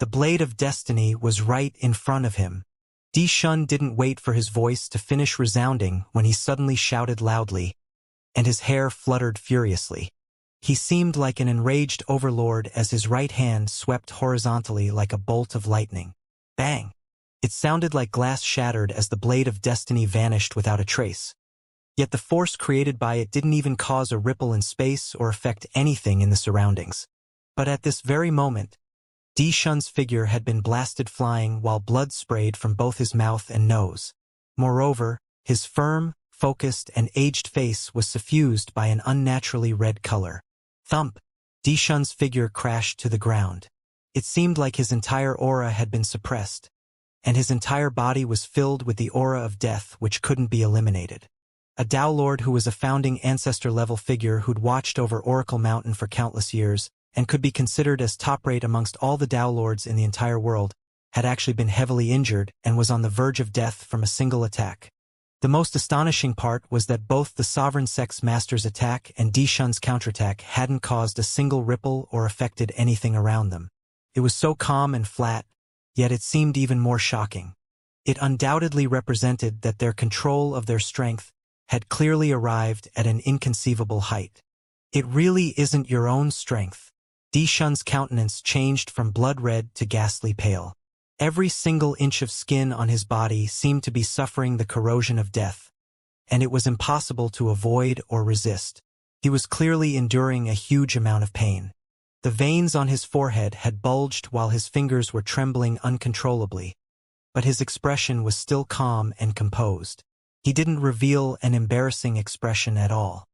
The blade of destiny was right in front of him. Di Shun didn't wait for his voice to finish resounding when he suddenly shouted loudly, and his hair fluttered furiously. He seemed like an enraged overlord as his right hand swept horizontally like a bolt of lightning. Bang! It sounded like glass shattered as the blade of destiny vanished without a trace. Yet the force created by it didn't even cause a ripple in space or affect anything in the surroundings. But at this very moment, Di Shun's figure had been blasted flying while blood sprayed from both his mouth and nose. Moreover, his firm, focused, and aged face was suffused by an unnaturally red color. Thump! Di Shun's figure crashed to the ground. It seemed like his entire aura had been suppressed, and his entire body was filled with the aura of death which couldn't be eliminated. A Tao Lord who was a founding ancestor-level figure who'd watched over Oracle Mountain for countless years, and could be considered as top-rate amongst all the Tao Lords in the entire world, had actually been heavily injured and was on the verge of death from a single attack. The most astonishing part was that both the Sovereign Sex Master's attack and Di Shun's counterattack hadn't caused a single ripple or affected anything around them. It was so calm and flat, yet it seemed even more shocking. It undoubtedly represented that their control of their strength had clearly arrived at an inconceivable height. It really isn't your own strength. Di Shun's countenance changed from blood red to ghastly pale. Every single inch of skin on his body seemed to be suffering the corrosion of death, and it was impossible to avoid or resist. He was clearly enduring a huge amount of pain. The veins on his forehead had bulged while his fingers were trembling uncontrollably, but his expression was still calm and composed. He didn't reveal an embarrassing expression at all.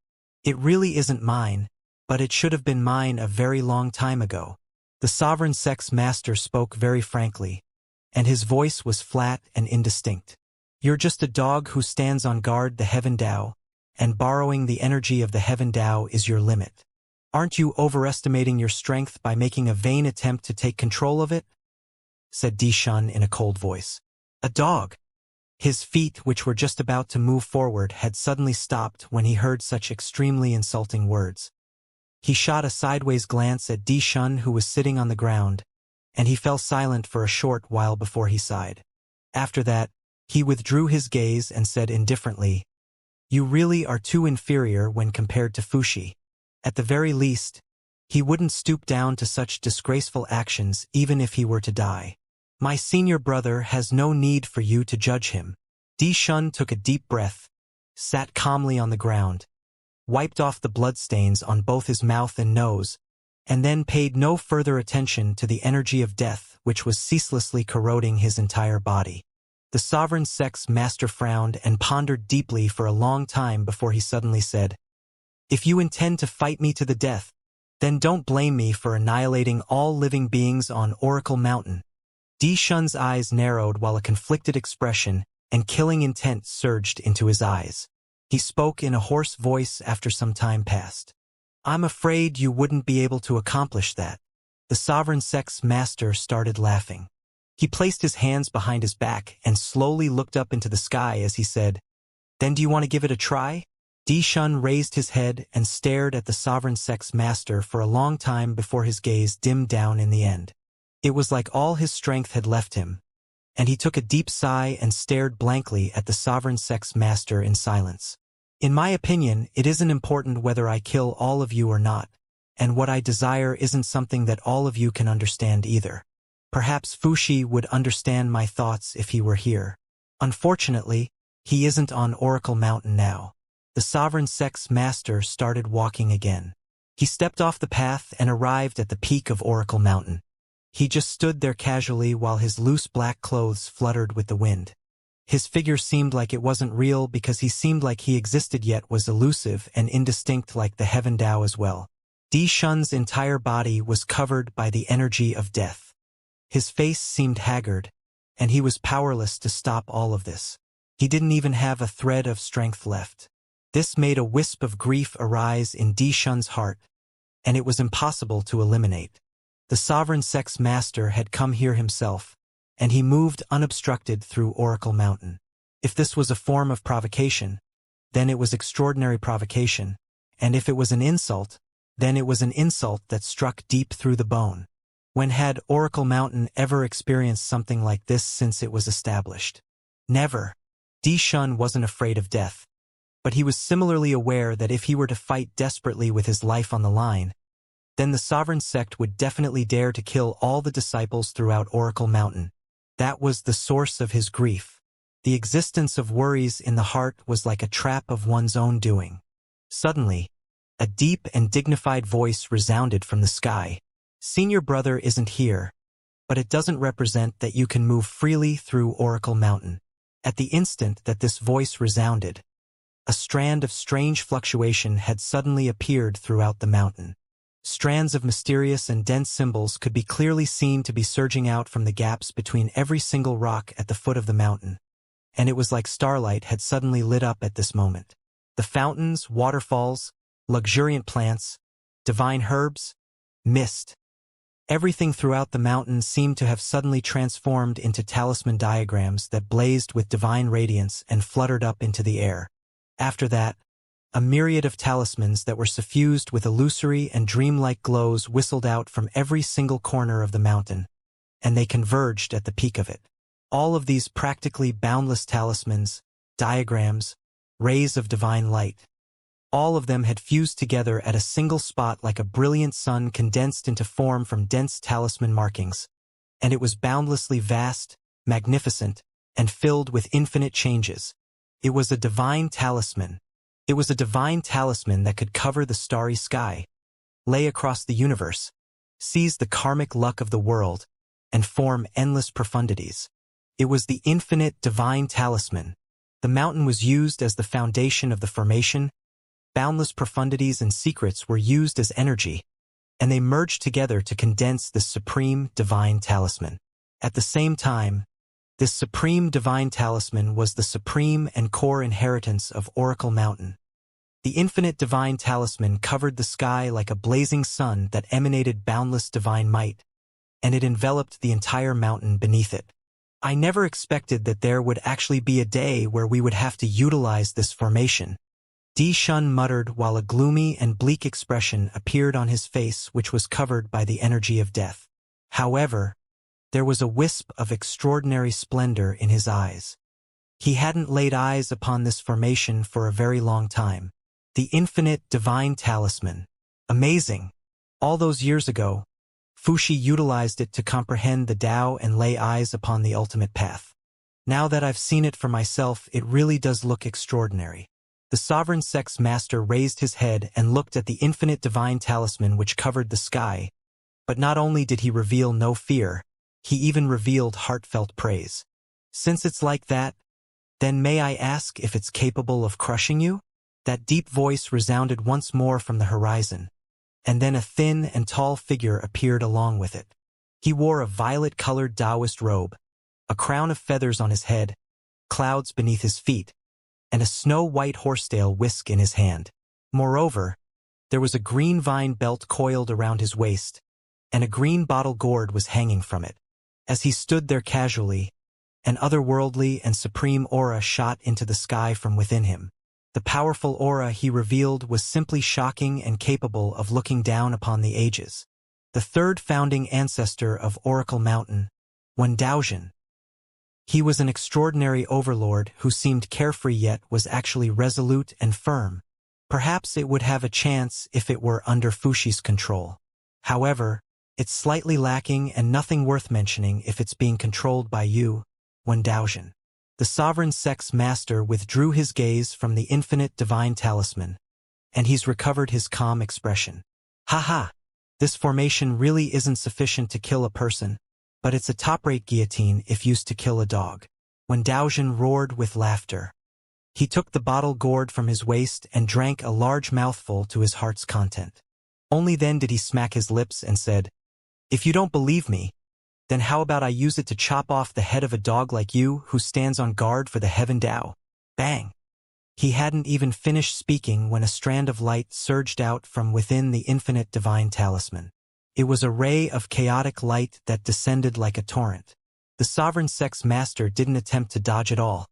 It really isn't mine, but it should have been mine a very long time ago. The Sovereign Sex Master spoke very frankly, and his voice was flat and indistinct. You're just a dog who stands on guard the Heaven Tao, and borrowing the energy of the Heaven Tao is your limit. Aren't you overestimating your strength by making a vain attempt to take control of it? Said Di Shun in a cold voice. A dog! His feet, which were just about to move forward, had suddenly stopped when he heard such extremely insulting words. He shot a sideways glance at Di Shun, who was sitting on the ground, and he fell silent for a short while before he sighed. After that, he withdrew his gaze and said indifferently, You really are too inferior when compared to Fushi. At the very least, he wouldn't stoop down to such disgraceful actions even if he were to die. My senior brother has no need for you to judge him. Di Shun took a deep breath, sat calmly on the ground, wiped off the bloodstains on both his mouth and nose, and then paid no further attention to the energy of death which was ceaselessly corroding his entire body. The Sovereign Sex Master frowned and pondered deeply for a long time before he suddenly said, If you intend to fight me to the death, then don't blame me for annihilating all living beings on Oracle Mountain. Di Shun's eyes narrowed while a conflicted expression and killing intent surged into his eyes. He spoke in a hoarse voice after some time passed. I'm afraid you wouldn't be able to accomplish that. The Sovereign Sex Master started laughing. He placed his hands behind his back and slowly looked up into the sky as he said, Then do you want to give it a try? Di Shun raised his head and stared at the Sovereign Sex Master for a long time before his gaze dimmed down in the end. It was like all his strength had left him, and he took a deep sigh and stared blankly at the Sovereign Sex Master in silence. In my opinion, it isn't important whether I kill all of you or not, and what I desire isn't something that all of you can understand either. Perhaps Fushi would understand my thoughts if he were here. Unfortunately, he isn't on Oracle Mountain now. The Sovereign Sex Master started walking again. He stepped off the path and arrived at the peak of Oracle Mountain. He just stood there casually while his loose black clothes fluttered with the wind. His figure seemed like it wasn't real because he seemed like he existed yet was elusive and indistinct like the Heaven Tao as well. Di Shun's entire body was covered by the energy of death. His face seemed haggard, and he was powerless to stop all of this. He didn't even have a thread of strength left. This made a wisp of grief arise in Di Shun's heart, and it was impossible to eliminate. The Sovereign Sex Master had come here himself, and he moved unobstructed through Oracle Mountain. If this was a form of provocation, then it was extraordinary provocation, and if it was an insult, then it was an insult that struck deep through the bone. When had Oracle Mountain ever experienced something like this since it was established? Never. Shun wasn't afraid of death. But he was similarly aware that if he were to fight desperately with his life on the line, then the sovereign sect would definitely dare to kill all the disciples throughout Oracle Mountain. That was the source of his grief. The existence of worries in the heart was like a trap of one's own doing. Suddenly, a deep and dignified voice resounded from the sky. Senior brother isn't here, but it doesn't represent that you can move freely through Oracle Mountain. At the instant that this voice resounded, a strand of strange fluctuation had suddenly appeared throughout the mountain. Strands of mysterious and dense symbols could be clearly seen to be surging out from the gaps between every single rock at the foot of the mountain. And it was like starlight had suddenly lit up at this moment. The fountains, waterfalls, luxuriant plants, divine herbs, mist. Everything throughout the mountain seemed to have suddenly transformed into talisman diagrams that blazed with divine radiance and fluttered up into the air. After that, a myriad of talismans that were suffused with illusory and dreamlike glows whistled out from every single corner of the mountain, and they converged at the peak of it. All of these practically boundless talismans, diagrams, rays of divine light. All of them had fused together at a single spot like a brilliant sun condensed into form from dense talisman markings, and it was boundlessly vast, magnificent, and filled with infinite changes. It was a divine talisman. It was a divine talisman that could cover the starry sky, lay across the universe, seize the karmic luck of the world, and form endless profundities. It was the infinite divine talisman. The mountain was used as the foundation of the formation. Boundless profundities and secrets were used as energy, and they merged together to condense this supreme divine talisman. At the same time, this supreme divine talisman was the supreme and core inheritance of Oracle Mountain. The infinite divine talisman covered the sky like a blazing sun that emanated boundless divine might, and it enveloped the entire mountain beneath it. I never expected that there would actually be a day where we would have to utilize this formation. Shun muttered while a gloomy and bleak expression appeared on his face which was covered by the energy of death. However, there was a wisp of extraordinary splendor in his eyes. He hadn't laid eyes upon this formation for a very long time. The infinite divine talisman. Amazing! All those years ago, Fuxi utilized it to comprehend the Tao and lay eyes upon the ultimate path. Now that I've seen it for myself, it really does look extraordinary. The sovereign sect's master raised his head and looked at the infinite divine talisman which covered the sky. But not only did he reveal no fear, he even revealed heartfelt praise. Since it's like that, then may I ask if it's capable of crushing you? That deep voice resounded once more from the horizon, and then a thin and tall figure appeared along with it. He wore a violet-colored Taoist robe, a crown of feathers on his head, clouds beneath his feet, and a snow-white horsetail whisk in his hand. Moreover, there was a green vine belt coiled around his waist, and a green bottle gourd was hanging from it. As he stood there casually, an otherworldly and supreme aura shot into the sky from within him. The powerful aura he revealed was simply shocking and capable of looking down upon the ages. The third founding ancestor of Oracle Mountain, Wendaoxian. He was an extraordinary overlord who seemed carefree yet was actually resolute and firm. Perhaps it would have a chance if it were under Fuxi's control. However, it's slightly lacking and nothing worth mentioning if it's being controlled by you, Wendaoxian. The sovereign sect's master withdrew his gaze from the infinite divine talisman, and he's recovered his calm expression. Ha! This formation really isn't sufficient to kill a person, but it's a top-rate guillotine if used to kill a dog. Wendaoxian roared with laughter. He took the bottle gourd from his waist and drank a large mouthful to his heart's content. Only then did he smack his lips and said, "If you don't believe me, then how about I use it to chop off the head of a dog like you who stands on guard for the heaven Tao?" Bang! He hadn't even finished speaking when a strand of light surged out from within the infinite divine talisman. It was a ray of chaotic light that descended like a torrent. The sovereign sect's master didn't attempt to dodge at all,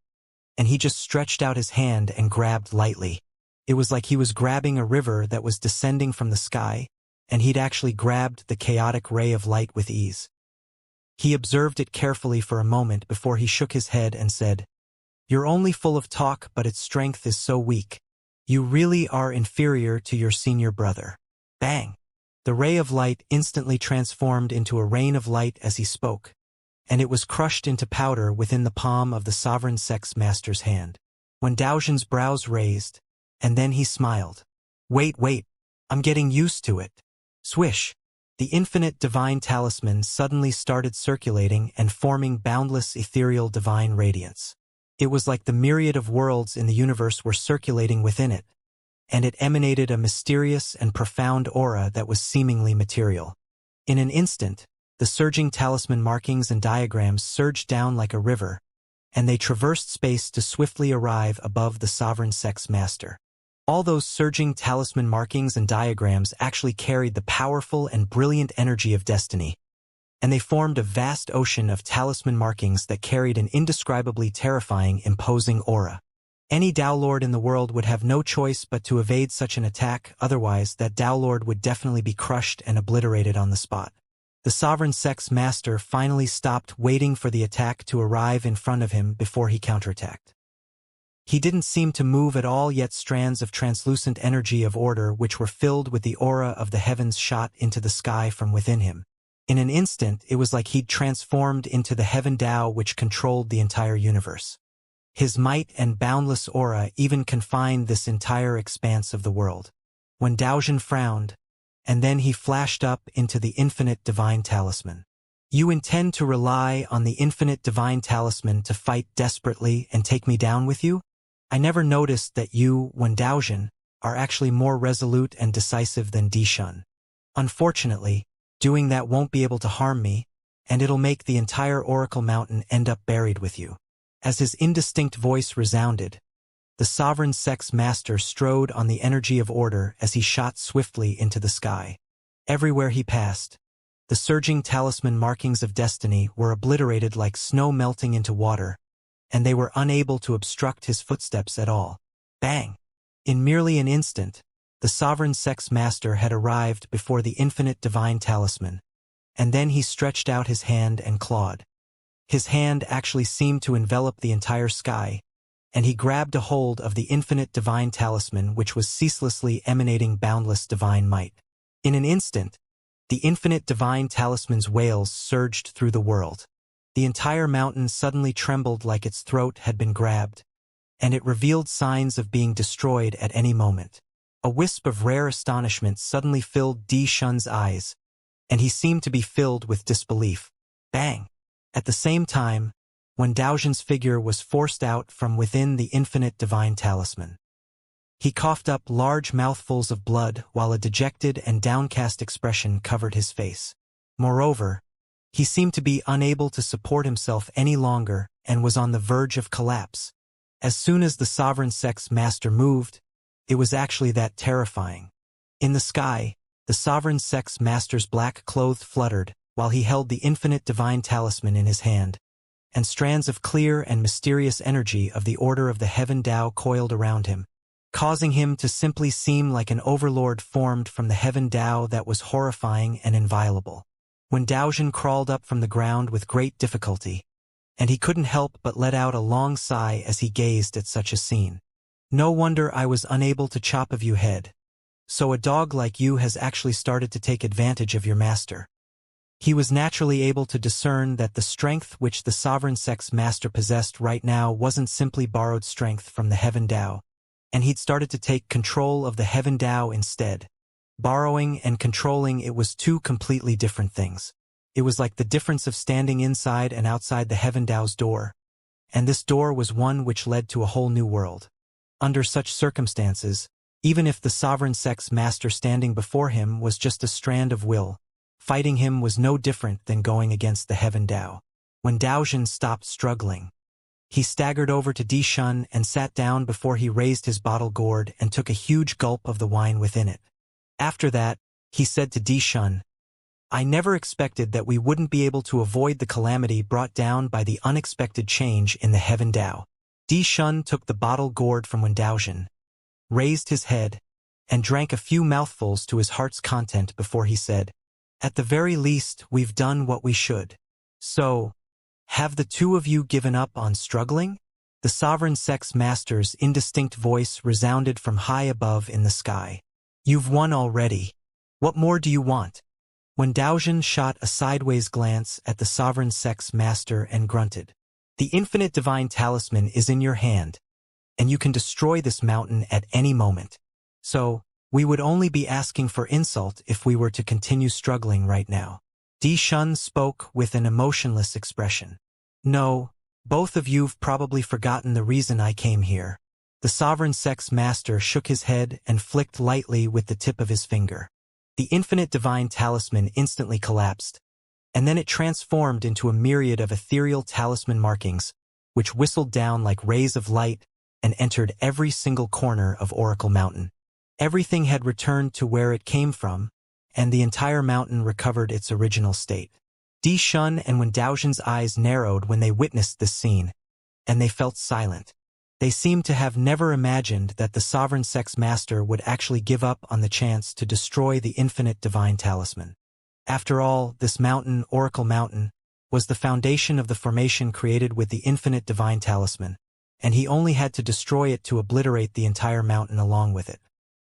and he just stretched out his hand and grabbed lightly. It was like he was grabbing a river that was descending from the sky, and he'd actually grabbed the chaotic ray of light with ease. He observed it carefully for a moment before he shook his head and said, "You're only full of talk, but its strength is so weak. You really are inferior to your senior brother." Bang! The ray of light instantly transformed into a rain of light as he spoke, and it was crushed into powder within the palm of the sovereign sex master's hand. When Daoxuan's brows raised, and then he smiled. Wait, I'm getting used to it." Swish! The infinite divine talisman suddenly started circulating and forming boundless ethereal divine radiance. It was like the myriad of worlds in the universe were circulating within it, and it emanated a mysterious and profound aura that was seemingly material. In an instant, the surging talisman markings and diagrams surged down like a river, and they traversed space to swiftly arrive above the sovereign sex master. All those surging talisman markings and diagrams actually carried the powerful and brilliant energy of destiny, and they formed a vast ocean of talisman markings that carried an indescribably terrifying, imposing aura. Any Dao Lord in the world would have no choice but to evade such an attack, otherwise that Dao Lord would definitely be crushed and obliterated on the spot. The sovereign sex master finally stopped waiting for the attack to arrive in front of him before he counterattacked. He didn't seem to move at all, yet strands of translucent energy of order which were filled with the aura of the heavens shot into the sky from within him. In an instant, it was like he'd transformed into the heaven Dao which controlled the entire universe. His might and boundless aura even confined this entire expanse of the world. When Daoxuan frowned, and then he flashed up into the infinite divine talisman. "You intend to rely on the infinite divine talisman to fight desperately and take me down with you? I never noticed that you, when Daoxuan, are actually more resolute and decisive than Dishun. Unfortunately, doing that won't be able to harm me, and it'll make the entire Oracle Mountain end up buried with you." As his indistinct voice resounded, the sovereign sex master strode on the energy of order as he shot swiftly into the sky. Everywhere he passed, the surging talisman markings of destiny were obliterated like snow melting into water, and they were unable to obstruct his footsteps at all. Bang! In merely an instant, the sovereign sex master had arrived before the infinite divine talisman, and then he stretched out his hand and clawed. His hand actually seemed to envelop the entire sky, and he grabbed a hold of the infinite divine talisman which was ceaselessly emanating boundless divine might. In an instant, the infinite divine talisman's wails surged through the world. The entire mountain suddenly trembled like its throat had been grabbed, and it revealed signs of being destroyed at any moment. A wisp of rare astonishment suddenly filled Dishun's eyes, and he seemed to be filled with disbelief. Bang! At the same time, when Daoxuan's figure was forced out from within the infinite divine talisman, he coughed up large mouthfuls of blood while a dejected and downcast expression covered his face. Moreover, he seemed to be unable to support himself any longer and was on the verge of collapse. As soon as the sovereign sex master moved, it was actually that terrifying. In the sky, the sovereign sex master's black clothes fluttered while he held the infinite divine talisman in his hand, and strands of clear and mysterious energy of the order of the heaven Dao coiled around him, causing him to simply seem like an overlord formed from the heaven Dao that was horrifying and inviolable. When Daoxuan crawled up from the ground with great difficulty, and he couldn't help but let out a long sigh as he gazed at such a scene. "No wonder I was unable to chop of you head. So a dog like you has actually started to take advantage of your master." He was naturally able to discern that the strength which the sovereign sex master possessed right now wasn't simply borrowed strength from the heaven Dao, and he'd started to take control of the heaven Dao instead. Borrowing and controlling, it was two completely different things. It was like the difference of standing inside and outside the heaven Dao's door, and this door was one which led to a whole new world. Under such circumstances, even if the sovereign sex master standing before him was just a strand of will, fighting him was no different than going against the heaven Dao. When Daoxuan stopped struggling, he staggered over to Dishun and sat down before he raised his bottle gourd and took a huge gulp of the wine within it. After that, he said to Dishun, "I never expected that we wouldn't be able to avoid the calamity brought down by the unexpected change in the heaven Dao." Dishun took the bottle gourd from when Daoxuan raised his head, and drank a few mouthfuls to his heart's content before he said, "At the very least, we've done what we should. So, have the two of you given up on struggling?" The sovereign sex master's indistinct voice resounded from high above in the sky. "You've won already. What more do you want?" When Daozhen shot a sideways glance at the sovereign sex master and grunted, "The infinite divine talisman is in your hand, and you can destroy this mountain at any moment. So, we would only be asking for insult if we were to continue struggling right now." Di Shun spoke with an emotionless expression. "No, both of you've probably forgotten the reason I came here." The sovereign sex master shook his head and flicked lightly with the tip of his finger. The infinite divine talisman instantly collapsed, and then it transformed into a myriad of ethereal talisman markings, which whistled down like rays of light and entered every single corner of Oracle Mountain. Everything had returned to where it came from, and the entire mountain recovered its original state. Di Shun and Wen Daozhen's eyes narrowed when they witnessed this scene, and they felt silent. They seemed to have never imagined that the sovereign sex master would actually give up on the chance to destroy the infinite divine talisman. After all, this mountain, Oracle Mountain, was the foundation of the formation created with the infinite divine talisman, and he only had to destroy it to obliterate the entire mountain along with it.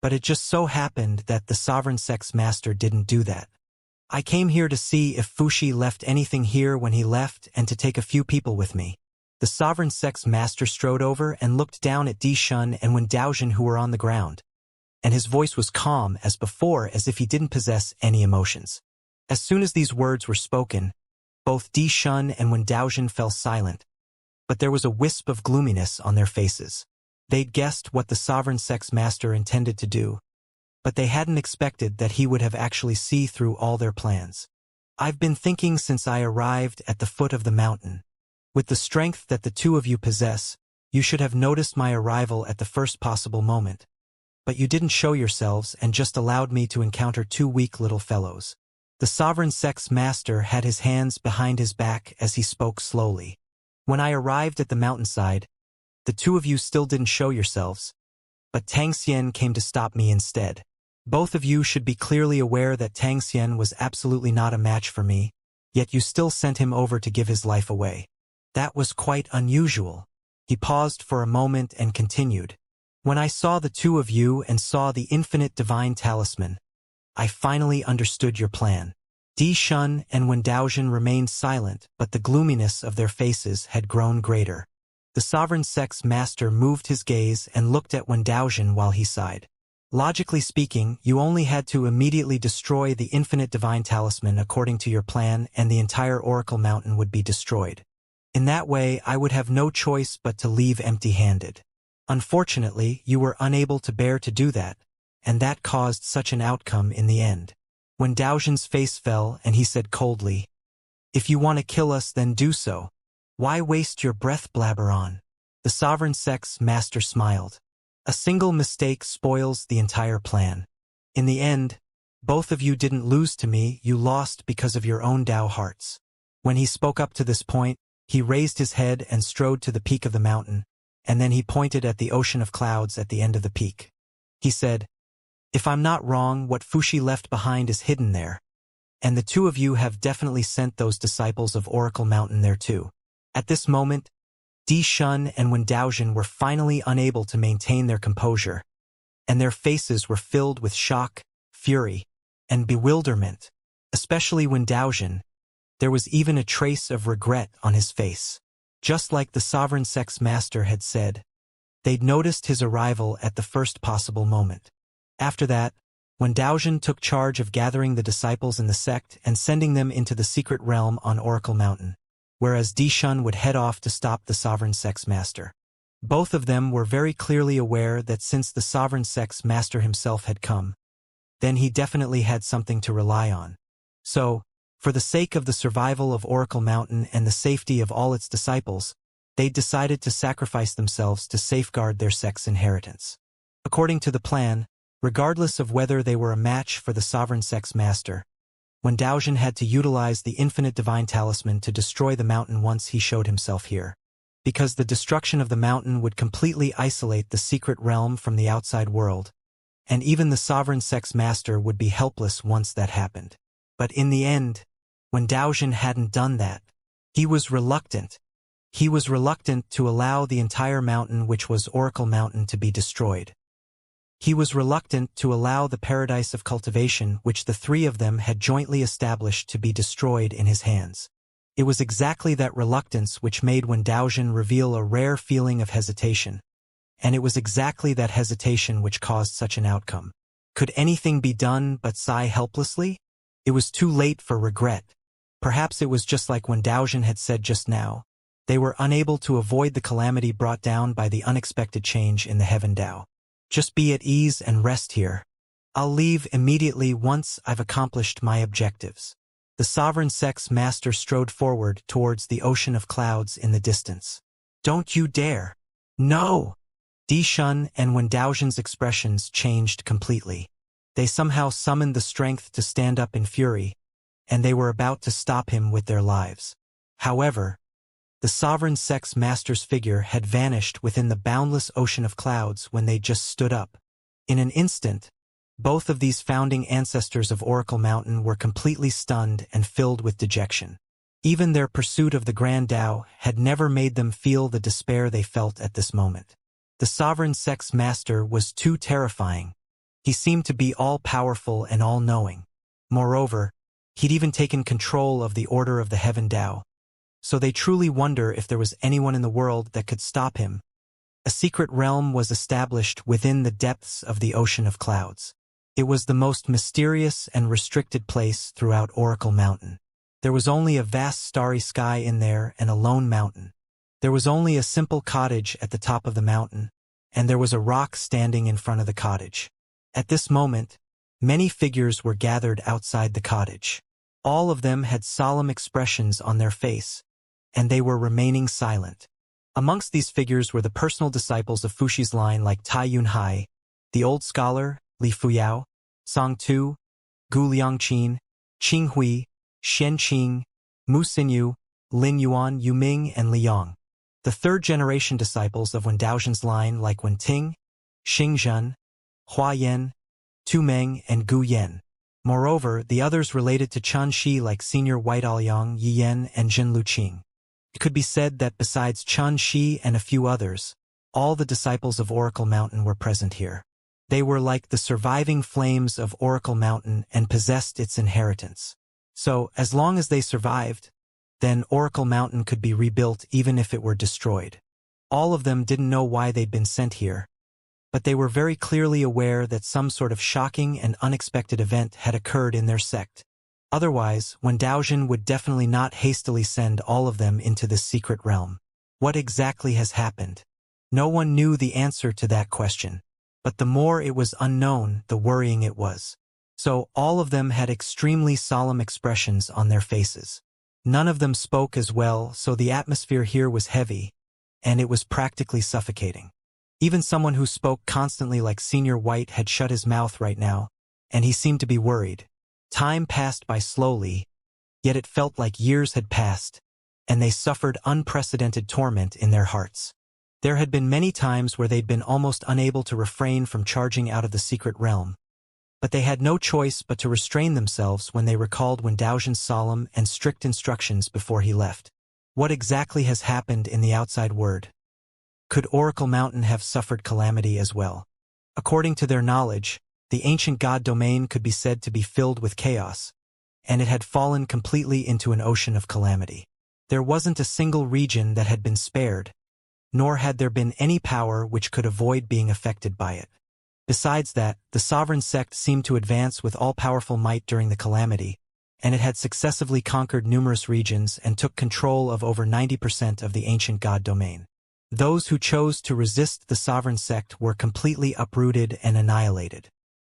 But it just so happened that the sovereign sex master didn't do that. "I came here to see if Fushi left anything here when he left and to take a few people with me." The sovereign sex master strode over and looked down at Di Shun and Wen Daozhen, who were on the ground, and his voice was calm as before, as if he didn't possess any emotions. As soon as these words were spoken, both Di Shun and Wen Daozhen fell silent, but there was a wisp of gloominess on their faces. They'd guessed what the sovereign sex master intended to do, but they hadn't expected that he would have actually see through all their plans. "I've been thinking since I arrived at the foot of the mountain. With the strength that the two of you possess, you should have noticed my arrival at the first possible moment. But you didn't show yourselves and just allowed me to encounter two weak little fellows." The sovereign sex master had his hands behind his back as he spoke slowly. "When I arrived at the mountainside, the two of you still didn't show yourselves, but Tang Xian came to stop me instead. Both of you should be clearly aware that Tang Xian was absolutely not a match for me, yet you still sent him over to give his life away. That was quite unusual." He paused for a moment and continued, "When I saw the two of you and saw the infinite divine talisman, I finally understood your plan." Di Shun and Wen Daozhen remained silent, but the gloominess of their faces had grown greater. The sovereign sex master moved his gaze and looked at Wen Daozhen while he sighed. "Logically speaking, you only had to immediately destroy the infinite divine talisman according to your plan, and the entire Oracle Mountain would be destroyed. In that way, I would have no choice but to leave empty-handed. Unfortunately, you were unable to bear to do that, and that caused such an outcome in the end." When Daozhen's face fell and he said coldly, "If you want to kill us, then do so. Why waste your breath, blabber on?" The sovereign sex master smiled. "A single mistake spoils the entire plan. In the end, both of you didn't lose to me, you lost because of your own Dao hearts." When he spoke up to this point, he raised his head and strode to the peak of the mountain, and then he pointed at the ocean of clouds at the end of the peak. He said, "If I'm not wrong, what Fushi left behind is hidden there, and the two of you have definitely sent those disciples of Oracle Mountain there too." At this moment, Di Shun and Wen Daozhen were finally unable to maintain their composure, and their faces were filled with shock, fury, and bewilderment. Especially Wen Daozhen, there was even a trace of regret on his face. Just like the sovereign sex master had said, they'd noticed his arrival at the first possible moment. After that, Wen Daozhen took charge of gathering the disciples in the sect and sending them into the secret realm on Oracle Mountain, whereas Di Shun would head off to stop the sovereign sex master. Both of them were very clearly aware that since the sovereign sex master himself had come, then he definitely had something to rely on. So, for the sake of the survival of Oracle Mountain and the safety of all its disciples, they decided to sacrifice themselves to safeguard their sect's inheritance. According to the plan, regardless of whether they were a match for the sovereign sex master, Wen Daozhen had to utilize the infinite divine talisman to destroy the mountain once he showed himself here. Because the destruction of the mountain would completely isolate the secret realm from the outside world, and even the sovereign sex master would be helpless once that happened. But in the end, when Daojin hadn't done that, he was reluctant. He was reluctant to allow the entire mountain, which was Oracle Mountain, to be destroyed. He was reluctant to allow the paradise of cultivation, which the three of them had jointly established, to be destroyed in his hands. It was exactly that reluctance which made Wen Daojin reveal a rare feeling of hesitation. And it was exactly that hesitation which caused such an outcome. Could anything be done but sigh helplessly? It was too late for regret. Perhaps it was just like Wen Daojin had said just now. They were unable to avoid the calamity brought down by the unexpected change in the Heaven Dao. Just be at ease and rest here. I'll leave immediately once I've accomplished my objectives. The sovereign sex master strode forward towards the ocean of clouds in the distance. Don't you dare! No! Di Shun and Wen Daojin's expressions changed completely. They somehow summoned the strength to stand up in fury, and they were about to stop him with their lives. However, the sovereign sex master's figure had vanished within the boundless ocean of clouds when they just stood up. In an instant, both of these founding ancestors of Oracle Mountain were completely stunned and filled with dejection. Even their pursuit of the Grand Tao had never made them feel the despair they felt at this moment. The sovereign sex master was too terrifying. He seemed to be all-powerful and all-knowing. Moreover, he'd even taken control of the Order of the Heaven Dao. So they truly wonder if there was anyone in the world that could stop him. A secret realm was established within the depths of the ocean of clouds. It was the most mysterious and restricted place throughout Oracle Mountain. There was only a vast starry sky in there and a lone mountain. There was only a simple cottage at the top of the mountain, and there was a rock standing in front of the cottage. At this moment, many figures were gathered outside the cottage. All of them had solemn expressions on their face, and they were remaining silent. Amongst these figures were the personal disciples of Fuxi's line like Tai Yunhai, the old scholar, Li Fuyao, Song Tu, Gu Liangqin, Qing Hui, Shen Qing, Mu Xinyu, Lin Yuan, Yu Ming, and Li Yong. The third-generation disciples of Wen Daojin's line like Wen Ting, Xing Zhen, Hua Yan, Tu Meng, and Gu Yan. Moreover, the others related to Chen Shi like Senior White Aoyang, Yi Yan, and Jin Luqing. It could be said that besides Chen Shi and a few others, all the disciples of Oracle Mountain were present here. They were like the surviving flames of Oracle Mountain and possessed its inheritance. So, as long as they survived, then Oracle Mountain could be rebuilt even if it were destroyed. All of them didn't know why they'd been sent here, but they were very clearly aware that some sort of shocking and unexpected event had occurred in their sect. Otherwise, Wen Daojin would definitely not hastily send all of them into this secret realm. What exactly has happened? No one knew the answer to that question. But the more it was unknown, the worrying it was. So all of them had extremely solemn expressions on their faces. None of them spoke as well, so the atmosphere here was heavy, and it was practically suffocating. Even someone who spoke constantly like Senior White had shut his mouth right now, and he seemed to be worried. Time passed by slowly, yet it felt like years had passed, and they suffered unprecedented torment in their hearts. There had been many times where they'd been almost unable to refrain from charging out of the secret realm, but they had no choice but to restrain themselves when they recalled Wen Daojin's solemn and strict instructions before he left. What exactly has happened in the outside world? Could Oracle Mountain have suffered calamity as well? According to their knowledge, the ancient god domain could be said to be filled with chaos, and it had fallen completely into an ocean of calamity. There wasn't a single region that had been spared, nor had there been any power which could avoid being affected by it. Besides that, the sovereign sect seemed to advance with all-powerful might during the calamity, and it had successively conquered numerous regions and took control of over 90% of the ancient god domain. Those who chose to resist the sovereign sect were completely uprooted and annihilated.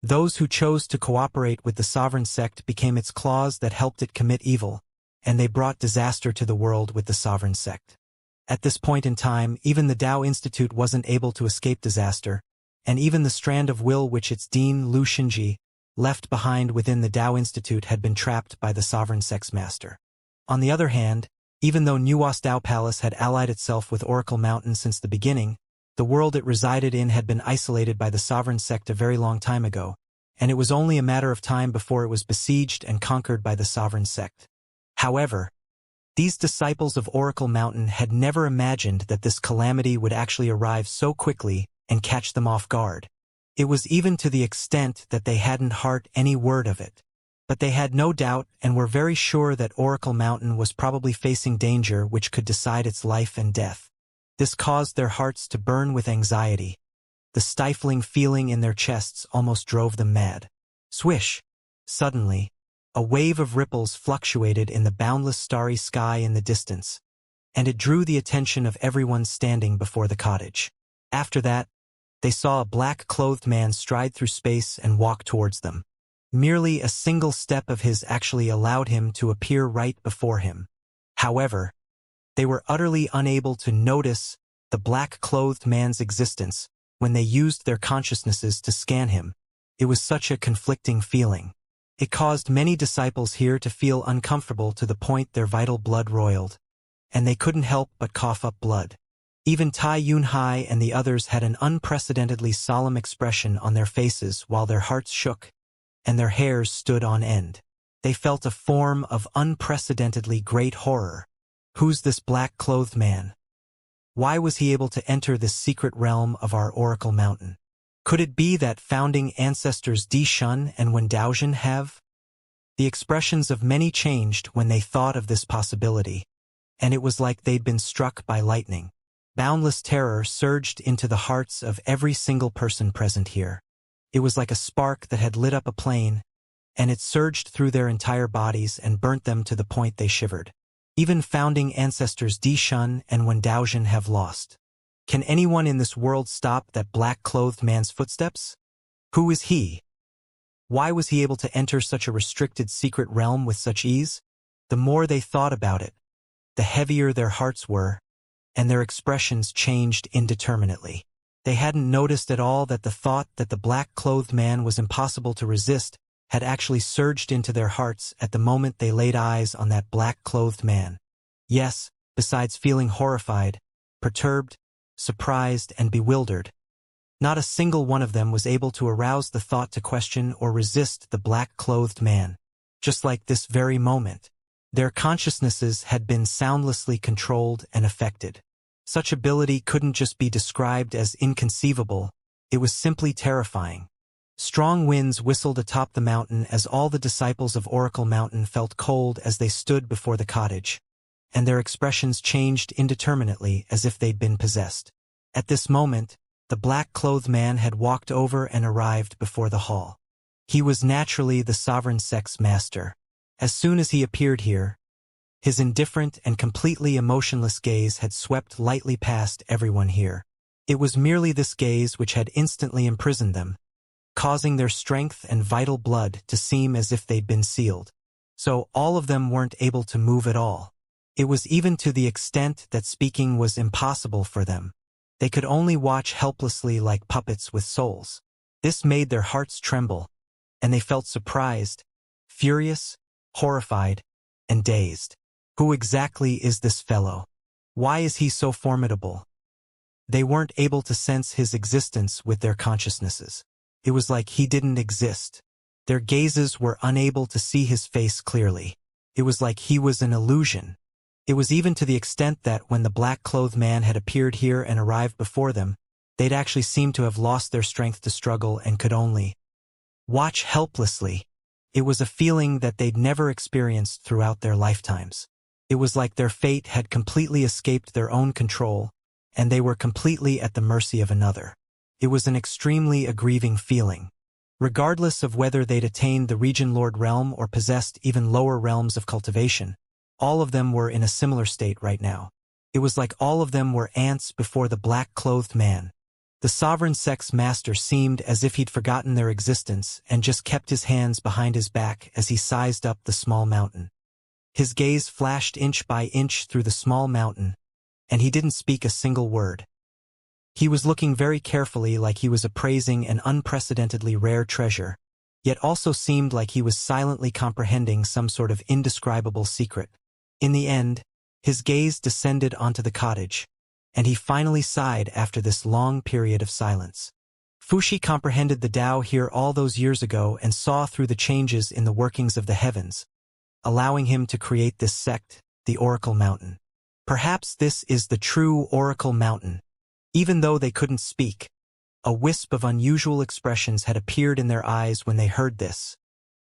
Those who chose to cooperate with the sovereign sect became its claws that helped it commit evil, and they brought disaster to the world with the sovereign sect. At this point in time, even the Tao Institute wasn't able to escape disaster, and even the strand of will which its dean, Lu Xinji, left behind within the Tao Institute had been trapped by the sovereign sex master. On the other hand, even though Nuwas Tao Palace had allied itself with Oracle Mountain since the beginning, The world it resided in had been isolated by the sovereign sect a very long time ago, and it was only a matter of time before it was besieged and conquered by the sovereign sect. However, these disciples of Oracle Mountain had never imagined that this calamity would actually arrive so quickly and catch them off guard. It was even to the extent that they hadn't heard any word of it. But they had no doubt and were very sure that Oracle Mountain was probably facing danger which could decide its life and death. This caused their hearts to burn with anxiety. The stifling feeling in their chests almost drove them mad. Swish! Suddenly, a wave of ripples fluctuated in the boundless starry sky in the distance, and it drew the attention of everyone standing before the cottage. After that, they saw a black-clothed man stride through space and walk towards them. Merely a single step of his actually allowed him to appear right before him. However, they were utterly unable to notice the black-clothed man's existence when they used their consciousnesses to scan him. It was such a conflicting feeling. It caused many disciples here to feel uncomfortable to the point their vital blood roiled, and they couldn't help but cough up blood. Even Tai Yunhai and the others had an unprecedentedly solemn expression on their faces while their hearts shook and their hairs stood on end. They felt a form of unprecedentedly great horror. Who's this black-clothed man? Why was he able to enter this secret realm of our Oracle Mountain? Could it be that founding ancestors Di Shun and Wen Daozhen have? The expressions of many changed when they thought of this possibility, and it was like they'd been struck by lightning. Boundless terror surged into the hearts of every single person present here. It was like a spark that had lit up a plane, and it surged through their entire bodies and burnt them to the point they shivered. Even founding ancestors Di Shun and Wen Daozhen have lost. Can anyone in this world stop that black-clothed man's footsteps? Who is he? Why was he able to enter such a restricted secret realm with such ease? The more they thought about it, the heavier their hearts were, and their expressions changed indeterminately. They hadn't noticed at all that the thought that the black-clothed man was impossible to resist had actually surged into their hearts at the moment they laid eyes on that black-clothed man. Yes, besides feeling horrified, perturbed, surprised, and bewildered, not a single one of them was able to arouse the thought to question or resist the black-clothed man. Just like this very moment, their consciousnesses had been soundlessly controlled and affected. Such ability couldn't just be described as inconceivable, it was simply terrifying. Strong winds whistled atop the mountain as all the disciples of Oracle Mountain felt cold as they stood before the cottage, and their expressions changed indeterminately as if they'd been possessed. At this moment, the black-clothed man had walked over and arrived before the hall. He was naturally the sovereign sect's master. As soon as he appeared here, his indifferent and completely emotionless gaze had swept lightly past everyone here. It was merely this gaze which had instantly imprisoned them, causing their strength and vital blood to seem as if they'd been sealed. So all of them weren't able to move at all. It was even to the extent that speaking was impossible for them. They could only watch helplessly like puppets with souls. This made their hearts tremble, and they felt surprised, furious, horrified, and dazed. Who exactly is this fellow? Why is he so formidable? They weren't able to sense his existence with their consciousnesses. It was like he didn't exist. Their gazes were unable to see his face clearly. It was like he was an illusion. It was even to the extent that when the black-clothed man had appeared here and arrived before them, they'd actually seemed to have lost their strength to struggle and could only watch helplessly. It was a feeling that they'd never experienced throughout their lifetimes. It was like their fate had completely escaped their own control, and they were completely at the mercy of another. It was an extremely aggrieving feeling. Regardless of whether they'd attained the Region Lord realm or possessed even lower realms of cultivation, all of them were in a similar state right now. It was like all of them were ants before the black-clothed man. The sovereign sect's master seemed as if he'd forgotten their existence and just kept his hands behind his back as he sized up the small mountain. His gaze flashed inch by inch through the small mountain, and he didn't speak a single word. He was looking very carefully like he was appraising an unprecedentedly rare treasure, yet also seemed like he was silently comprehending some sort of indescribable secret. In the end, his gaze descended onto the cottage, and he finally sighed after this long period of silence. Fuxi comprehended the Tao here all those years ago and saw through the changes in the workings of the heavens, allowing him to create this sect, the Oracle Mountain. Perhaps this is the true Oracle Mountain. Even though they couldn't speak, a wisp of unusual expressions had appeared in their eyes when they heard this,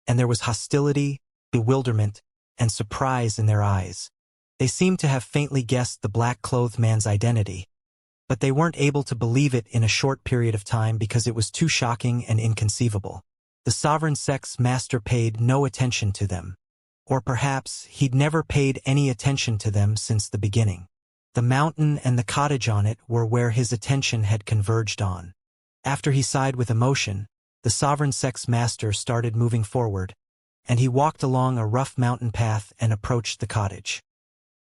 and there was hostility, bewilderment, and surprise in their eyes. They seemed to have faintly guessed the black-clothed man's identity, but they weren't able to believe it in a short period of time because it was too shocking and inconceivable. The sovereign sect's master paid no attention to them. Or perhaps he'd never paid any attention to them since the beginning. The mountain and the cottage on it were where his attention had converged on. After he sighed with emotion, the sovereign sect's master started moving forward, and he walked along a rough mountain path and approached the cottage.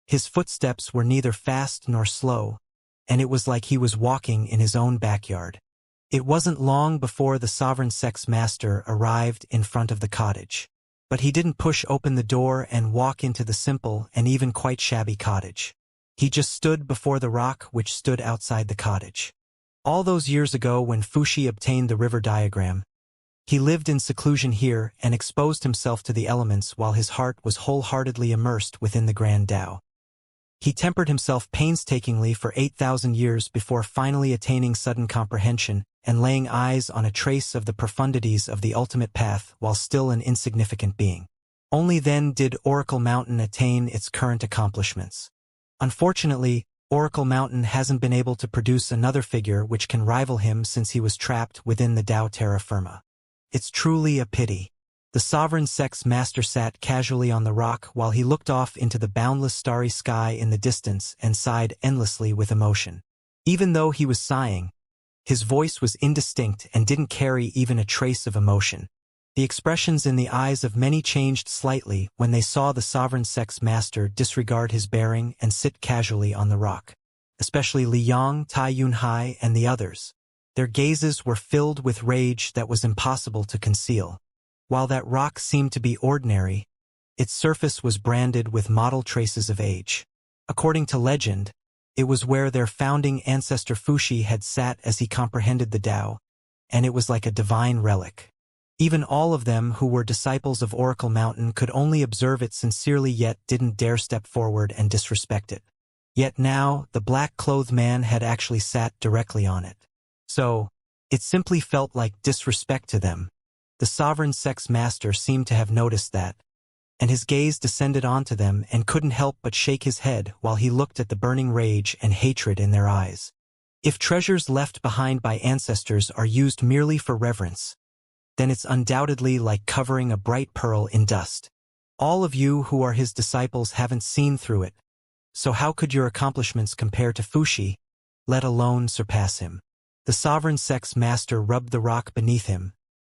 His footsteps were neither fast nor slow, and it was like he was walking in his own backyard. It wasn't long before the sovereign sect's master arrived in front of the cottage. But he didn't push open the door and walk into the simple and even quite shabby cottage. He just stood before the rock which stood outside the cottage. All those years ago when Fuxi obtained the river diagram, he lived in seclusion here and exposed himself to the elements while his heart was wholeheartedly immersed within the grand Tao. He tempered himself painstakingly for 8,000 years before finally attaining sudden comprehension and laying eyes on a trace of the profundities of the ultimate path while still an insignificant being. Only then did Oracle Mountain attain its current accomplishments. Unfortunately, Oracle Mountain hasn't been able to produce another figure which can rival him since he was trapped within the Tao Terra Firma. It's truly a pity. The sovereign sect's master sat casually on the rock while he looked off into the boundless starry sky in the distance and sighed endlessly with emotion. Even though he was sighing, his voice was indistinct and didn't carry even a trace of emotion. The expressions in the eyes of many changed slightly when they saw the sovereign sect's master disregard his bearing and sit casually on the rock. Especially Li Yang, Tai Yunhai, and the others. Their gazes were filled with rage that was impossible to conceal. While that rock seemed to be ordinary, its surface was branded with mottled traces of age. According to legend, it was where their founding ancestor Fuxi had sat as he comprehended the Tao, and it was like a divine relic. Even all of them who were disciples of Oracle Mountain could only observe it sincerely yet didn't dare step forward and disrespect it. Yet now, the black-clothed man had actually sat directly on it. So, it simply felt like disrespect to them. The sovereign sect's master seemed to have noticed that, and his gaze descended onto them and couldn't help but shake his head while he looked at the burning rage and hatred in their eyes. If treasures left behind by ancestors are used merely for reverence, then it's undoubtedly like covering a bright pearl in dust. All of you who are his disciples haven't seen through it, so how could your accomplishments compare to Fuxi, let alone surpass him? The sovereign sect's master rubbed the rock beneath him,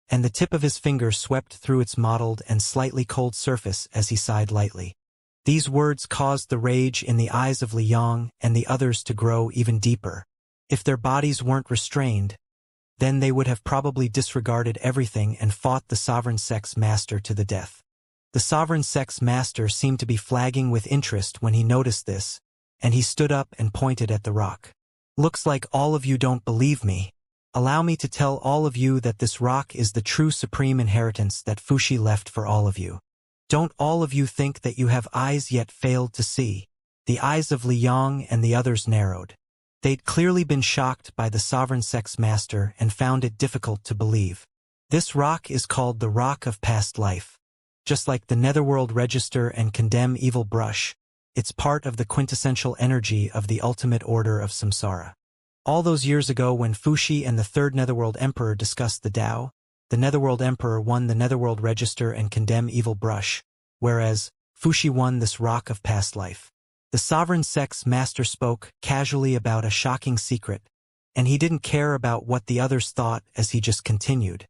and the tip of his finger swept through its mottled and slightly cold surface as he sighed lightly. These words caused the rage in the eyes of Li Yang and the others to grow even deeper. If their bodies weren't restrained, then they would have probably disregarded everything and fought the sovereign sect's master to the death. The sovereign sect's master seemed to be flagging with interest when he noticed this, and he stood up and pointed at the rock. Looks like all of you don't believe me. Allow me to tell all of you that this rock is the true supreme inheritance that Fuxi left for all of you. Don't all of you think that you have eyes yet failed to see? The eyes of Li Yang and the others narrowed. They'd clearly been shocked by the sovereign sect's master and found it difficult to believe. This rock is called the Rock of Past Life. Just like the Netherworld Register and Condemn Evil Brush, it's part of the quintessential energy of the ultimate order of samsara. All those years ago when Fuxi and the Third Netherworld Emperor discussed the Tao, the Netherworld Emperor won the Netherworld Register and Condemn Evil Brush, whereas Fuxi won this Rock of Past Life. The sovereign sect's master spoke casually about a shocking secret, and he didn't care about what the others thought as he just continued.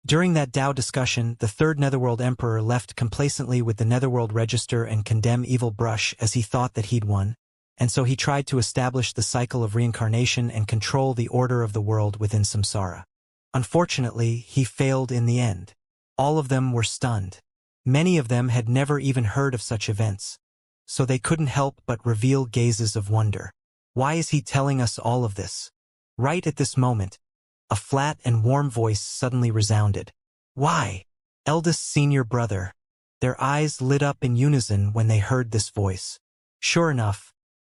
During that Tao discussion, the Third Netherworld Emperor left complacently with the Netherworld Register and Condemn Evil Brush as he thought that he'd won, and so he tried to establish the cycle of reincarnation and control the order of the world within samsara. Unfortunately, he failed in the end. All of them were stunned. Many of them had never even heard of such events, so they couldn't help but reveal gazes of wonder. Why is he telling us all of this? Right at this moment, a flat and warm voice suddenly resounded. Why? Eldest senior brother. Their eyes lit up in unison when they heard this voice. Sure enough,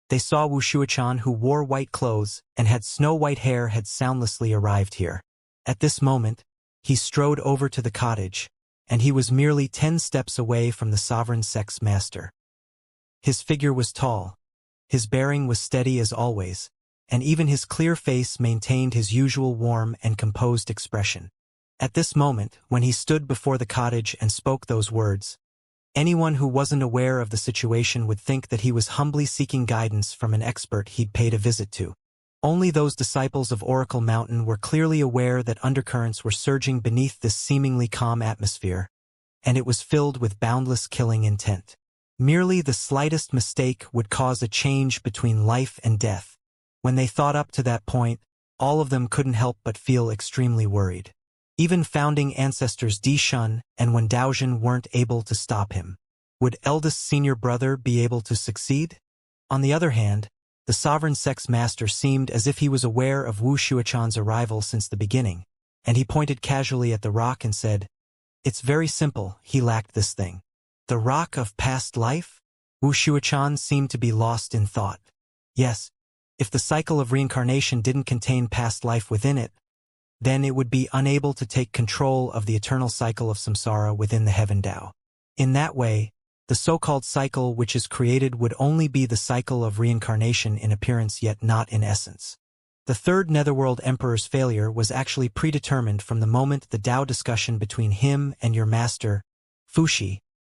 they saw Wuxia, who wore white clothes and had snow-white hair, had soundlessly arrived here. At this moment, he strode over to the cottage, and he was merely 10 steps away from the sovereign sex master. His figure was tall, his bearing was steady as always, and even his clear face maintained his usual warm and composed expression. At this moment, when he stood before the cottage and spoke those words, anyone who wasn't aware of the situation would think that he was humbly seeking guidance from an expert he'd paid a visit to. Only those disciples of Oracle Mountain were clearly aware that undercurrents were surging beneath this seemingly calm atmosphere, and it was filled with boundless killing intent. Merely the slightest mistake would cause a change between life and death. When they thought up to that point, all of them couldn't help but feel extremely worried. Even founding ancestors Di Shun and Wen Daozhen weren't able to stop him. Would eldest senior brother be able to succeed? On the other hand, the sovereign sex master seemed as if he was aware of Wuxia's arrival since the beginning, and he pointed casually at the rock and said, "It's very simple, he lacked this thing." The rock of past life? Wuxia seemed to be lost in thought. Yes, if the cycle of reincarnation didn't contain past life within it, then it would be unable to take control of the eternal cycle of samsara within the heaven Tao. In that way, the so-called cycle which is created would only be the cycle of reincarnation in appearance yet not in essence. The third Netherworld Emperor's failure was actually predetermined from the moment the Tao discussion between him and your master, Fuxi,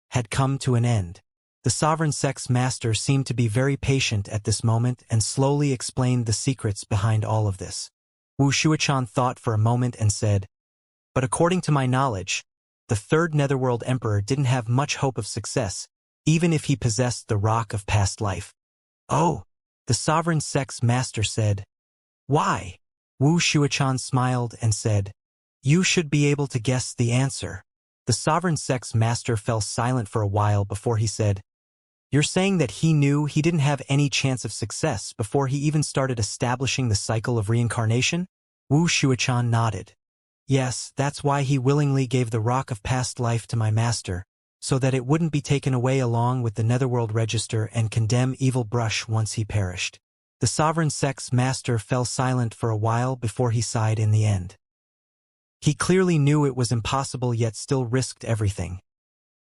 had come to an end. The sovereign sex master seemed to be very patient at this moment and slowly explained the secrets behind all of this. Wuxia thought for a moment and said, "But according to my knowledge, the third Netherworld Emperor didn't have much hope of success, even if he possessed the rock of past life." "Oh," the sovereign sex master said. "Why?" Wuxia smiled and said, "You should be able to guess the answer." The sovereign sex master fell silent for a while before he said, "You're saying that he knew he didn't have any chance of success before he even started establishing the cycle of reincarnation?" Wuxia nodded. "Yes, that's why he willingly gave the rock of past life to my master, so that it wouldn't be taken away along with the Netherworld Register and condemn evil brush once he perished." The sovereign sex master fell silent for a while before he sighed in the end. He clearly knew it was impossible yet still risked everything.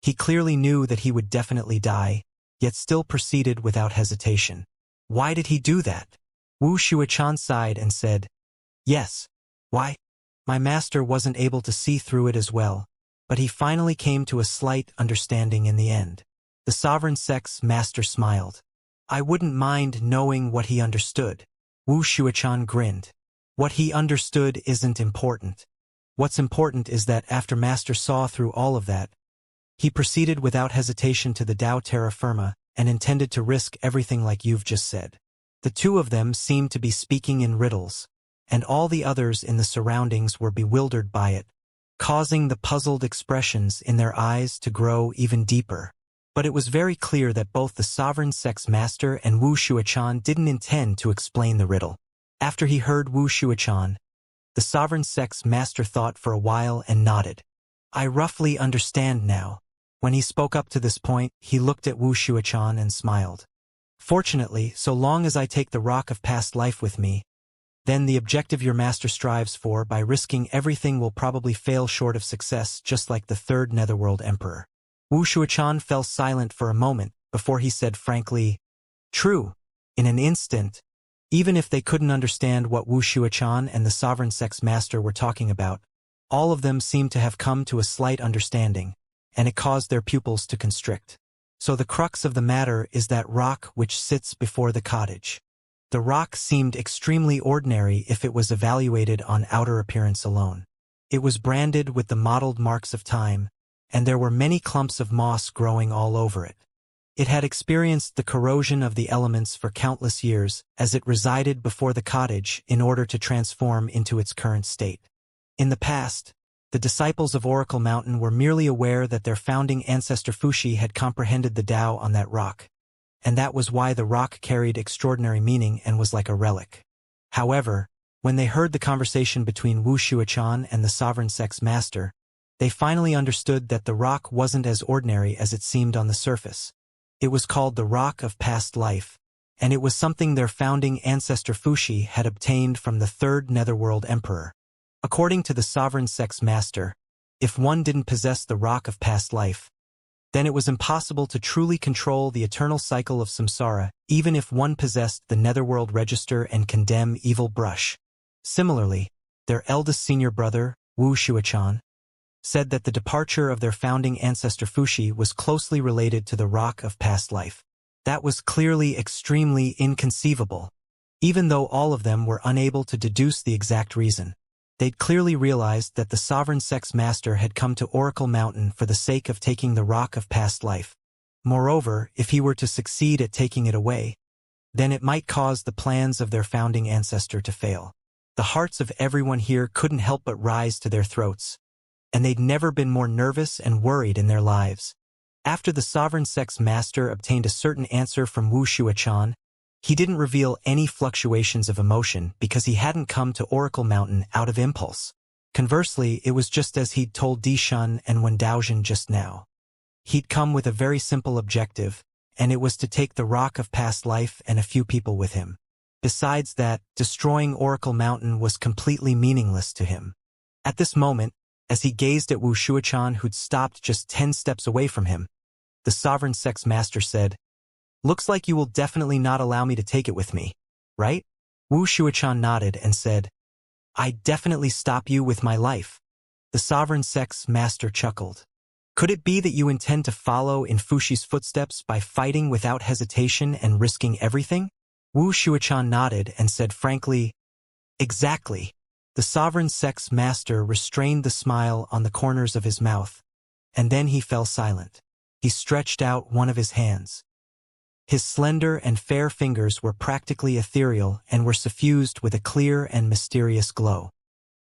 He clearly knew that he would definitely die, yet still proceeded without hesitation. Why did he do that? Wuxia sighed and said, "Yes. Why? My master wasn't able to see through it as well, but he finally came to a slight understanding in the end." The sovereign sex master smiled. "I wouldn't mind knowing what he understood." Wuxia grinned. "What he understood isn't important. What's important is that after Master saw through all of that, he proceeded without hesitation to the Tao Terra Firma and intended to risk everything like you've just said." The two of them seemed to be speaking in riddles, and all the others in the surroundings were bewildered by it, causing the puzzled expressions in their eyes to grow even deeper. But it was very clear that both the sovereign sex master and Wuxia didn't intend to explain the riddle. After he heard Wuxia, the sovereign sex master thought for a while and nodded. "I roughly understand now." When he spoke up to this point, he looked at Wuxia and smiled. "Fortunately, so long as I take the rock of past life with me, then the objective your master strives for by risking everything will probably fail short of success, just like the third Netherworld Emperor." Wuxia fell silent for a moment before he said frankly, "True." In an instant, even if they couldn't understand what Wuxia and the sovereign sex master were talking about, all of them seemed to have come to a slight understanding, and it caused their pupils to constrict. So the crux of the matter is that rock which sits before the cottage. The rock seemed extremely ordinary if it was evaluated on outer appearance alone. It was branded with the mottled marks of time, and there were many clumps of moss growing all over it. It had experienced the corrosion of the elements for countless years as it resided before the cottage in order to transform into its current state. In the past, the disciples of Oracle Mountain were merely aware that their founding ancestor Fuxi had comprehended the Tao on that rock. and that was why the rock carried extraordinary meaning and was like a relic. However, when they heard the conversation between Wuxia and the Sovereign Sex Master, they finally understood that the rock wasn't as ordinary as it seemed on the surface. It was called the Rock of Past Life, and it was something their founding ancestor Fuxi had obtained from the third Netherworld Emperor. According to the Sovereign Sex Master, if one didn't possess the Rock of Past Life, then it was impossible to truly control the eternal cycle of samsara, even if one possessed the Netherworld Register and Condemn Evil Brush. Similarly, their eldest senior brother, Wuxia, said that the departure of their founding ancestor Fuxi was closely related to the Rock of Past Life. That was clearly extremely inconceivable. Even though all of them were unable to deduce the exact reason, they'd clearly realized that the Sovereign Sex Master had come to Oracle Mountain for the sake of taking the Rock of Past Life. Moreover, if he were to succeed at taking it away, then it might cause the plans of their founding ancestor to fail. The hearts of everyone here couldn't help but rise to their throats, and they'd never been more nervous and worried in their lives. After the Sovereign Sex Master obtained a certain answer from Wuxia, he didn't reveal any fluctuations of emotion because he hadn't come to Oracle Mountain out of impulse. Conversely, it was just as he'd told Dishun and Wendaoxian just now. He'd come with a very simple objective, and it was to take the Rock of Past Life and a few people with him. Besides that, destroying Oracle Mountain was completely meaningless to him. At this moment, as he gazed at Wuxia, who'd stopped just 10 steps away from him, the Sovereign Sex Master said, "Looks like you will definitely not allow me to take it with me, right?" Wuxia nodded and said, "I'd definitely stop you with my life." The Sovereign Sex Master chuckled. "Could it be that you intend to follow in Fuxi's footsteps by fighting without hesitation and risking everything?" Wuxia nodded and said frankly, "Exactly." The Sovereign Sex Master restrained the smile on the corners of his mouth, and then he fell silent. He stretched out one of his hands. His slender and fair fingers were practically ethereal and were suffused with a clear and mysterious glow.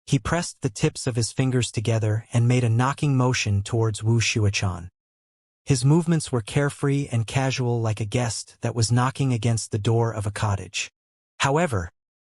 He pressed the tips of his fingers together and made a knocking motion towards Wuxia. His movements were carefree and casual, like a guest that was knocking against the door of a cottage. However,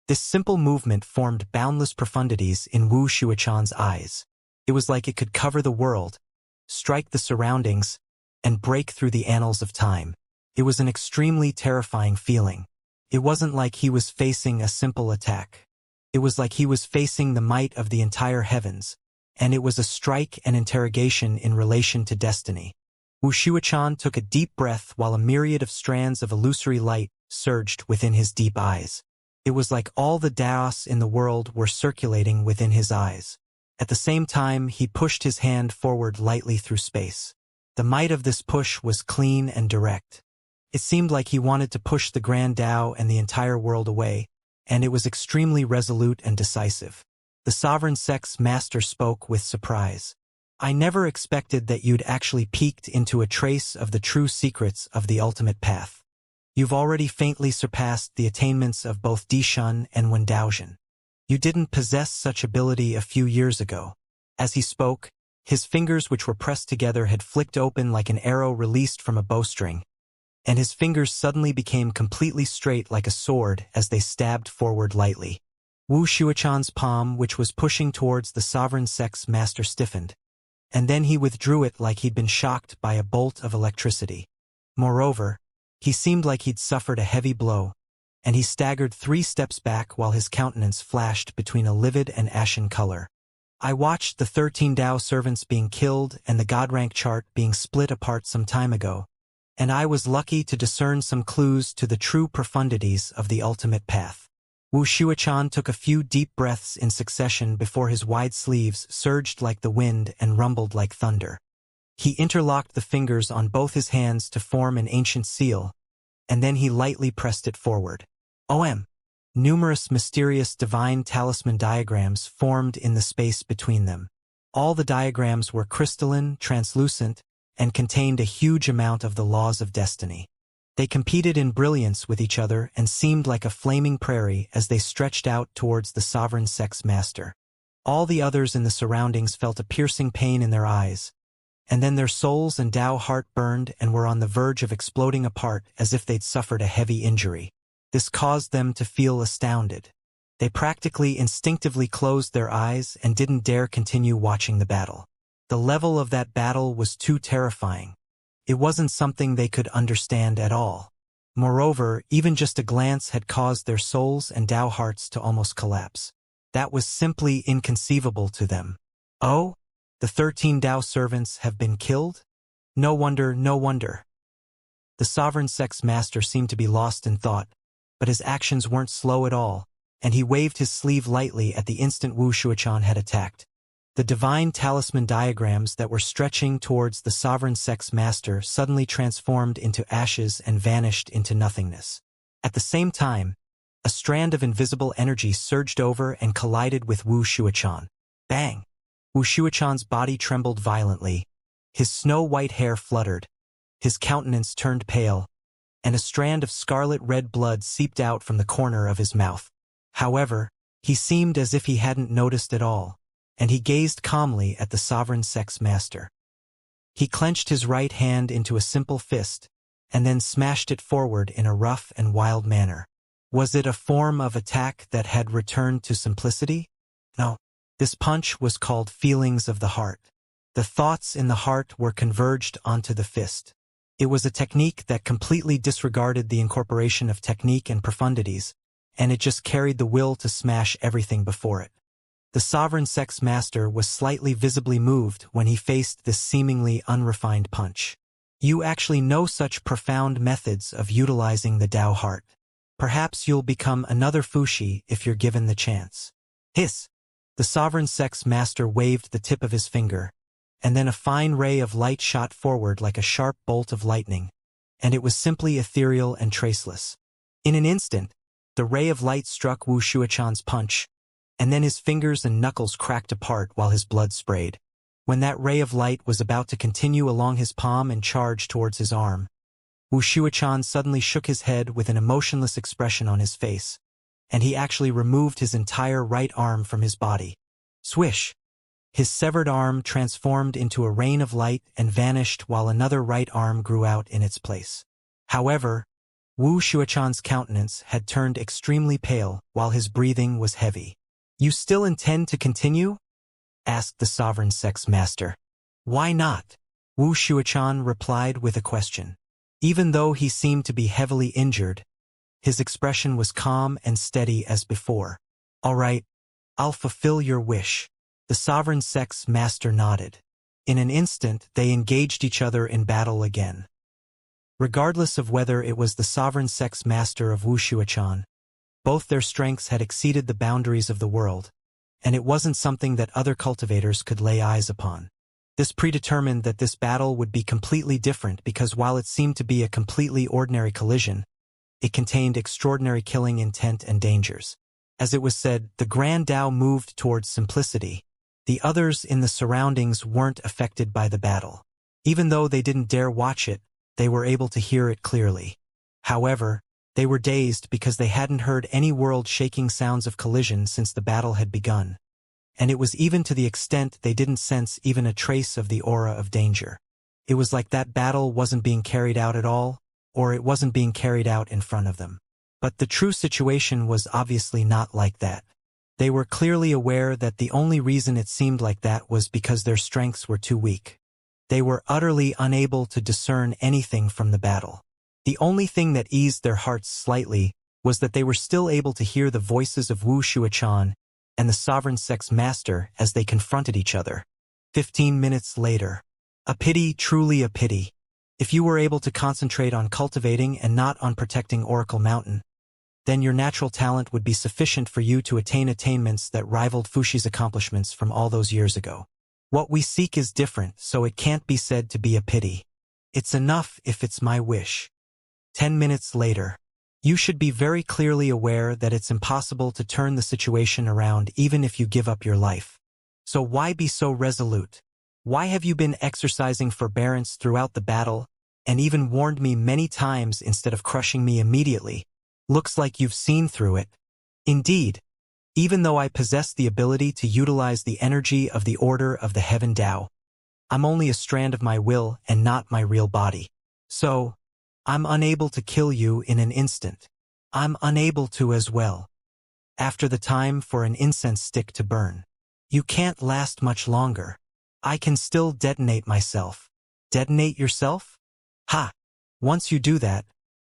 this simple movement formed boundless profundities in Wuxia's eyes. It was like it could cover the world, strike the surroundings, and break through the annals of time. It was an extremely terrifying feeling. It wasn't like he was facing a simple attack. It was like he was facing the might of the entire heavens, and it was a strike and interrogation in relation to destiny. Wuxia took a deep breath while a myriad of strands of illusory light surged within his deep eyes. It was like all the Daos in the world were circulating within his eyes. At the same time, he pushed his hand forward lightly through space. The might of this push was clean and direct. It seemed like he wanted to push the Grand Tao and the entire world away, and it was extremely resolute and decisive. The Sovereign Sex Master spoke with surprise. "I never expected that you'd actually peeked into a trace of the true secrets of the ultimate path. You've already faintly surpassed the attainments of both Dishun and Wendaoxian. You didn't possess such ability a few years ago." As he spoke, his fingers, which were pressed together, had flicked open like an arrow released from a bowstring, and his fingers suddenly became completely straight like a sword as they stabbed forward lightly. Wuxia's palm, which was pushing towards the Sovereign Sex Master, stiffened, and then he withdrew it like he'd been shocked by a bolt of electricity. Moreover, he seemed like he'd suffered a heavy blow, and he staggered 3 steps back while his countenance flashed between a livid and ashen color. "I watched the 13 Tao servants being killed and the God rank chart being split apart some time ago, and I was lucky to discern some clues to the true profundities of the ultimate path." Wuxia took a few deep breaths in succession before his wide sleeves surged like the wind and rumbled like thunder. He interlocked the fingers on both his hands to form an ancient seal, and then he lightly pressed it forward. Numerous mysterious divine talisman diagrams formed in the space between them. All the diagrams were crystalline, translucent, and contained a huge amount of the laws of destiny. They competed in brilliance with each other and seemed like a flaming prairie as they stretched out towards the Sovereign Sex Master. All the others in the surroundings felt a piercing pain in their eyes, and then their souls and Tao heart burned and were on the verge of exploding apart as if they'd suffered a heavy injury. This caused them to feel astounded. They practically instinctively closed their eyes and didn't dare continue watching the battle. The level of that battle was too terrifying. It wasn't something they could understand at all. Moreover, even just a glance had caused their souls and Tao hearts to almost collapse. That was simply inconceivable to them. Oh? The 13 Tao servants have been killed? No wonder, no wonder. The sovereign sex master seemed to be lost in thought, but his actions weren't slow at all, and he waved his sleeve lightly at the instant Wuxia had attacked. The divine talisman diagrams that were stretching towards the sovereign sex master suddenly transformed into ashes and vanished into nothingness. At the same time, a strand of invisible energy surged over and collided with Wuxia. Bang! Wuxia's body trembled violently, his snow-white hair fluttered, his countenance turned pale, and a strand of scarlet-red blood seeped out from the corner of his mouth. However, he seemed as if he hadn't noticed at all, and he gazed calmly at the sovereign sex master. He clenched his right hand into a simple fist, and then smashed it forward in a rough and wild manner. Was it a form of attack that had returned to simplicity? No. This punch was called feelings of the heart. The thoughts in the heart were converged onto the fist. It was a technique that completely disregarded the incorporation of technique and profundities, and it just carried the will to smash everything before it. The sovereign sex master was slightly visibly moved when he faced this seemingly unrefined punch. You actually know such profound methods of utilizing the Tao heart. Perhaps you'll become another Fuxi if you're given the chance. Hiss! The sovereign sex master waved the tip of his finger, and then a fine ray of light shot forward like a sharp bolt of lightning, and it was simply ethereal and traceless. In an instant, the ray of light struck Wuxia's punch, and then his fingers and knuckles cracked apart while his blood sprayed. When that ray of light was about to continue along his palm and charge towards his arm, Wuxia suddenly shook his head with an emotionless expression on his face, and he actually removed his entire right arm from his body. Swish! His severed arm transformed into a rain of light and vanished while another right arm grew out in its place. However, Wuxia's countenance had turned extremely pale while his breathing was heavy. You still intend to continue? Asked the sovereign sex master. Why not? Wuxia replied with a question. Even though he seemed to be heavily injured, his expression was calm and steady as before. All right, I'll fulfill your wish. The sovereign sex master nodded. In an instant, they engaged each other in battle again. Regardless of whether it was the sovereign sex master of Wuxia, both their strengths had exceeded the boundaries of the world, and it wasn't something that other cultivators could lay eyes upon. This predetermined that this battle would be completely different because while it seemed to be a completely ordinary collision, it contained extraordinary killing intent and dangers. As it was said, the Grand Tao moved towards simplicity. The others in the surroundings weren't affected by the battle. Even though they didn't dare watch it, they were able to hear it clearly. However, they were dazed because they hadn't heard any world-shaking sounds of collision since the battle had begun. And it was even to the extent they didn't sense even a trace of the aura of danger. It was like that battle wasn't being carried out at all, or it wasn't being carried out in front of them. But the true situation was obviously not like that. They were clearly aware that the only reason it seemed like that was because their strengths were too weak. They were utterly unable to discern anything from the battle. The only thing that eased their hearts slightly was that they were still able to hear the voices of Wuxia and the sovereign sex master as they confronted each other. 15 minutes later. A pity, truly a pity. If you were able to concentrate on cultivating and not on protecting Oracle Mountain, then your natural talent would be sufficient for you to attain attainments that rivaled Fuxi's accomplishments from all those years ago. What we seek is different, so it can't be said to be a pity. It's enough if it's my wish. 10 minutes later. You should be very clearly aware that it's impossible to turn the situation around even if you give up your life. So why be so resolute? Why have you been exercising forbearance throughout the battle, and even warned me many times instead of crushing me immediately? Looks like you've seen through it. Indeed, even though I possess the ability to utilize the energy of the Order of the Heaven Tao, I'm only a strand of my will and not my real body. So, I'm unable to kill you in an instant. I'm unable to as well. After the time for an incense stick to burn. You can't last much longer. I can still detonate myself. Detonate yourself? Ha! Once you do that,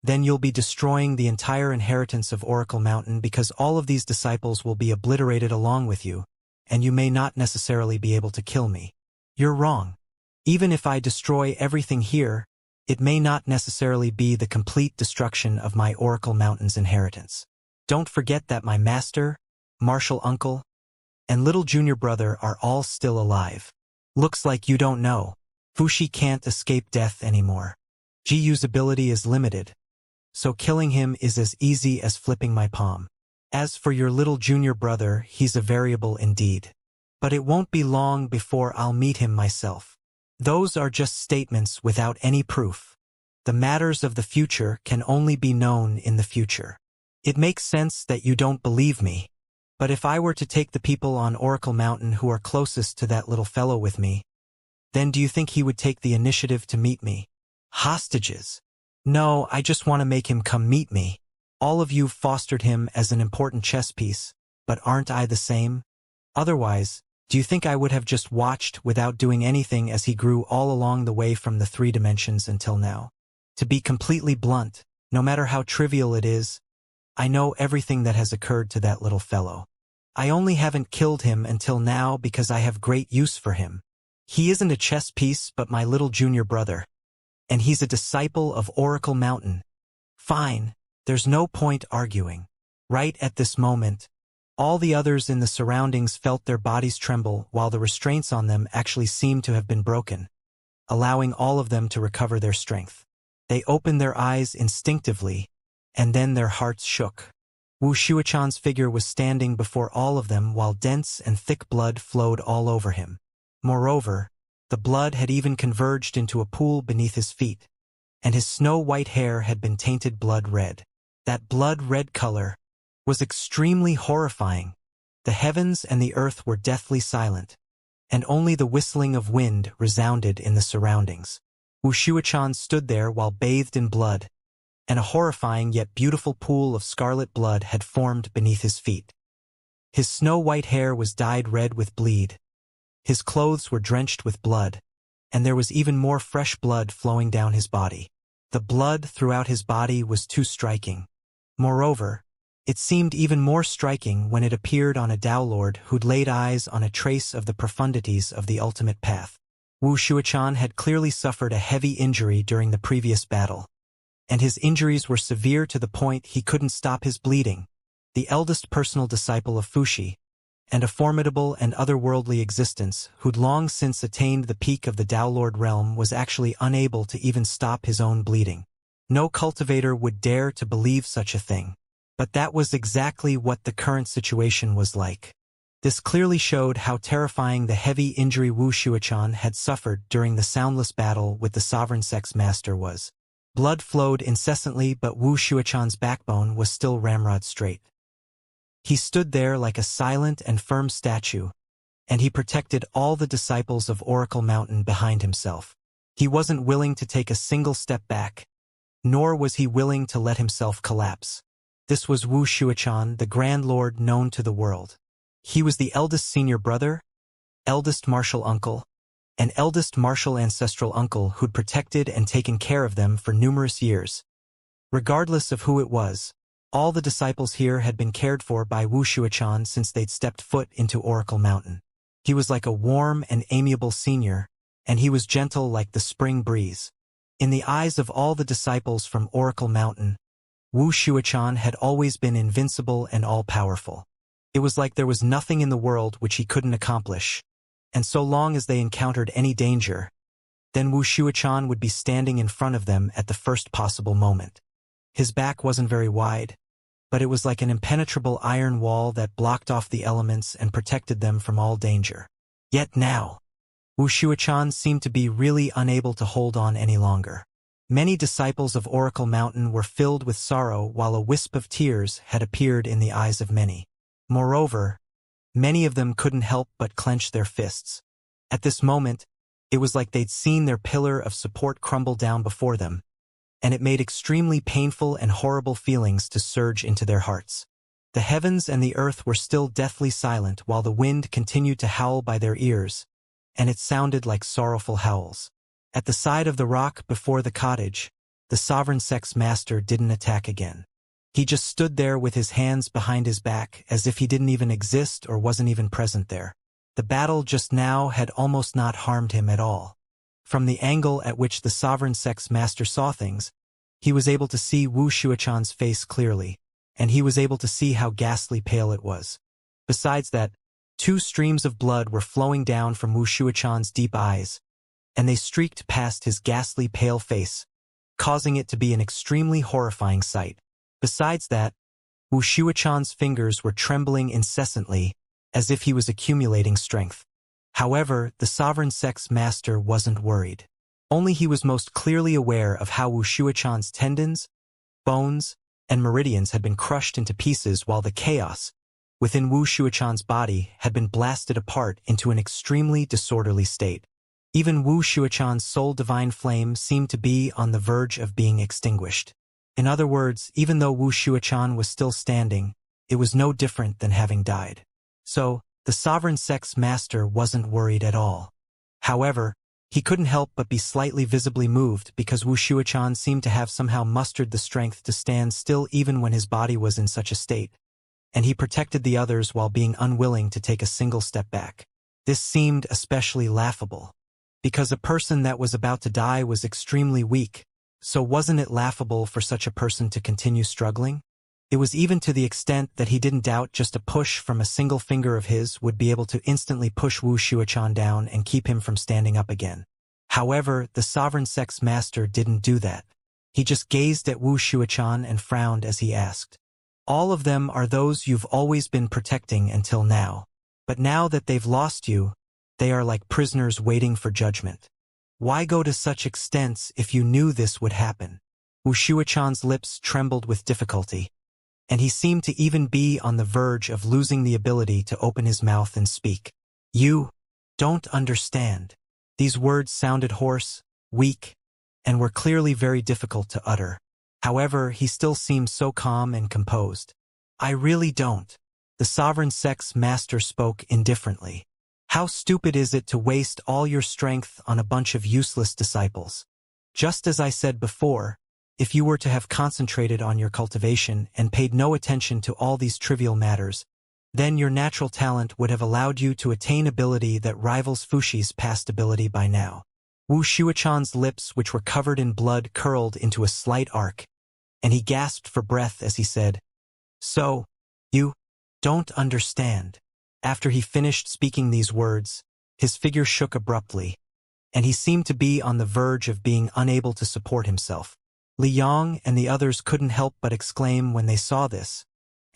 then you'll be destroying the entire inheritance of Oracle Mountain because all of these disciples will be obliterated along with you, and you may not necessarily be able to kill me. You're wrong. Even if I destroy everything here, it may not necessarily be the complete destruction of my Oracle Mountain's inheritance. Don't forget that my master, martial uncle, and little junior brother are all still alive. Looks like you don't know. Fushi can't escape death anymore. Jiyu's ability is limited, so killing him is as easy as flipping my palm. As for your little junior brother, he's a variable indeed. But it won't be long before I'll meet him myself. Those are just statements without any proof. The matters of the future can only be known in the future. It makes sense that you don't believe me. But if I were to take the people on Oracle Mountain who are closest to that little fellow with me, then do you think he would take the initiative to meet me? Hostages. No, I just want to make him come meet me. All of you fostered him as an important chess piece, but aren't I the same? Otherwise, do you think I would have just watched without doing anything as he grew all along the way from the 3 dimensions until now? To be completely blunt, no matter how trivial it is, I know everything that has occurred to that little fellow. I only haven't killed him until now because I have great use for him. He isn't a chess piece but my little junior brother. And he's a disciple of Oracle Mountain. Fine, there's no point arguing. Right at this moment, all the others in the surroundings felt their bodies tremble while the restraints on them actually seemed to have been broken, allowing all of them to recover their strength. They opened their eyes instinctively, and then their hearts shook. Wuxiachan's figure was standing before all of them while dense and thick blood flowed all over him. Moreover, the blood had even converged into a pool beneath his feet, and his snow-white hair had been tainted blood red. That blood-red color was extremely horrifying. The heavens and the earth were deathly silent, and only the whistling of wind resounded in the surroundings. Wuxiachan stood there while bathed in blood, and a horrifying yet beautiful pool of scarlet blood had formed beneath his feet. His snow-white hair was dyed red with bleed. His clothes were drenched with blood, and there was even more fresh blood flowing down his body. The blood throughout his body was too striking. Moreover, it seemed even more striking when it appeared on a Tao Lord who'd laid eyes on a trace of the profundities of the ultimate path. Wuxiachan had clearly suffered a heavy injury during the previous battle, and his injuries were severe to the point he couldn't stop his bleeding. The eldest personal disciple of Fushi, and a formidable and otherworldly existence who'd long since attained the peak of the Tao Lord realm was actually unable to even stop his own bleeding. No cultivator would dare to believe such a thing. But that was exactly what the current situation was like. This clearly showed how terrifying the heavy injury Wuxiachan had suffered during the soundless battle with the Sovereign Sex Master was. Blood flowed incessantly but Wuxiachan's backbone was still ramrod straight. He stood there like a silent and firm statue, and he protected all the disciples of Oracle Mountain behind himself. He wasn't willing to take a single step back, nor was he willing to let himself collapse. This was Wuxiachan, the Grand Lord known to the world. He was the eldest senior brother, eldest martial uncle, and eldest martial ancestral uncle who'd protected and taken care of them for numerous years. Regardless of who it was, all the disciples here had been cared for by Wuxiachan since they'd stepped foot into Oracle Mountain. He was like a warm and amiable senior, and he was gentle like the spring breeze. In the eyes of all the disciples from Oracle Mountain, Wuxiachan had always been invincible and all-powerful. It was like there was nothing in the world which he couldn't accomplish, and so long as they encountered any danger, then Wuxiachan would be standing in front of them at the first possible moment. His back wasn't very wide, but it was like an impenetrable iron wall that blocked off the elements and protected them from all danger. Yet now, Wuxiachan seemed to be really unable to hold on any longer. Many disciples of Oracle Mountain were filled with sorrow while a wisp of tears had appeared in the eyes of many. Moreover, many of them couldn't help but clench their fists. At this moment, It was like they'd seen their pillar of support crumble down before them, and it made extremely painful and horrible feelings to surge into their hearts. The heavens and the earth were still deathly silent while the wind continued to howl by their ears, and it sounded like sorrowful howls. At the side of the rock before the cottage, the sovereign sex master didn't attack again. He just stood there with his hands behind his back as if he didn't even exist or wasn't even present there. The battle just now had almost not harmed him at all. From the angle at which the sovereign sex master saw things, he was able to see Wu Shuachan's face clearly, and he was able to see how ghastly pale it was. Besides that, 2 streams of blood were flowing down from Wu Shuachan's deep eyes, and they streaked past his ghastly pale face, causing it to be an extremely horrifying sight. Besides that, Wu Shuachan's fingers were trembling incessantly, as if he was accumulating strength. However, the sovereign sex master wasn't worried. Only he was most clearly aware of how Wu Shuachan's tendons, bones, and meridians had been crushed into pieces while the chaos within Wu Shuachan's body had been blasted apart into an extremely disorderly state. Even Wu Shuachan's soul divine flame seemed to be on the verge of being extinguished. In other words, even though Wu Shuachan was still standing, it was no different than having died. So, the sovereign sex master wasn't worried at all. However, he couldn't help but be slightly visibly moved because Wu Shuachan seemed to have somehow mustered the strength to stand still even when his body was in such a state, and he protected the others while being unwilling to take a single step back. This seemed especially laughable, because a person that was about to die was extremely weak, so wasn't it laughable for such a person to continue struggling? It was even to the extent that he didn't doubt just a push from a single finger of his would be able to instantly push Wu Shuachan down and keep him from standing up again. However, the sovereign sex master didn't do that. He just gazed at Wu Shuachan and frowned as he asked, "All of them are those you've always been protecting until now. But now that they've lost you, they are like prisoners waiting for judgment. Why go to such extents if you knew this would happen?" Wu Shuachan's lips trembled with difficulty, and he seemed to even be on the verge of losing the ability to open his mouth and speak. "You don't understand." These words sounded hoarse, weak, and were clearly very difficult to utter. However, he still seemed so calm and composed. "I really don't." The sovereign sex master spoke indifferently. "How stupid is it to waste all your strength on a bunch of useless disciples? Just as I said before, if you were to have concentrated on your cultivation and paid no attention to all these trivial matters, then your natural talent would have allowed you to attain ability that rivals Fushi's past ability by now." Wu Shuachan's lips, which were covered in blood, curled into a slight arc, and he gasped for breath as he said, "So, you don't understand." After he finished speaking these words, his figure shook abruptly, and he seemed to be on the verge of being unable to support himself. Li Yang and the others couldn't help but exclaim when they saw this,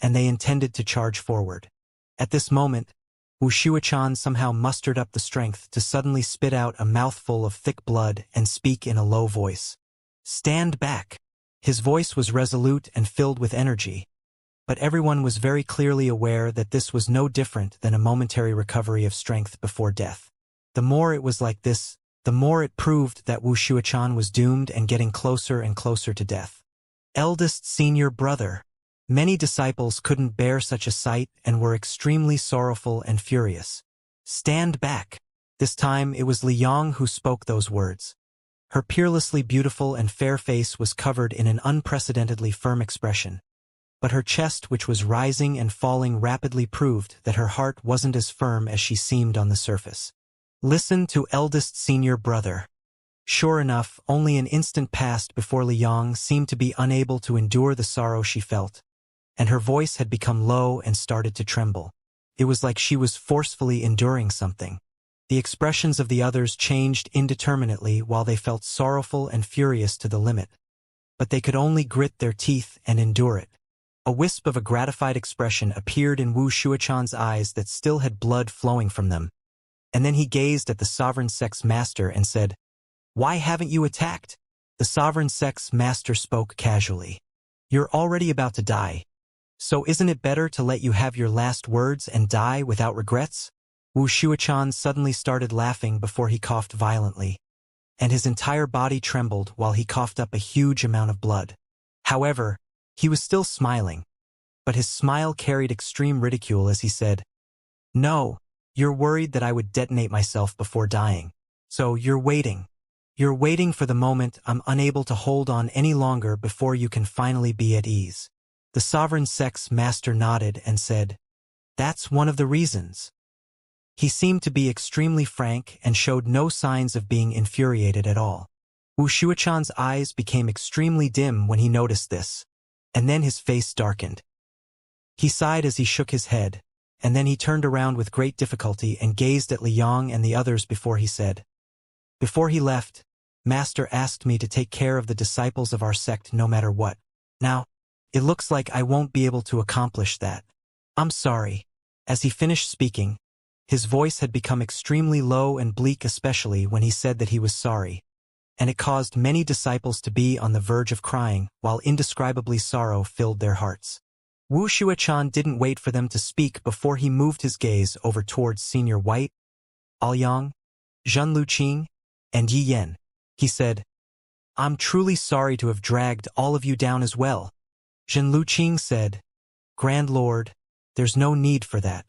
and they intended to charge forward. At this moment, Wu Shuachan somehow mustered up the strength to suddenly spit out a mouthful of thick blood and speak in a low voice. "Stand back." His voice was resolute and filled with energy, but everyone was very clearly aware that this was no different than a momentary recovery of strength before death. The more it was like this, the more it proved that Wu Shuachan was doomed and getting closer and closer to death. Eldest senior brother. Many disciples couldn't bear such a sight and were extremely sorrowful and furious. "Stand back." This time it was Li Yang who spoke those words. Her peerlessly beautiful and fair face was covered in an unprecedentedly firm expression, but her chest, which was rising and falling rapidly, proved that her heart wasn't as firm as she seemed on the surface. "Listen to eldest senior brother." Sure enough, only an instant passed before Li Yang seemed to be unable to endure the sorrow she felt, and her voice had become low and started to tremble. It was like she was forcefully enduring something. The expressions of the others changed indeterminately while they felt sorrowful and furious to the limit, but they could only grit their teeth and endure it. A wisp of a gratified expression appeared in Wu Shuachan's eyes that still had blood flowing from them, and then he gazed at the sovereign sex master and said, "Why haven't you attacked?" The sovereign sex master spoke casually. "You're already about to die, so isn't it better to let you have your last words and die without regrets?" Wu Shuachan suddenly started laughing before he coughed violently, and his entire body trembled while he coughed up a huge amount of blood. However, he was still smiling, but his smile carried extreme ridicule as he said, "No, you're worried that I would detonate myself before dying. So you're waiting. You're waiting for the moment I'm unable to hold on any longer before you can finally be at ease." The sovereign sex master nodded and said, "That's one of the reasons." He seemed to be extremely frank and showed no signs of being infuriated at all. Wu Shuachan's eyes became extremely dim when he noticed this, and then his face darkened. He sighed as he shook his head, and then he turned around with great difficulty and gazed at Liang and the others before he said, "Before he left, Master asked me to take care of the disciples of our sect no matter what. Now, it looks like I won't be able to accomplish that. I'm sorry." As he finished speaking, his voice had become extremely low and bleak, especially when he said that he was sorry, and it caused many disciples to be on the verge of crying while indescribably sorrow filled their hearts. Wu Shuachan didn't wait for them to speak before he moved his gaze over towards Senior White, Aoyang, Zhen Luqing, and Yi Yen. He said, "I'm truly sorry to have dragged all of you down as well." Zhen Luqing said, "Grand Lord, there's no need for that.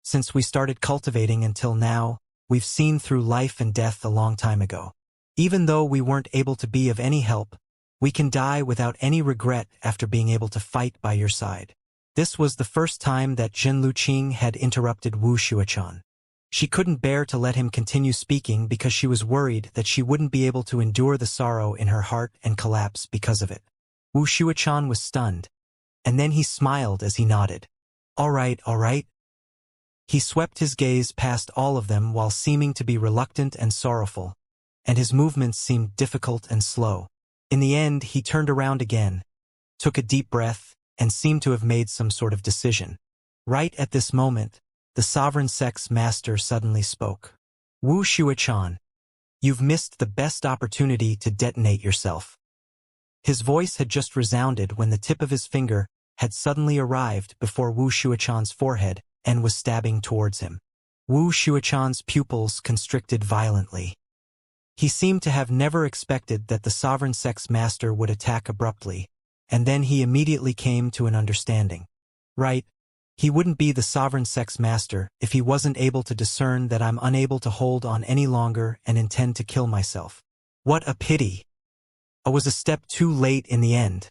Since we started cultivating until now, we've seen through life and death a long time ago. Even though we weren't able to be of any help, we can die without any regret after being able to fight by your side." This was the first time that Zhen Luqing had interrupted Wu Shuachan. She couldn't bear to let him continue speaking because she was worried that she wouldn't be able to endure the sorrow in her heart and collapse because of it. Wu Shuachan was stunned, and then he smiled as he nodded. All right. He swept his gaze past all of them while seeming to be reluctant and sorrowful, and his movements seemed difficult and slow. In the end, he turned around again, took a deep breath, and seemed to have made some sort of decision. Right at this moment, the sovereign sex master suddenly spoke. "Wu Shuachan, you've missed the best opportunity to detonate yourself." His voice had just resounded when the tip of his finger had suddenly arrived before Wu Shuachan's forehead and was stabbing towards him. Wu Shuachan's pupils constricted violently. He seemed to have never expected that the sovereign sex master would attack abruptly, and then he immediately came to an understanding. Right, he wouldn't be the sovereign sex master if he wasn't able to discern that I'm unable to hold on any longer and intend to kill myself. What a pity. I was a step too late in the end.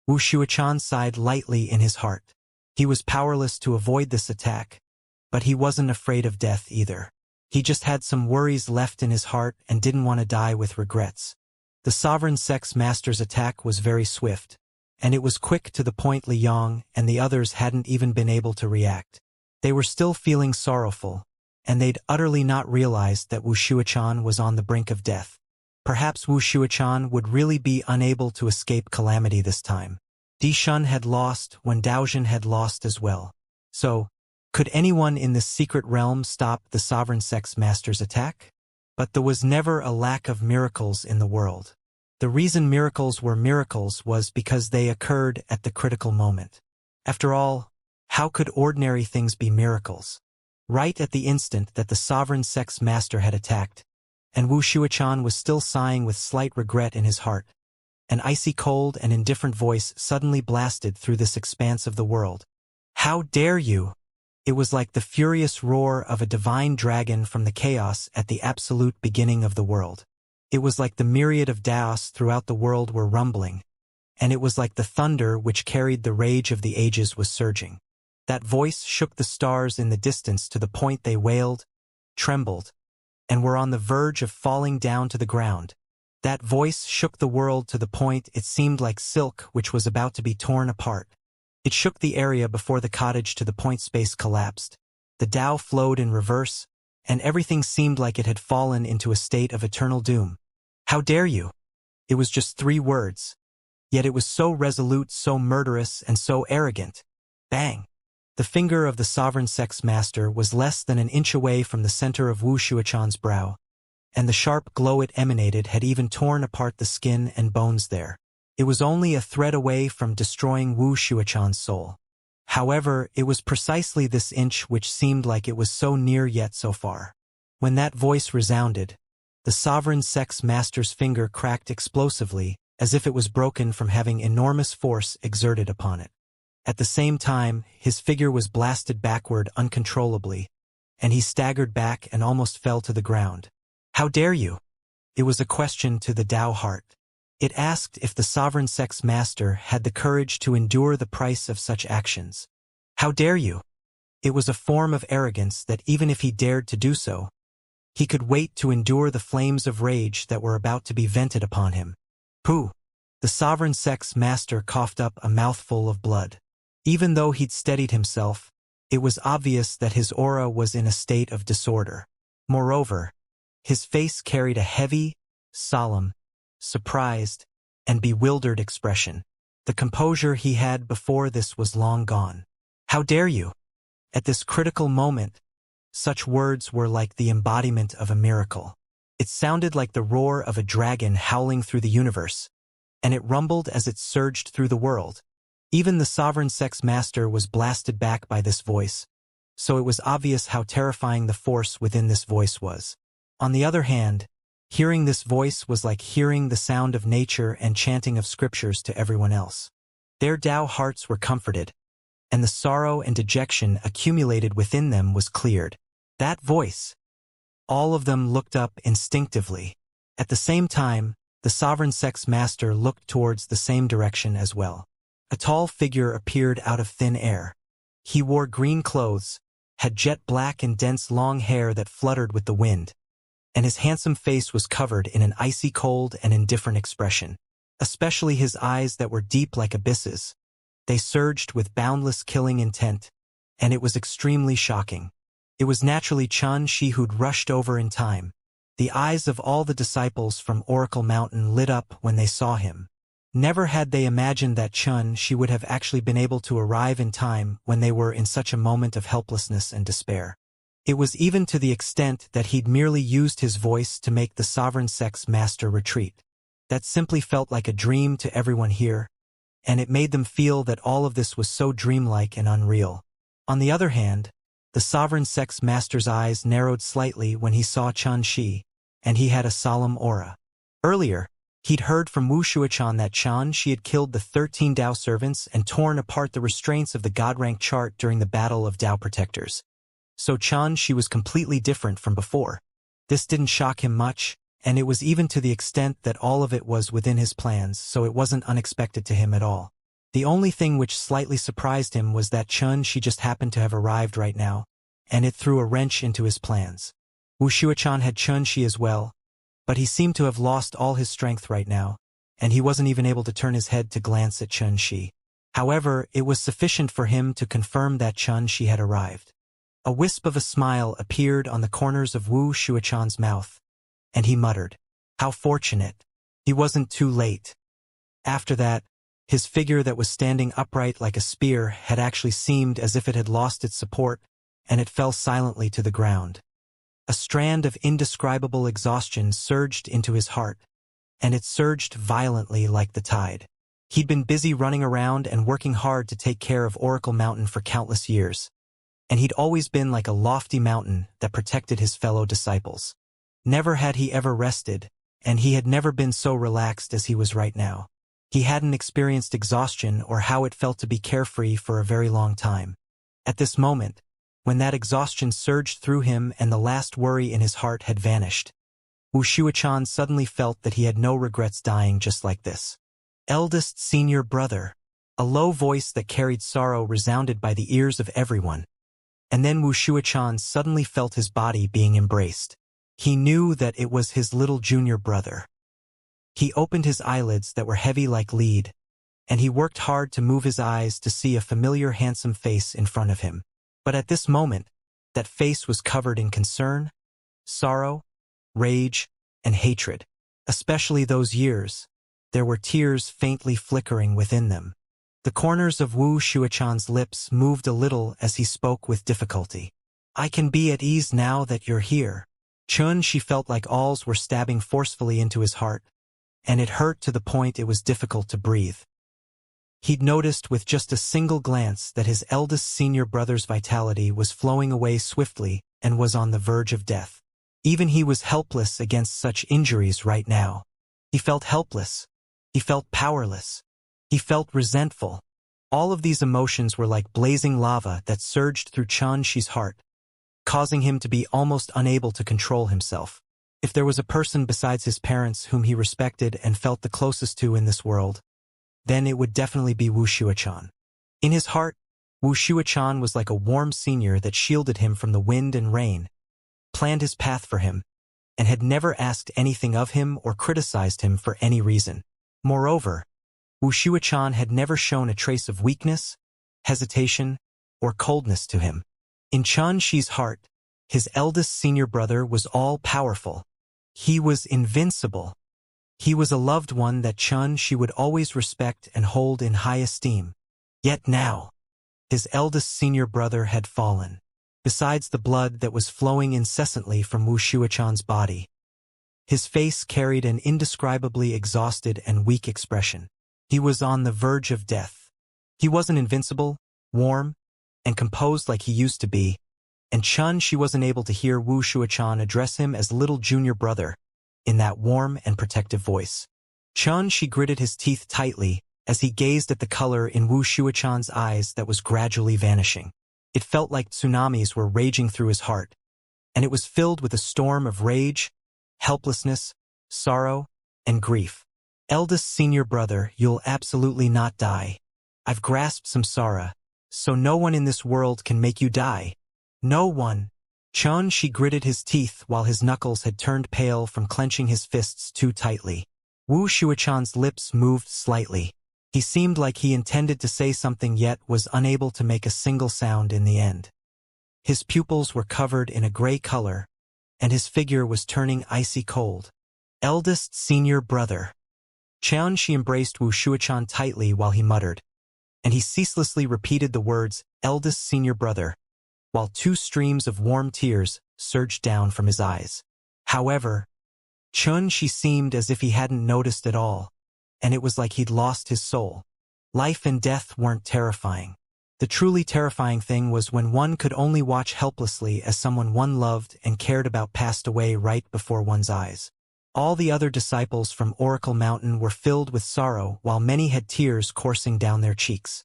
Wu Shuachan sighed lightly in his heart. He was powerless to avoid this attack, but he wasn't afraid of death either. He just had some worries left in his heart and didn't want to die with regrets. The sovereign sex master's attack was very swift, and it was quick to the point Liang and the others hadn't even been able to react. They were still feeling sorrowful, and they'd utterly not realized that Wu Shuachan was on the brink of death. Perhaps Wu Shuachan would really be unable to escape calamity this time. Di Shun had lost when Daozhen had lost as well. So, could anyone in this secret realm stop the sovereign sex master's attack? But there was never a lack of miracles in the world. The reason miracles were miracles was because they occurred at the critical moment. After all, how could ordinary things be miracles? Right at the instant that the sovereign sex master had attacked, and Wu Shuachan was still sighing with slight regret in his heart, an icy cold and indifferent voice suddenly blasted through this expanse of the world. "How dare you!" It was like the furious roar of a divine dragon from the chaos at the absolute beginning of the world. It was like the myriad of Daos throughout the world were rumbling, and it was like the thunder which carried the rage of the ages was surging. That voice shook the stars in the distance to the point they wailed, trembled, and were on the verge of falling down to the ground. That voice shook the world to the point it seemed like silk which was about to be torn apart. It shook the area before the cottage to the point space collapsed. The Tao flowed in reverse, and everything seemed like it had fallen into a state of eternal doom. "How dare you!" It was just 3 words. Yet it was so resolute, so murderous, and so arrogant. Bang! The finger of the sovereign sex master was less than an inch away from the center of Wu Shuachan's brow, and the sharp glow it emanated had even torn apart the skin and bones there. It was only a thread away from destroying Wu Shuachan's soul. However, it was precisely this inch which seemed like it was so near yet so far. When that voice resounded, the sovereign sex master's finger cracked explosively, as if it was broken from having enormous force exerted upon it. At the same time, his figure was blasted backward uncontrollably, and he staggered back and almost fell to the ground. "How dare you?" It was a question to the Tao heart. It asked if the sovereign sex master had the courage to endure the price of such actions. How dare you? It was a form of arrogance that even if he dared to do so, he could wait to endure the flames of rage that were about to be vented upon him. Pooh! The sovereign sex master coughed up a mouthful of blood. Even though he'd steadied himself, it was obvious that his aura was in a state of disorder. Moreover, his face carried a heavy, solemn, surprised, and bewildered expression. The composure he had before this was long gone. How dare you? At this critical moment, such words were like the embodiment of a miracle. It sounded like the roar of a dragon howling through the universe, and it rumbled as it surged through the world. Even the sovereign sex master was blasted back by this voice, so it was obvious how terrifying the force within this voice was. On the other hand, hearing this voice was like hearing the sound of nature and chanting of scriptures to everyone else. Their Tao hearts were comforted, and the sorrow and dejection accumulated within them was cleared. That voice! All of them looked up instinctively. At the same time, the sovereign sex master looked towards the same direction as well. A tall figure appeared out of thin air. He wore green clothes, had jet black and dense long hair that fluttered with the wind, and his handsome face was covered in an icy cold and indifferent expression. Especially his eyes that were deep like abysses. They surged with boundless killing intent, and it was extremely shocking. It was naturally Xianxia who'd rushed over in time. The eyes of all the disciples from Oracle Mountain lit up when they saw him. Never had they imagined that Xianxia would have actually been able to arrive in time when they were in such a moment of helplessness and despair. It was even to the extent that he'd merely used his voice to make the sovereign sex master retreat. That simply felt like a dream to everyone here, and it made them feel that all of this was so dreamlike and unreal. On the other hand, the sovereign sex master's eyes narrowed slightly when he saw Xianxia, and he had a solemn aura. Earlier, he'd heard from Wuxia that Xianxia had killed the 13 Tao servants and torn apart the restraints of the God rank chart during the Battle of Tao Protectors. So Xianxia was completely different from before. This didn't shock him much, and it was even to the extent that all of it was within his plans, so it wasn't unexpected to him at all. The only thing which slightly surprised him was that Xianxia just happened to have arrived right now, and it threw a wrench into his plans. Wuxia had Xianxia as well, but he seemed to have lost all his strength right now, and he wasn't even able to turn his head to glance at Xianxia. However, it was sufficient for him to confirm that Xianxia had arrived. A wisp of a smile appeared on the corners of Wuxia's mouth, and he muttered, "How fortunate. He wasn't too late." After that, his figure that was standing upright like a spear had actually seemed as if it had lost its support, and it fell silently to the ground. A strand of indescribable exhaustion surged into his heart, and it surged violently like the tide. He'd been busy running around and working hard to take care of Oracle Mountain for countless years, and he'd always been like a lofty mountain that protected his fellow disciples. Never had he ever rested, and he had never been so relaxed as he was right now. He hadn't experienced exhaustion or how it felt to be carefree for a very long time. At this moment, when that exhaustion surged through him and the last worry in his heart had vanished, Wuxia suddenly felt that he had no regrets dying just like this. Eldest senior brother. A low voice that carried sorrow resounded by the ears of everyone. And then Wuxia suddenly felt his body being embraced. He knew that it was his little junior brother. He opened his eyelids that were heavy like lead, and he worked hard to move his eyes to see a familiar handsome face in front of him. But at this moment, that face was covered in concern, sorrow, rage, and hatred. Especially those years, there were tears faintly flickering within them. The corners of Wuxia's lips moved a little as he spoke with difficulty. "I can be at ease now that you're here." She felt like awls were stabbing forcefully into his heart, and it hurt to the point it was difficult to breathe. He'd noticed with just a single glance that his eldest senior brother's vitality was flowing away swiftly and was on the verge of death. Even he was helpless against such injuries right now. He felt helpless. He felt powerless. He felt resentful. All of these emotions were like blazing lava that surged through Xianxia's heart, causing him to be almost unable to control himself. If there was a person besides his parents whom he respected and felt the closest to in this world, then it would definitely be Wuxia. In his heart, Wuxia was like a warm senior that shielded him from the wind and rain, planned his path for him, and had never asked anything of him or criticized him for any reason. Moreover, Wuxia had never shown a trace of weakness, hesitation, or coldness to him. In Xianxia's heart, his eldest senior brother was all-powerful. He was invincible. He was a loved one that Xianxia would always respect and hold in high esteem. Yet now, his eldest senior brother had fallen. Besides the blood that was flowing incessantly from Wuxia's body, his face carried an indescribably exhausted and weak expression. He was on the verge of death. He wasn't invincible, warm, and composed like he used to be, and Xianxia wasn't able to hear Wuxia address him as little junior brother in that warm and protective voice. Xianxia gritted his teeth tightly as he gazed at the color in Wuxia's eyes that was gradually vanishing. It felt like tsunamis were raging through his heart, and it was filled with a storm of rage, helplessness, sorrow, and grief. Eldest senior brother, you'll absolutely not die. I've grasped samsara, so no one in this world can make you die. No one. Xianxia gritted his teeth while his knuckles had turned pale from clenching his fists too tightly. Wuxia's lips moved slightly. He seemed like he intended to say something yet was unable to make a single sound in the end. His pupils were covered in a gray color, and his figure was turning icy cold. Eldest senior brother. Xianxia embraced Wuxia tightly while he muttered, and he ceaselessly repeated the words, eldest senior brother, while two streams of warm tears surged down from his eyes. However, Xianxia seemed as if he hadn't noticed at all, and it was like he'd lost his soul. Life and death weren't terrifying. The truly terrifying thing was when one could only watch helplessly as someone one loved and cared about passed away right before one's eyes. All the other disciples from Oracle Mountain were filled with sorrow while many had tears coursing down their cheeks.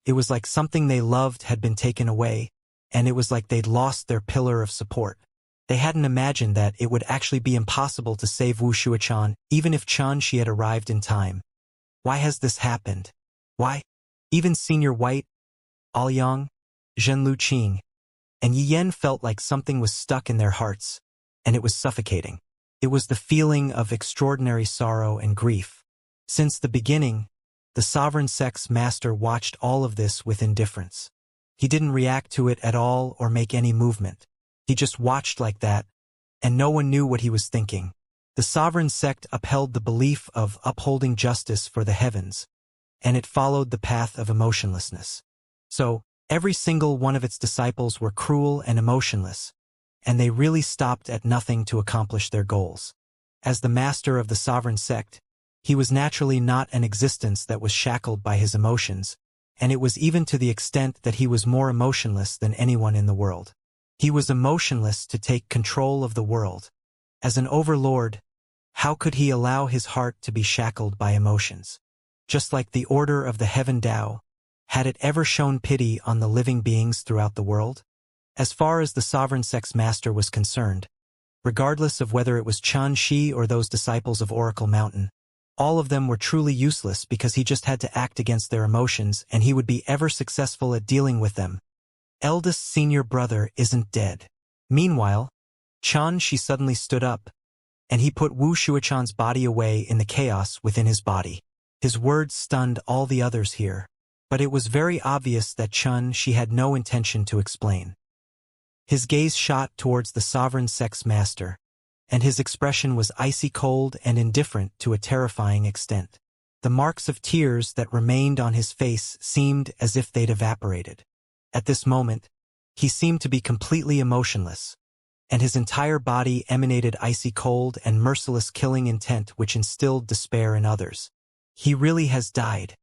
It was like something they loved had been taken away, and it was like they'd lost their pillar of support. They hadn't imagined that it would actually be impossible to save Wuxia, even if Xianxia had arrived in time. Why has this happened? Why? Even Senior White, Aoyang, Zhenlu Qing, and Yiyan felt like something was stuck in their hearts, and it was suffocating. It was the feeling of extraordinary sorrow and grief. Since the beginning, the Sovereign Sect's master watched all of this with indifference. He didn't react to it at all or make any movement. He just watched like that, and no one knew what he was thinking. The Sovereign Sect upheld the belief of upholding justice for the heavens, and it followed the path of emotionlessness. So, every single one of its disciples were cruel and emotionless, and they really stopped at nothing to accomplish their goals. As the master of the Sovereign Sect, he was naturally not an existence that was shackled by his emotions, and it was even to the extent that he was more emotionless than anyone in the world. He was emotionless to take control of the world. As an overlord, how could he allow his heart to be shackled by emotions? Just like the Order of the Heaven Tao, had it ever shown pity on the living beings throughout the world? As far as the Sovereign Sect's master was concerned, regardless of whether it was Xianxia or those disciples of Oracle Mountain, all of them were truly useless because he just had to act against their emotions and he would be ever successful at dealing with them. Eldest senior brother isn't dead. Meanwhile, Xianxia suddenly stood up, and he put Wuxia's body away in the chaos within his body. His words stunned all the others here, but it was very obvious that Xianxia had no intention to explain. His gaze shot towards the Sovereign Sect's master, and his expression was icy cold and indifferent to a terrifying extent. The marks of tears that remained on his face seemed as if they'd evaporated. At this moment, he seemed to be completely emotionless, and his entire body emanated icy cold and merciless killing intent which instilled despair in others. He really has died.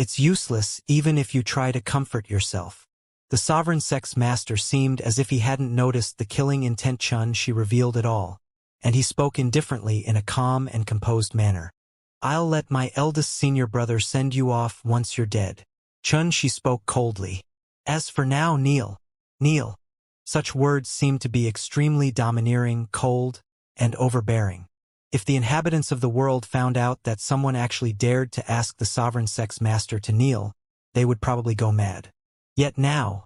It's useless even if you try to comfort yourself. The sovereign sex master seemed as if he hadn't noticed the killing intent Chun she revealed at all, and he spoke indifferently in a calm and composed manner. I'll let my eldest senior brother send you off once you're dead. Chun she spoke coldly. As for now, kneel. Kneel. Such words seemed to be extremely domineering, cold, and overbearing. If the inhabitants of the world found out that someone actually dared to ask the sovereign sex master to kneel, they would probably go mad. Yet now,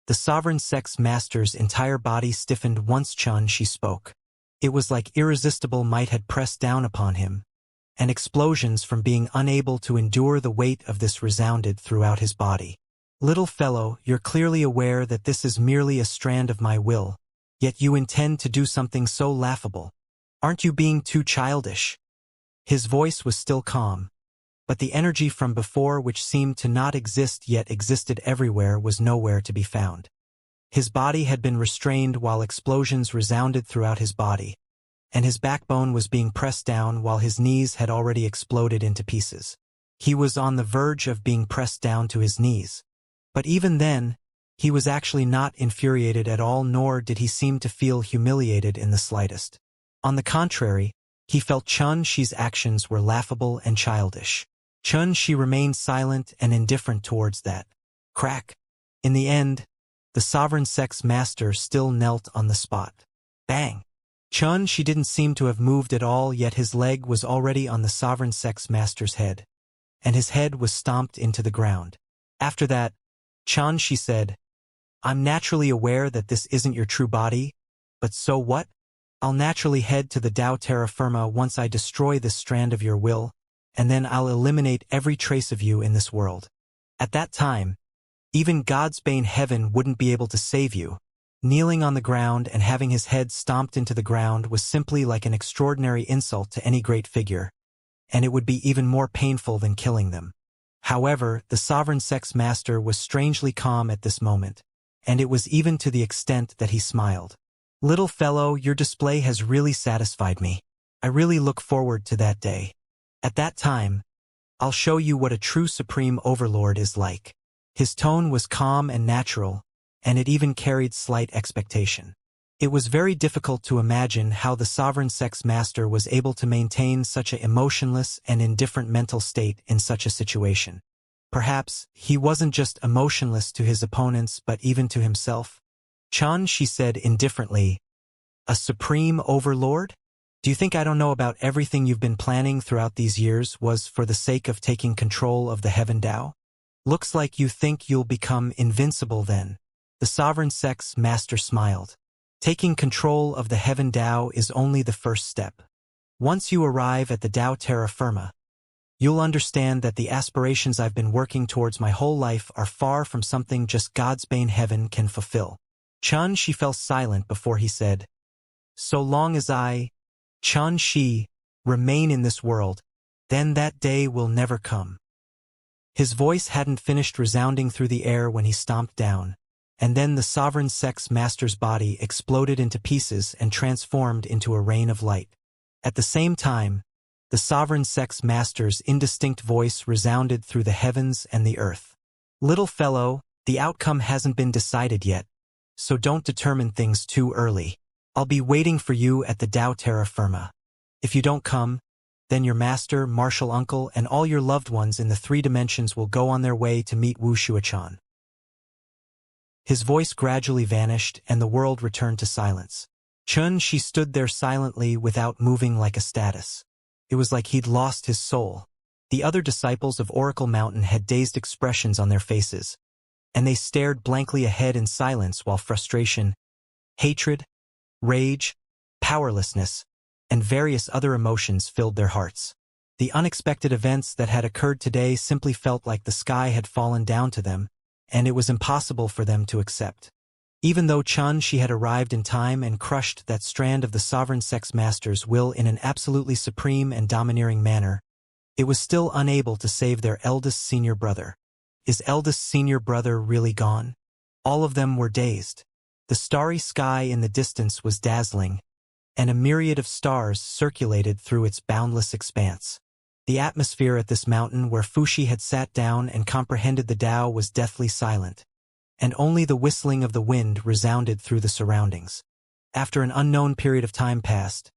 the sovereign sex master's entire body stiffened once Chun she spoke. It was like irresistible might had pressed down upon him, and explosions from being unable to endure the weight of this resounded throughout his body. Little fellow, you're clearly aware that this is merely a strand of my will, yet you intend to do something so laughable. Aren't you being too childish? His voice was still calm, but the energy from before which seemed to not exist yet existed everywhere was nowhere to be found. His body had been restrained while explosions resounded throughout his body, and his backbone was being pressed down while his knees had already exploded into pieces. He was on the verge of being pressed down to his knees. But even then, he was actually not infuriated at all, nor did he seem to feel humiliated in the slightest. On the contrary, he felt Chun Shi's actions were laughable and childish. Chun Shi remained silent and indifferent towards that. Crack. In the end, the sovereign sex master still knelt on the spot. Bang. Chun Shi didn't seem to have moved at all, yet his leg was already on the sovereign sex master's head, and his head was stomped into the ground. After that, Chun Shi said, I'm naturally aware that this isn't your true body, but so what? I'll naturally head to the Tao Terra Firma once I destroy this strand of your will, and then I'll eliminate every trace of you in this world. At that time, even God's Bane Heaven wouldn't be able to save you. Kneeling on the ground and having his head stomped into the ground was simply like an extraordinary insult to any great figure, and it would be even more painful than killing them. However, the sovereign sex master was strangely calm at this moment, and it was even to the extent that he smiled. Little fellow, your display has really satisfied me. I really look forward to that day. At that time, I'll show you what a true supreme overlord is like. His tone was calm and natural, and it even carried slight expectation. It was very difficult to imagine how the sovereign sex master was able to maintain such an emotionless and indifferent mental state in such a situation. Perhaps he wasn't just emotionless to his opponents but even to himself. Chun Shi said indifferently, a supreme overlord? Do you think I don't know about everything you've been planning throughout these years was for the sake of taking control of the Heaven Tao? Looks like you think you'll become invincible then. The sovereign sex master smiled. Taking control of the Heaven Tao is only the first step. Once you arrive at the Tao Terra Firma, you'll understand that the aspirations I've been working towards my whole life are far from something just God's Bane Heaven can fulfill. Chun Shi fell silent before he said, so long as I, Chun Shi, remain in this world, then that day will never come. His voice hadn't finished resounding through the air when he stomped down, and then the sovereign sex master's body exploded into pieces and transformed into a rain of light. At the same time, the sovereign sex master's indistinct voice resounded through the heavens and the earth. Little fellow, the outcome hasn't been decided yet, so don't determine things too early. I'll be waiting for you at the Tao Terra Firma. If you don't come, then your master, martial uncle, and all your loved ones in the 3 dimensions will go on their way to meet Wuxia. His voice gradually vanished and the world returned to silence. Chun Shi stood there silently without moving like a status. It was like he'd lost his soul. The other disciples of Oracle Mountain had dazed expressions on their faces, and they stared blankly ahead in silence while frustration, hatred, rage, powerlessness, and various other emotions filled their hearts. The unexpected events that had occurred today simply felt like the sky had fallen down to them, and it was impossible for them to accept. Even though Chun Shi had arrived in time and crushed that strand of the sovereign sex master's will in an absolutely supreme and domineering manner, it was still unable to save their eldest senior brother. Is eldest senior brother really gone? All of them were dazed. The starry sky in the distance was dazzling, and a myriad of stars circulated through its boundless expanse. The atmosphere at this mountain where Fuxi had sat down and comprehended the Tao was deathly silent, and only the whistling of the wind resounded through the surroundings. After an unknown period of time passed,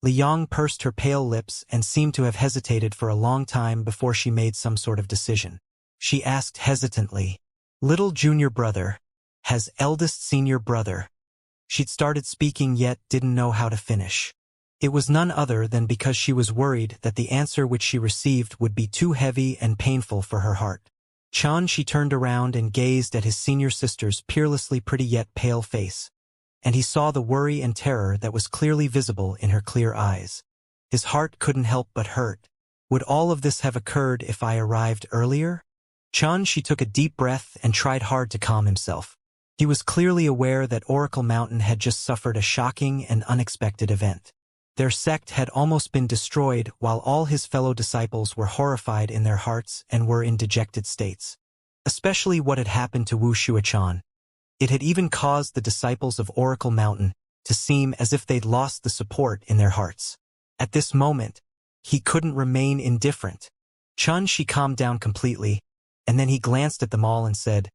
Liang pursed her pale lips and seemed to have hesitated for a long time before she made some sort of decision. She asked hesitantly, "Little junior brother, has eldest senior brother?" She'd started speaking yet didn't know how to finish. It was none other than because she was worried that the answer which she received would be too heavy and painful for her heart. She turned around and gazed at his senior sister's peerlessly pretty yet pale face, and he saw the worry and terror that was clearly visible in her clear eyes. His heart couldn't help but hurt. Would all of this have occurred if I arrived earlier? She took a deep breath and tried hard to calm himself. He was clearly aware that Oracle Mountain had just suffered a shocking and unexpected event. Their sect had almost been destroyed while all his fellow disciples were horrified in their hearts and were in dejected states. Especially what had happened to Wuxia. It had even caused the disciples of Oracle Mountain to seem as if they'd lost the support in their hearts. At this moment, he couldn't remain indifferent. She calmed down completely, and then he glanced at them all and said,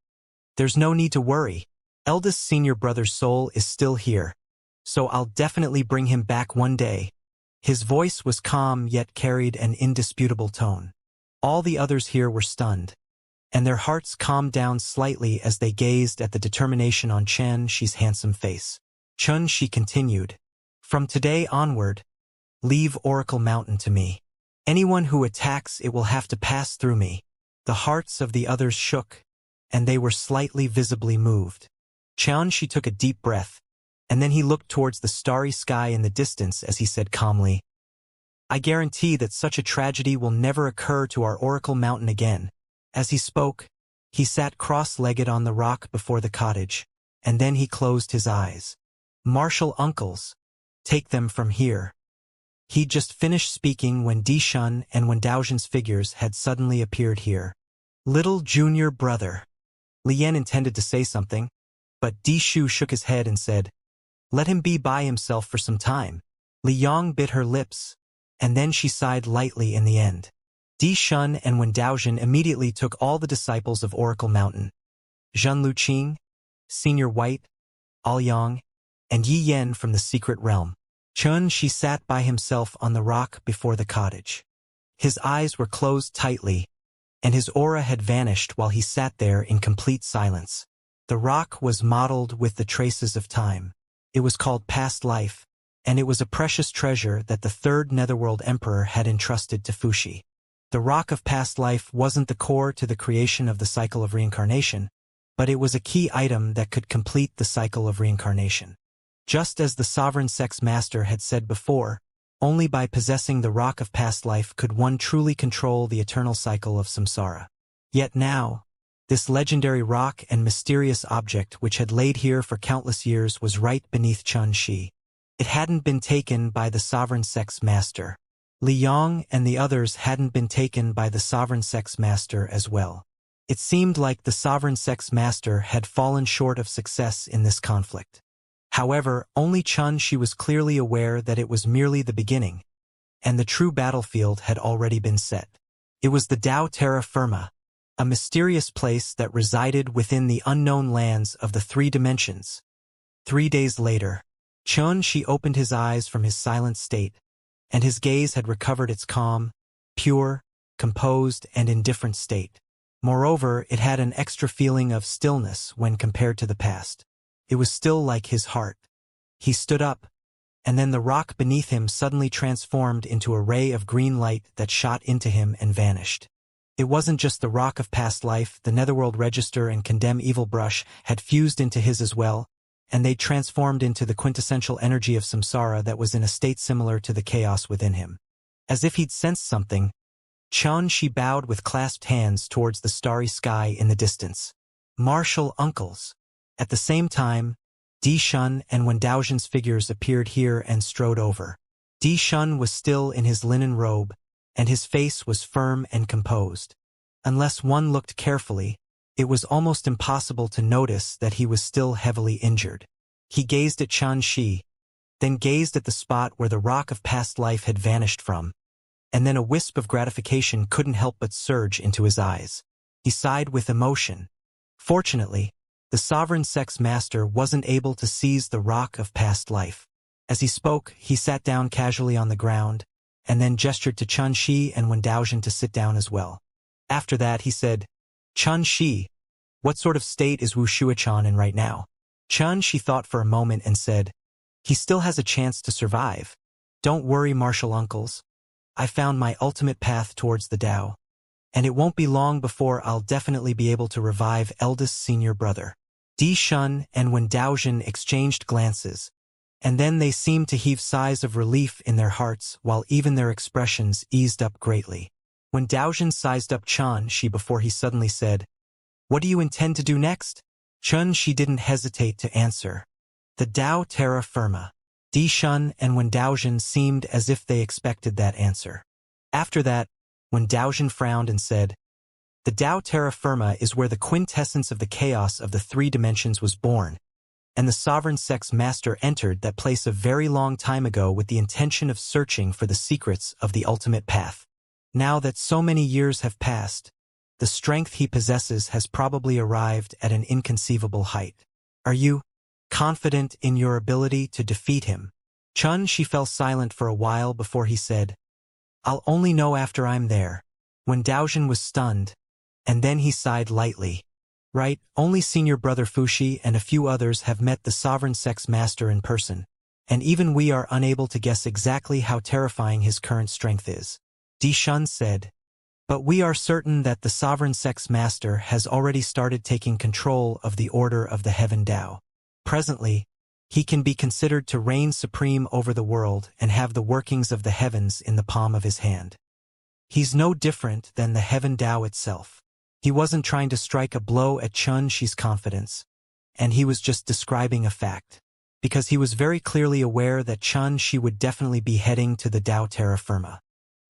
"There's no need to worry. Eldest senior brother's soul is still here, so I'll definitely bring him back one day." His voice was calm yet carried an indisputable tone. All the others here were stunned, and their hearts calmed down slightly as they gazed at the determination on Xi's handsome face. She continued, "From today onward, leave Oracle Mountain to me. Anyone who attacks it will have to pass through me." The hearts of the others shook, and they were slightly visibly moved. She took a deep breath, and then he looked towards the starry sky in the distance as he said calmly, "I guarantee that such a tragedy will never occur to our Oracle Mountain again." As he spoke, he sat cross-legged on the rock before the cottage, and then he closed his eyes. "Martial uncles, take them from here." He'd just finished speaking when Dishun and Wendaojian's figures had suddenly appeared here. "Little junior brother." Lian intended to say something, but Dishu shook his head and said, "Let him be by himself for some time." Liang bit her lips, and then she sighed lightly in the end. Dishun and Wendaojian immediately took all the disciples of Oracle Mountain, Zhen Luqing, Senior White, Aoyang, and Yi Yen from the secret realm. She sat by himself on the rock before the cottage. His eyes were closed tightly, and his aura had vanished while he sat there in complete silence. The rock was mottled with the traces of time. It was called Past Life, and it was a precious treasure that the third Netherworld Emperor had entrusted to Fuxi. The rock of past life wasn't the core to the creation of the cycle of reincarnation, but it was a key item that could complete the cycle of reincarnation. Just as the sovereign sex master had said before, only by possessing the rock of past life could one truly control the eternal cycle of samsara. Yet now, this legendary rock and mysterious object which had laid here for countless years was right beneath Shi. It hadn't been taken by the sovereign sex master. Liang and the others hadn't been taken by the sovereign sex master as well. It seemed like the sovereign sex master had fallen short of success in this conflict. However, only Shi was clearly aware that it was merely the beginning, and the true battlefield had already been set. It was the Tao Terra Firma, a mysterious place that resided within the unknown lands of the three dimensions. 3 days later, Shi opened his eyes from his silent state, and his gaze had recovered its calm, pure, composed, and indifferent state. Moreover, it had an extra feeling of stillness when compared to the past. It was still like his heart. He stood up, and then the rock beneath him suddenly transformed into a ray of green light that shot into him and vanished. It wasn't just the rock of past life, the Netherworld Register and Condemn Evil Brush had fused into his as well, and they transformed into the quintessential energy of samsara that was in a state similar to the chaos within him. As if he'd sensed something, Shi bowed with clasped hands towards the starry sky in the distance. "Martial uncles." At the same time, Dishun and Wendaojian's figures appeared here and strode over. Dishun was still in his linen robe, and his face was firm and composed. Unless one looked carefully, it was almost impossible to notice that he was still heavily injured. He gazed at Shi, then gazed at the spot where the rock of past life had vanished from, and then a wisp of gratification couldn't help but surge into his eyes. He sighed with emotion. Fortunately, the sovereign sex master wasn't able to seize the rock of past life. As he spoke, he sat down casually on the ground, and then gestured to Xianxia and Wendaozhen to sit down as well. After that, he said, "Xianxia, what sort of state is Wuxia in right now?" Xianxia thought for a moment and said, "He still has a chance to survive. Don't worry, martial uncles. I found my ultimate path towards the Tao, and it won't be long before I'll definitely be able to revive eldest senior brother." Di Shun and Wendaozhen exchanged glances, and then they seemed to heave sighs of relief in their hearts while even their expressions eased up greatly. Wendaozhen sized up Xianxia before he suddenly said, "What do you intend to do next?" Xianxia didn't hesitate to answer, "The Tao terra firma." Di Shun and Wendaozhen seemed as if they expected that answer. After that, Wendaozhen frowned and said, "The Tao terra firma is where the quintessence of the chaos of the three dimensions was born, and the sovereign sex master entered that place a very long time ago with the intention of searching for the secrets of the ultimate path. Now that so many years have passed, the strength he possesses has probably arrived at an inconceivable height. Are you confident in your ability to defeat him?" Xianxia fell silent for a while before he said, "I'll only know after I'm there." Wendaozhen was stunned, and then he sighed lightly. "Right, only senior brother Fuxi and a few others have met the sovereign sex master in person, and even we are unable to guess exactly how terrifying his current strength is." Di Shun said, "But we are certain that the sovereign sex master has already started taking control of the order of the heaven Tao. Presently, he can be considered to reign supreme over the world and have the workings of the heavens in the palm of his hand. He's no different than the heaven Tao itself." He wasn't trying to strike a blow at Xianxia's confidence, and he was just describing a fact, because he was very clearly aware that Xianxia would definitely be heading to the Tao terra firma.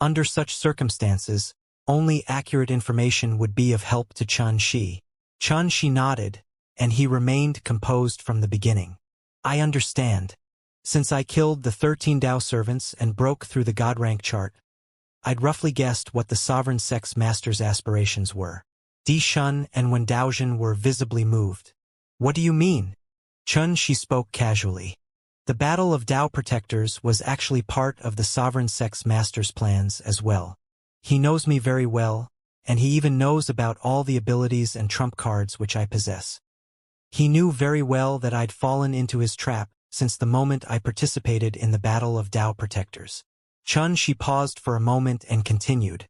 Under such circumstances, only accurate information would be of help to Xianxia. Xianxia nodded, and he remained composed from the beginning. "I understand. Since I killed the 13 Tao servants and broke through the God rank chart, I'd roughly guessed what the sovereign sex master's aspirations were." Di Shun and Wendaozhen were visibly moved. "What do you mean?" Xianxia spoke casually. "The battle of Tao protectors was actually part of the sovereign sex master's plans as well. He knows me very well, and he even knows about all the abilities and trump cards which I possess. He knew very well that I'd fallen into his trap since the moment I participated in the battle of Tao protectors." Xianxia paused for a moment and continued,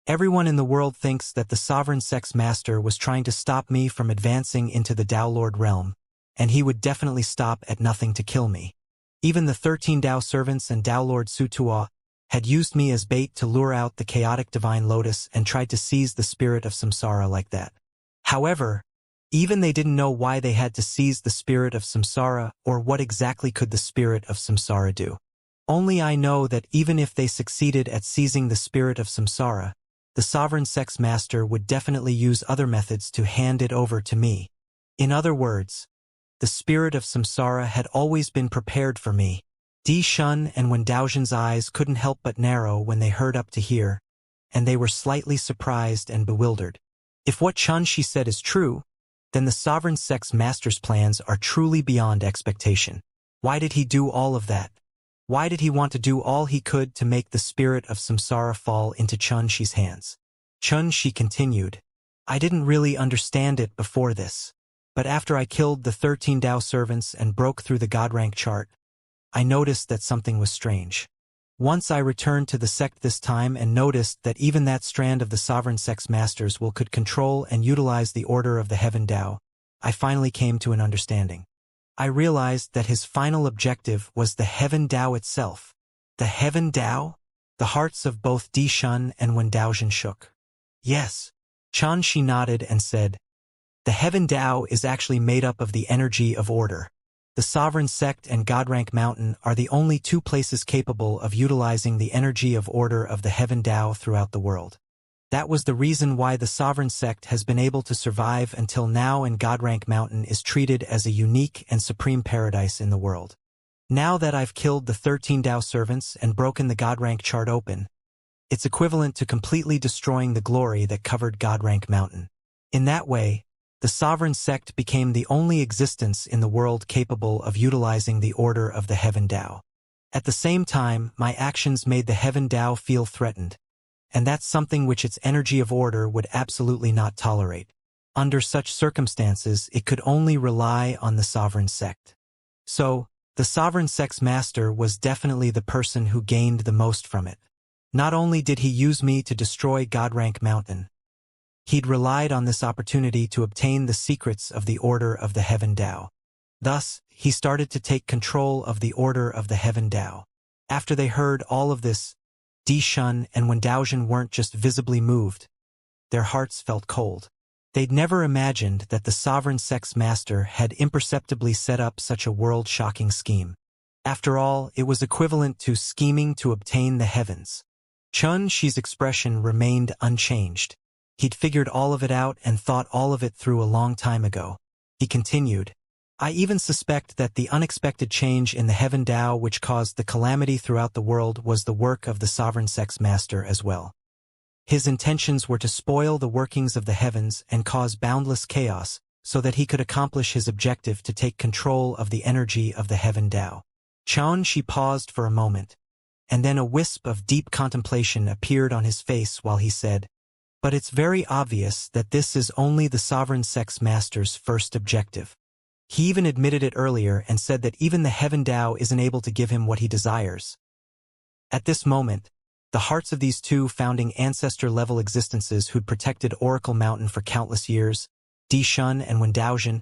"Everyone in the world thinks that the sovereign sex master was trying to stop me from advancing into the Tao Lord realm, and he would definitely stop at nothing to kill me. Even the 13 Tao servants and Tao Lord Sutua had used me as bait to lure out the chaotic divine lotus and tried to seize the spirit of samsara like that. However, even they didn't know why they had to seize the spirit of samsara or what exactly could the spirit of samsara do. Only I know that even if they succeeded at seizing the spirit of samsara, the sovereign sex master would definitely use other methods to hand it over to me. In other words, the spirit of samsara had always been prepared for me." Di Shun and Wendaozhen's eyes couldn't help but narrow when they heard up to here, and they were slightly surprised and bewildered. If what Xianxia said is true, then the sovereign sex master's plans are truly beyond expectation. Why did he do all of that? Why did he want to do all he could to make the spirit of samsara fall into Xianxia's hands? Xianxia continued, "I didn't really understand it before this, but after I killed the 13 Tao servants and broke through the God rank chart, I noticed that something was strange. Once I returned to the sect this time and noticed that even that strand of the sovereign sex masters could control and utilize the order of the heaven Tao, I finally came to an understanding. I realized that his final objective was the heaven Tao itself." "The heaven Tao?" The hearts of both Di Shun and Wendaozhen shook. "Yes." Xianxia nodded and said, "The heaven Tao is actually made up of the energy of order. The Sovereign Sect and Godrank Mountain are the only two places capable of utilizing the energy of order of the Heaven Tao throughout the world. That was the reason why the Sovereign Sect has been able to survive until now, and Godrank Mountain is treated as a unique and supreme paradise in the world. Now that I've killed the 13 Tao servants and broken the Godrank chart open, It's equivalent to completely destroying the glory that covered Godrank Mountain. In that way, the sovereign sect became the only existence in the world capable of utilizing the order of the Heaven Tao. At the same time, my actions made the Heaven Tao feel threatened, and that's something which its energy of order would absolutely not tolerate. Under such circumstances, it could only rely on the sovereign sect. So, the sovereign sect's master was definitely the person who gained the most from it. Not only did he use me to destroy Godrank Mountain, he'd relied on this opportunity to obtain the secrets of the Order of the Heaven Tao. Thus, he started to take control of the Order of the Heaven Tao. After they heard all of this, Di Shun and Wen Daozhen weren't just visibly moved. Their hearts felt cold. They'd never imagined that the sovereign sect's master had imperceptibly set up such a world-shocking scheme. After all, it was equivalent to scheming to obtain the heavens. Chun Shi's expression remained unchanged. He'd figured all of it out and thought all of it through a long time ago. He continued, I even suspect that the unexpected change in the Heaven Tao which caused the calamity throughout the world was the work of the sovereign sect's master as well. His intentions were to spoil the workings of the heavens and cause boundless chaos so that he could accomplish his objective to take control of the energy of the Heaven Tao. Chun Shi paused for a moment, and then a wisp of deep contemplation appeared on his face while he said, But it's very obvious that this is only the sovereign sect's master's first objective. He even admitted it earlier and said that even the Heaven Tao isn't able to give him what he desires. At this moment, the hearts of these two founding ancestor-level existences who'd protected Oracle Mountain for countless years, Di Shun and Wen Daozhen,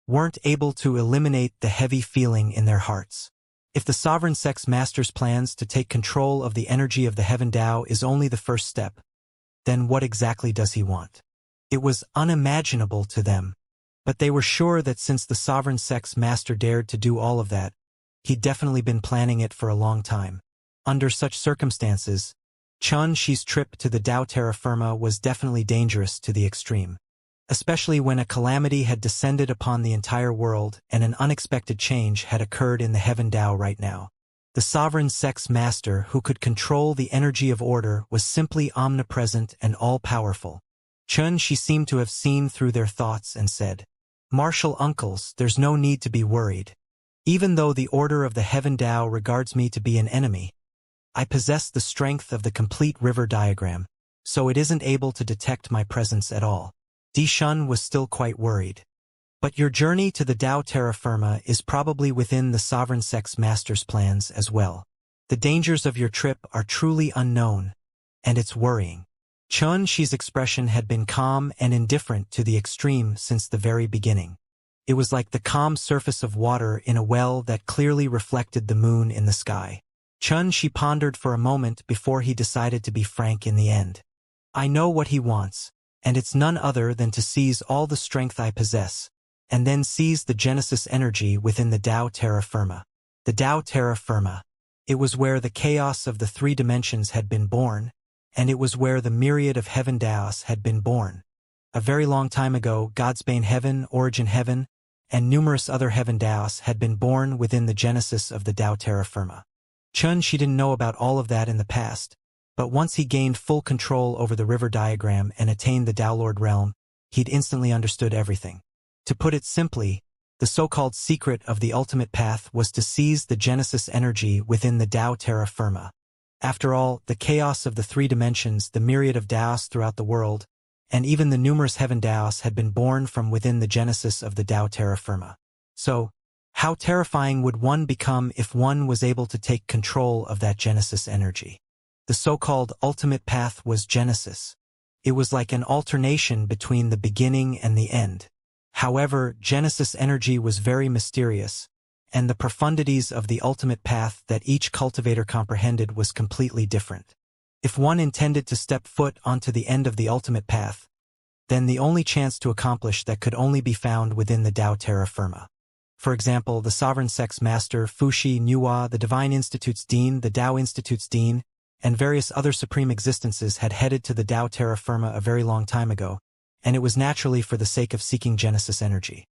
weren't able to eliminate the heavy feeling in their hearts. If the sovereign sect's master's plans to take control of the energy of the Heaven Tao is only the first step, then what exactly does he want? It was unimaginable to them, but they were sure that since the sovereign sect's master dared to do all of that, he'd definitely been planning it for a long time. Under such circumstances, Chun Shi's trip to the Tao Terra Firma was definitely dangerous to the extreme, especially when a calamity had descended upon the entire world and an unexpected change had occurred in the Heaven Tao right now. The sovereign sect's master who could control the energy of order was simply omnipresent and all-powerful. Chun Shi seemed to have seen through their thoughts and said, Martial uncles, there's no need to be worried. Even though the Order of the Heaven Tao regards me to be an enemy, I possess the strength of the complete river diagram, so it isn't able to detect my presence at all. Di Shun was still quite worried. But your journey to the Tao Terra Firma is probably within the sovereign sect's master's plans as well. The dangers of your trip are truly unknown, and it's worrying. Chun Shi's expression had been calm and indifferent to the extreme since the very beginning. It was like the calm surface of water in a well that clearly reflected the moon in the sky. Chun Shi pondered for a moment before he decided to be frank in the end. I know what he wants, and it's none other than to seize all the strength I possess, and then seize the Genesis energy within the Tao Terra Firma. The Tao Terra Firma. It was where the chaos of the three dimensions had been born, and it was where the myriad of Heaven Taos had been born. A very long time ago, Godsbane Heaven, Origin Heaven, and numerous other Heaven Taos had been born within the genesis of the Tao Terra Firma. Chun Shi didn't know about all of that in the past, but once he gained full control over the river diagram and attained the Tao Lord realm, he'd instantly understood everything. To put it simply, the so-called secret of the ultimate path was to seize the Genesis energy within the Tao Terra Firma. After all, the chaos of the three dimensions, the myriad of Taos throughout the world, and even the numerous Heaven Taos had been born from within the genesis of the Tao Terra Firma. So, how terrifying would one become if one was able to take control of that Genesis energy? The so-called ultimate path was Genesis. It was like an alternation between the beginning and the end. However, Genesis energy was very mysterious, and the profundities of the ultimate path that each cultivator comprehended was completely different. If one intended to step foot onto the end of the ultimate path, then the only chance to accomplish that could only be found within the Tao Terra Firma. For example, the Sovereign Sect's Master, Fuxi, Nuwa, the Divine Institute's Dean, the Tao Institute's Dean, and various other supreme existences had headed to the Tao Terra Firma a very long time ago, and it was naturally for the sake of seeking Genesis energy.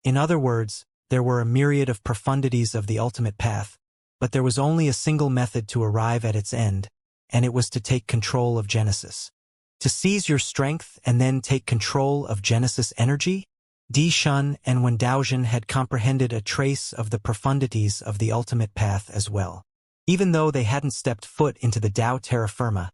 In other words, there were a myriad of profundities of the ultimate path, but there was only a single method to arrive at its end, and it was to take control of Genesis. To seize your strength and then take control of Genesis energy? Di Shun and Wendaozhen had comprehended a trace of the profundities of the ultimate path as well. Even though they hadn't stepped foot into the Tao terra firma,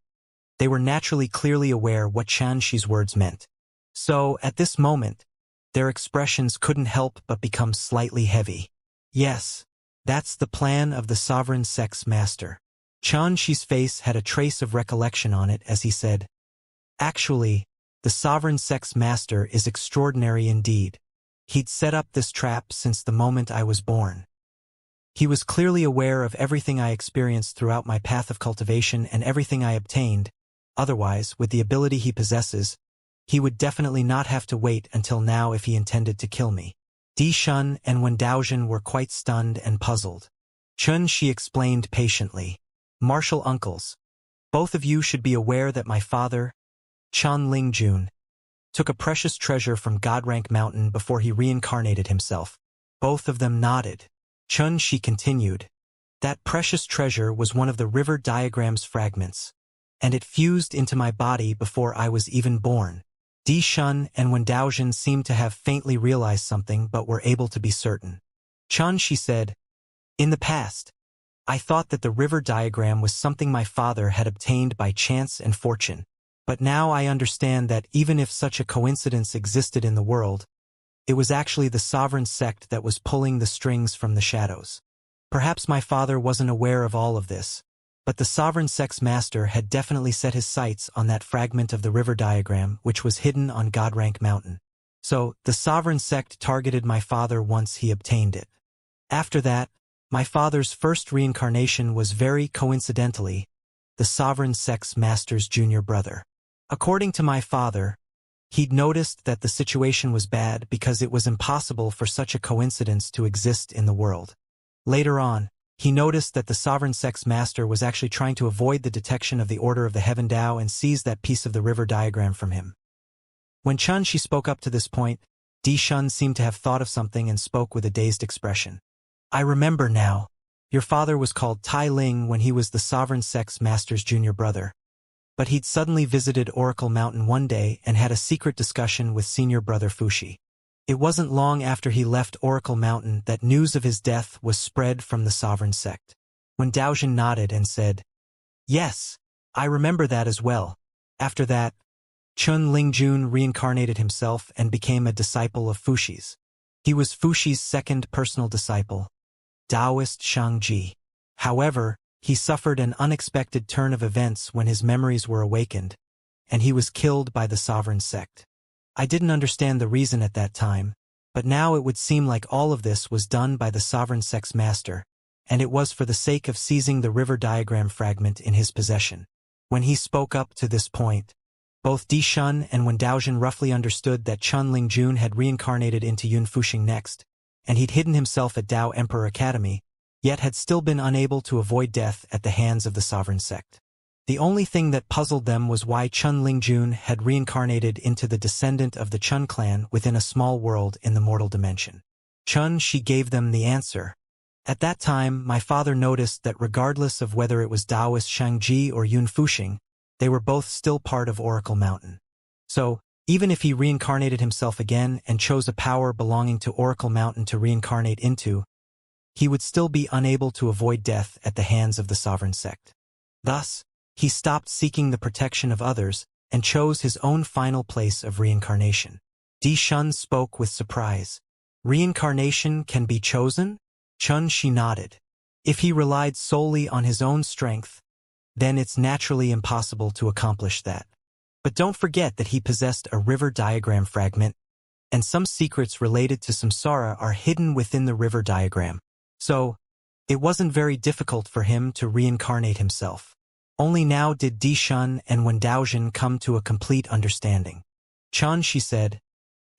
they were naturally clearly aware what Xianxia's words meant. So, at this moment, their expressions couldn't help but become slightly heavy. Yes, that's the plan of the sovereign sex master. Xianxia's face had a trace of recollection on it as he said, "Actually, the sovereign sex master is extraordinary indeed. He'd set up this trap since the moment I was born. He was clearly aware of everything I experienced throughout my path of cultivation and everything I obtained. Otherwise, with the ability he possesses, he would definitely not have to wait until now if he intended to kill me." Di Shun and Wendaozhen were quite stunned and puzzled. Xianxia explained patiently, "Martial uncles, both of you should be aware that my father, Chen Lingjun, took a precious treasure from Godrank Mountain before he reincarnated himself." Both of them nodded. Xianxia continued, "That precious treasure was one of the river diagram's fragments, and it fused into my body before I was even born." Di Shun and Wendaozhen seemed to have faintly realized something but were able to be certain. Xianxia said, "In the past, I thought that the river diagram was something my father had obtained by chance and fortune. But now I understand that even if such a coincidence existed in the world, it was actually the sovereign sect that was pulling the strings from the shadows. Perhaps my father wasn't aware of all of this, but the sovereign sex master had definitely set his sights on that fragment of the river diagram which was hidden on Godrank Mountain. So, the sovereign sect targeted my father once he obtained it. After that, my father's first reincarnation was very coincidentally the sovereign sex master's junior brother. According to my father, he'd noticed that the situation was bad because it was impossible for such a coincidence to exist in the world. Later on, he noticed that the sovereign sex master was actually trying to avoid the detection of the Order of the Heaven Tao and seize that piece of the river diagram from him. When Xianxia spoke up to this point, Di Shun seemed to have thought of something and spoke with a dazed expression. "I remember now. Your father was called Tai Ling when he was the sovereign sex master's junior brother. But he'd suddenly visited Oracle Mountain one day and had a secret discussion with senior brother Fuxi. It wasn't long after he left Oracle Mountain that news of his death was spread from the sovereign sect." When Daozhen nodded and said, "Yes, I remember that as well." After that, Chen Lingjun reincarnated himself and became a disciple of Fuxi's. He was Fuxi's second personal disciple, Taoist Shangji. However, he suffered an unexpected turn of events when his memories were awakened, and he was killed by the sovereign sect. I didn't understand the reason at that time, but now it would seem like all of this was done by the sovereign sex master, and it was for the sake of seizing the river diagram fragment in his possession. When he spoke up to this point, both Di Shun and Wendaozhen roughly understood that Chen Lingjun had reincarnated into Yun Fuxing next, and he'd hidden himself at Tao Emperor Academy, yet had still been unable to avoid death at the hands of the sovereign sect. The only thing that puzzled them was why Chen Lingjun had reincarnated into the descendant of the Chen clan within a small world in the mortal dimension. She gave them the answer. "At that time, my father noticed that regardless of whether it was Taoist Shangji or Yun Fuxing, they were both still part of Oracle Mountain. So, even if he reincarnated himself again and chose a power belonging to Oracle Mountain to reincarnate into, he would still be unable to avoid death at the hands of the sovereign sect. Thus, he stopped seeking the protection of others and chose his own final place of reincarnation." Di Shun spoke with surprise. "Reincarnation can be chosen?" Xianxia nodded. "If he relied solely on his own strength, then it's naturally impossible to accomplish that. But don't forget that he possessed a river diagram fragment, and some secrets related to samsara are hidden within the river diagram. So, it wasn't very difficult for him to reincarnate himself. Only now did Di Shun and Wendaozhen come to a complete understanding. Xianxia said,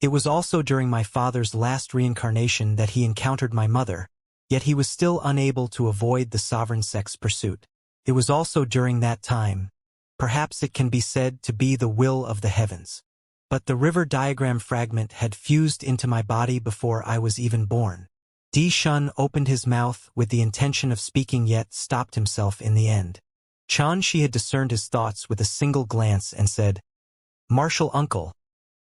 "It was also during my father's last reincarnation that he encountered my mother, yet he was still unable to avoid the sovereign sect's pursuit. It was also during that time, perhaps it can be said to be the will of the heavens. But the river diagram fragment had fused into my body before I was even born." Di Shun opened his mouth with the intention of speaking yet stopped himself in the end. Xianxia had discerned his thoughts with a single glance and said, "Martial uncle,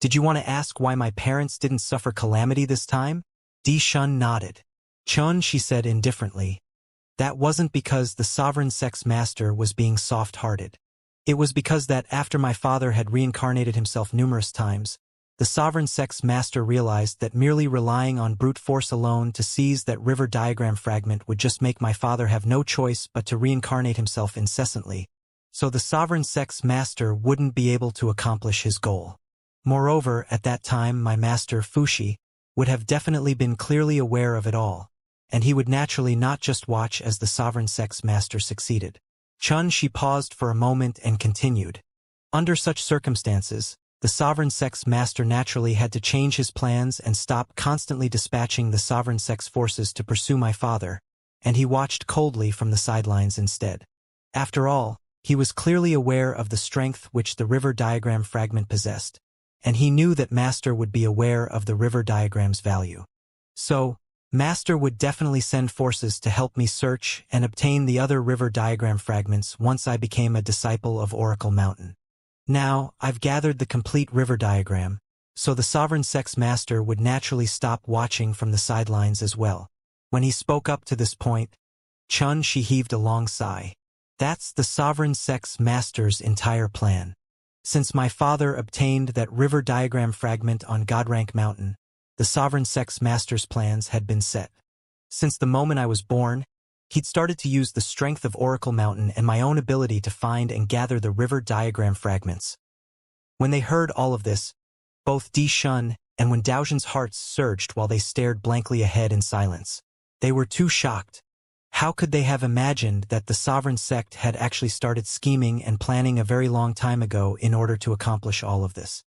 did you want to ask why my parents didn't suffer calamity this time?" Di Shun nodded. She said indifferently, "That wasn't because the sovereign sex master was being soft-hearted. It was because that after my father had reincarnated himself numerous times, the sovereign sex master realized that merely relying on brute force alone to seize that river diagram fragment would just make my father have no choice but to reincarnate himself incessantly, so the sovereign sex master wouldn't be able to accomplish his goal. Moreover, at that time my master, Fuxi, would have definitely been clearly aware of it all, and he would naturally not just watch as the sovereign sex master succeeded." She paused for a moment and continued. "Under such circumstances, the sovereign sex master naturally had to change his plans and stop constantly dispatching the sovereign sex forces to pursue my father, and he watched coldly from the sidelines instead. After all, he was clearly aware of the strength which the river diagram fragment possessed, and he knew that Master would be aware of the river diagram's value. So, Master would definitely send forces to help me search and obtain the other river diagram fragments once I became a disciple of Oracle Mountain. Now, I've gathered the complete river diagram, so the sovereign sex master would naturally stop watching from the sidelines as well." When he spoke up to this point, she heaved a long sigh. "That's the sovereign sex master's entire plan. Since my father obtained that river diagram fragment on Godrank Mountain, the sovereign sex master's plans had been set. Since the moment I was born, he'd started to use the strength of Oracle Mountain and my own ability to find and gather the river diagram fragments." When they heard all of this, both Di Shun and Wen Daoxuan's hearts surged while they stared blankly ahead in silence. They were too shocked. How could they have imagined that the sovereign sect had actually started scheming and planning a very long time ago in order to accomplish all of this?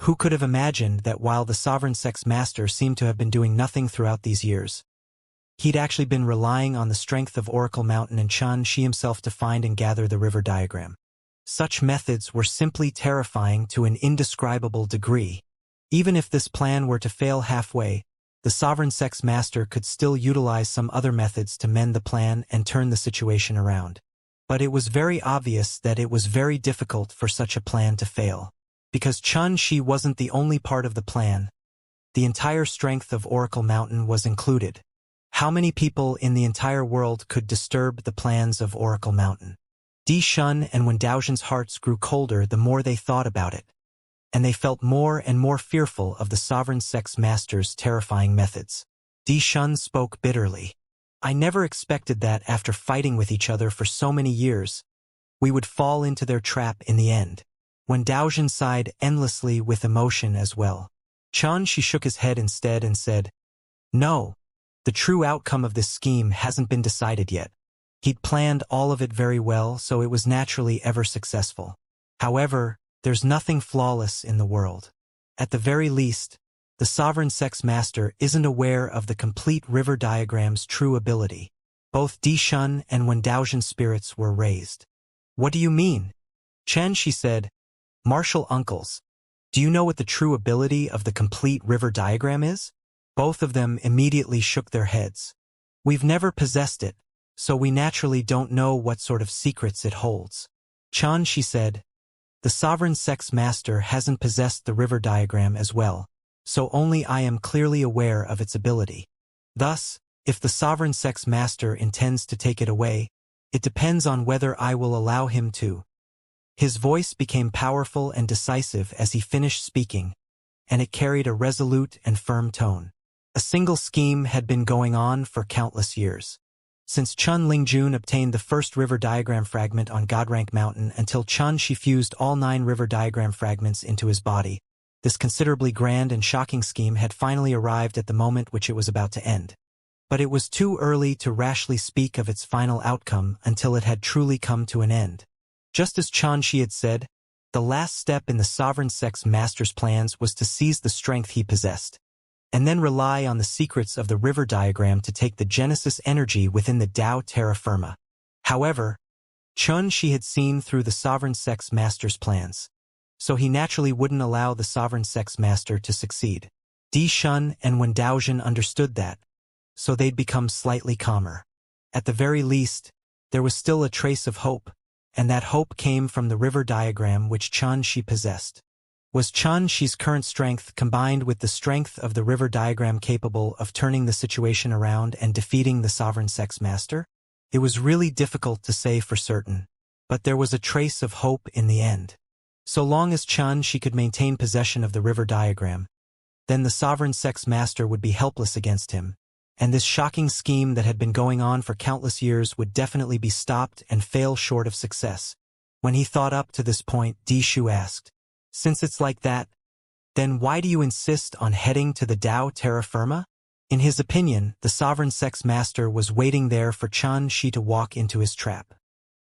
Who could have imagined that while the sovereign sex master seemed to have been doing nothing throughout these years, he'd actually been relying on the strength of Oracle Mountain and Xianxia himself to find and gather the river diagram? Such methods were simply terrifying to an indescribable degree. Even if this plan were to fail halfway, the sovereign sex master could still utilize some other methods to mend the plan and turn the situation around. But it was very obvious that it was very difficult for such a plan to fail. Because Xianxia wasn't the only part of the plan. The entire strength of Oracle Mountain was included. How many people in the entire world could disturb the plans of Oracle Mountain? Di Shun and Wen Daoxuan's hearts grew colder the more they thought about it, and they felt more and more fearful of the sovereign sex master's terrifying methods. Di Shun spoke bitterly. "I never expected that after fighting with each other for so many years, we would fall into their trap in the end." Wen Daoxuan sighed endlessly with emotion as well. She shook his head instead and said, "No, the true outcome of this scheme hasn't been decided yet. He'd planned all of it very well, so it was naturally ever successful. However, there's nothing flawless in the world. At the very least, the sovereign sex master isn't aware of the complete river diagram's true ability." Both Di Shun and Wen Daoxuan's spirits were raised. "What do you mean?" She said, "Martial uncles, do you know what the true ability of the complete river diagram is?" Both of them immediately shook their heads. "We've never possessed it, so we naturally don't know what sort of secrets it holds." She said, "The sovereign sex master hasn't possessed the river diagram as well, so only I am clearly aware of its ability. Thus, if the sovereign sex master intends to take it away, it depends on whether I will allow him to." His voice became powerful and decisive as he finished speaking, and it carried a resolute and firm tone. A single scheme had been going on for countless years. Since Chun Lingjun obtained the first river diagram fragment on Godrank Mountain until Shi fused all 9 river diagram fragments into his body, this considerably grand and shocking scheme had finally arrived at the moment which it was about to end. But it was too early to rashly speak of its final outcome until it had truly come to an end. Just as Shi had said, the last step in the sovereign sex master's plans was to seize the strength he possessed, and then rely on the secrets of the river diagram to take the genesis energy within the Tao terra firma. However, Shi had seen through the sovereign sex master's plans, so he naturally wouldn't allow the sovereign sex master to succeed. Di Shun and Wen Daoxuan understood that, so they'd become slightly calmer. At the very least, there was still a trace of hope, and that hope came from the river diagram which Xianxia possessed. Was Xianxia's current strength combined with the strength of the river diagram capable of turning the situation around and defeating the sovereign sex master? It was really difficult to say for certain, but there was a trace of hope in the end. So long as Xianxia could maintain possession of the river diagram, then the sovereign sex master would be helpless against him, and this shocking scheme that had been going on for countless years would definitely be stopped and fail short of success. When he thought up to this point, Dishu asked, "Since it's like that, then why do you insist on heading to the Tao terra firma?" In his opinion, the sovereign sex master was waiting there for Xianxia to walk into his trap.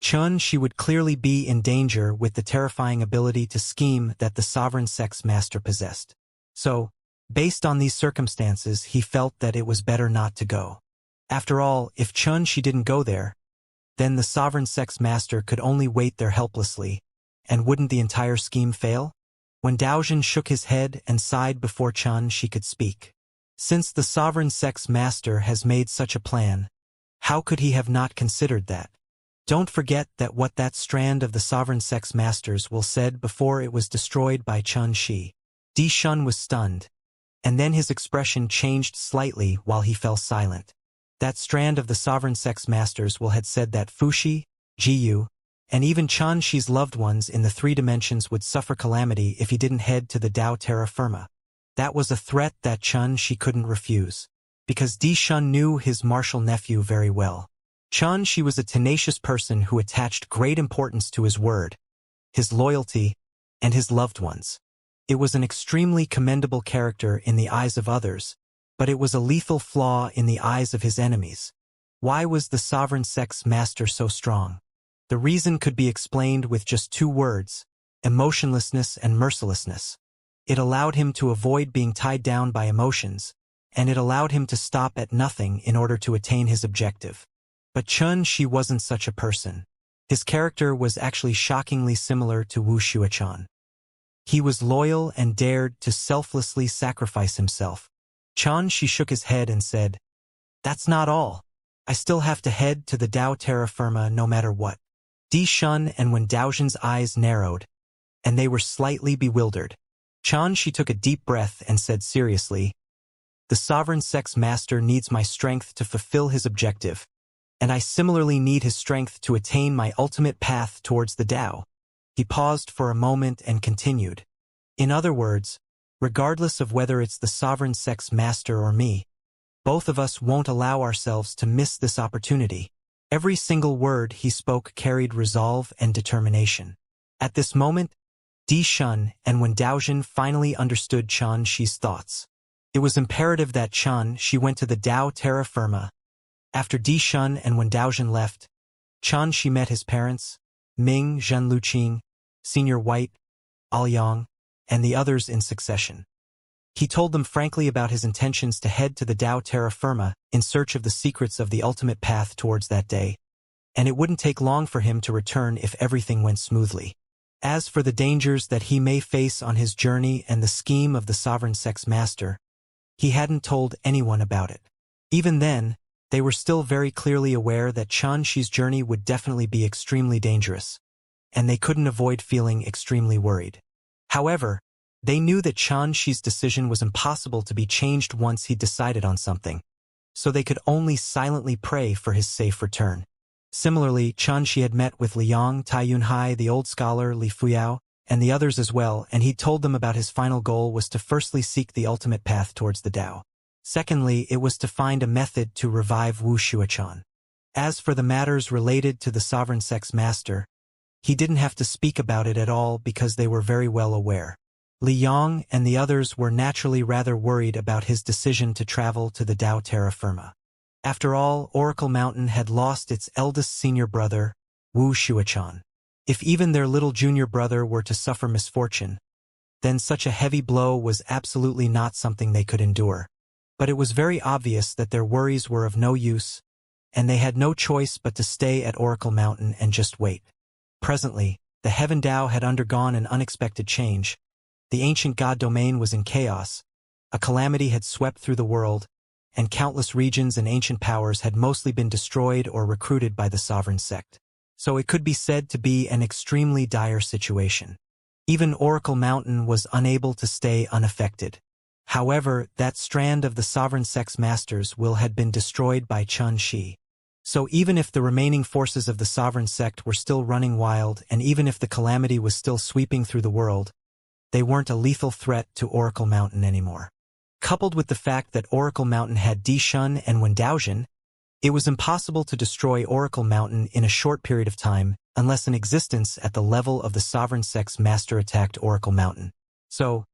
Xianxia would clearly be in danger with the terrifying ability to scheme that the sovereign sex master possessed. So, based on these circumstances, he felt that it was better not to go. After all, if Xianxia didn't go there, then the sovereign sex master could only wait there helplessly, and wouldn't the entire scheme fail? When Daozhen shook his head and sighed before Xianxia could speak. Since the sovereign sex master has made such a plan, how could he have not considered that? Don't forget that what that strand of the sovereign sex masters will said before it was destroyed by Xianxia. Di Shun was stunned, and then his expression changed slightly while he fell silent. That strand of the sovereign sex masters will had said that Fuxi, Jiyu, and even Xianxia's loved ones in the 3 dimensions would suffer calamity if he didn't head to the Tao terra firma. That was a threat that Xianxia couldn't refuse, because Di Shun knew his martial nephew very well. Xianxia was a tenacious person who attached great importance to his word, his loyalty, and his loved ones. It was an extremely commendable character in the eyes of others, but it was a lethal flaw in the eyes of his enemies. Why was the sovereign sex master so strong? The reason could be explained with just 2 words: emotionlessness and mercilessness. It allowed him to avoid being tied down by emotions, and it allowed him to stop at nothing in order to attain his objective. But Xianxia wasn't such a person. His character was actually shockingly similar to Wuxia. He was loyal and dared to selflessly sacrifice himself. Xianxia shook his head and said, "That's not all. I still have to head to the Tao terra firma no matter what." Di Shun and Wen Daozhen's eyes narrowed, and they were slightly bewildered. Xianxia took a deep breath and said seriously, "The sovereign sex master needs my strength to fulfill his objective, and I similarly need his strength to attain my ultimate path towards the Tao." He paused for a moment and continued, "In other words, regardless of whether it's the sovereign sex master or me, both of us won't allow ourselves to miss this opportunity." Every single word he spoke carried resolve and determination. At this moment, Di Shun and Wen Daozhen finally understood Xianxia's thoughts. It was imperative that Xianxia went to the Tao terra firma. After Di Shun and Wen Daozhen left, Xianxia met his parents, Ming, Zhen Luqing, Senior White, Aoyang, and the others in succession. He told them frankly about his intentions to head to the Tao terra firma in search of the secrets of the ultimate path towards that day, and it wouldn't take long for him to return if everything went smoothly. As for the dangers that he may face on his journey and the scheme of the sovereign sex master, he hadn't told anyone about it. Even then, they were still very clearly aware that Xianxia's journey would definitely be extremely dangerous, and they couldn't avoid feeling extremely worried. However, they knew that Xianxia's decision was impossible to be changed once he decided on something, so they could only silently pray for his safe return. Similarly, Xianxia had met with Liang, Tai Yunhai, the old scholar, Li Fuyao, and the others as well, and he'd told them about his final goal was to firstly seek the ultimate path towards the Tao. Secondly, it was to find a method to revive Wuxia. As for the matters related to the sovereign sex master, he didn't have to speak about it at all because they were very well aware. Liang and the others were naturally rather worried about his decision to travel to the Tao terra firma. After all, Oracle Mountain had lost its eldest senior brother, Wuxia. If even their little junior brother were to suffer misfortune, then such a heavy blow was absolutely not something they could endure. But it was very obvious that their worries were of no use, and they had no choice but to stay at Oracle Mountain and just wait. Presently, the Heaven Tao had undergone an unexpected change. The ancient god domain was in chaos, a calamity had swept through the world, and countless regions and ancient powers had mostly been destroyed or recruited by the sovereign sect. so it could be said to be an extremely dire situation. Even Oracle Mountain was unable to stay unaffected. However, that strand of the Sovereign Sect's Master's will had been destroyed by Xianxia. So even if the remaining forces of the Sovereign Sect were still running wild, and even if the calamity was still sweeping through the world, they weren't a lethal threat to Oracle Mountain anymore. Coupled with the fact that Oracle Mountain had Dishun and Wendaoxian, it was impossible to destroy Oracle Mountain in a short period of time unless an existence at the level of the Sovereign Sect's Master attacked Oracle Mountain. So,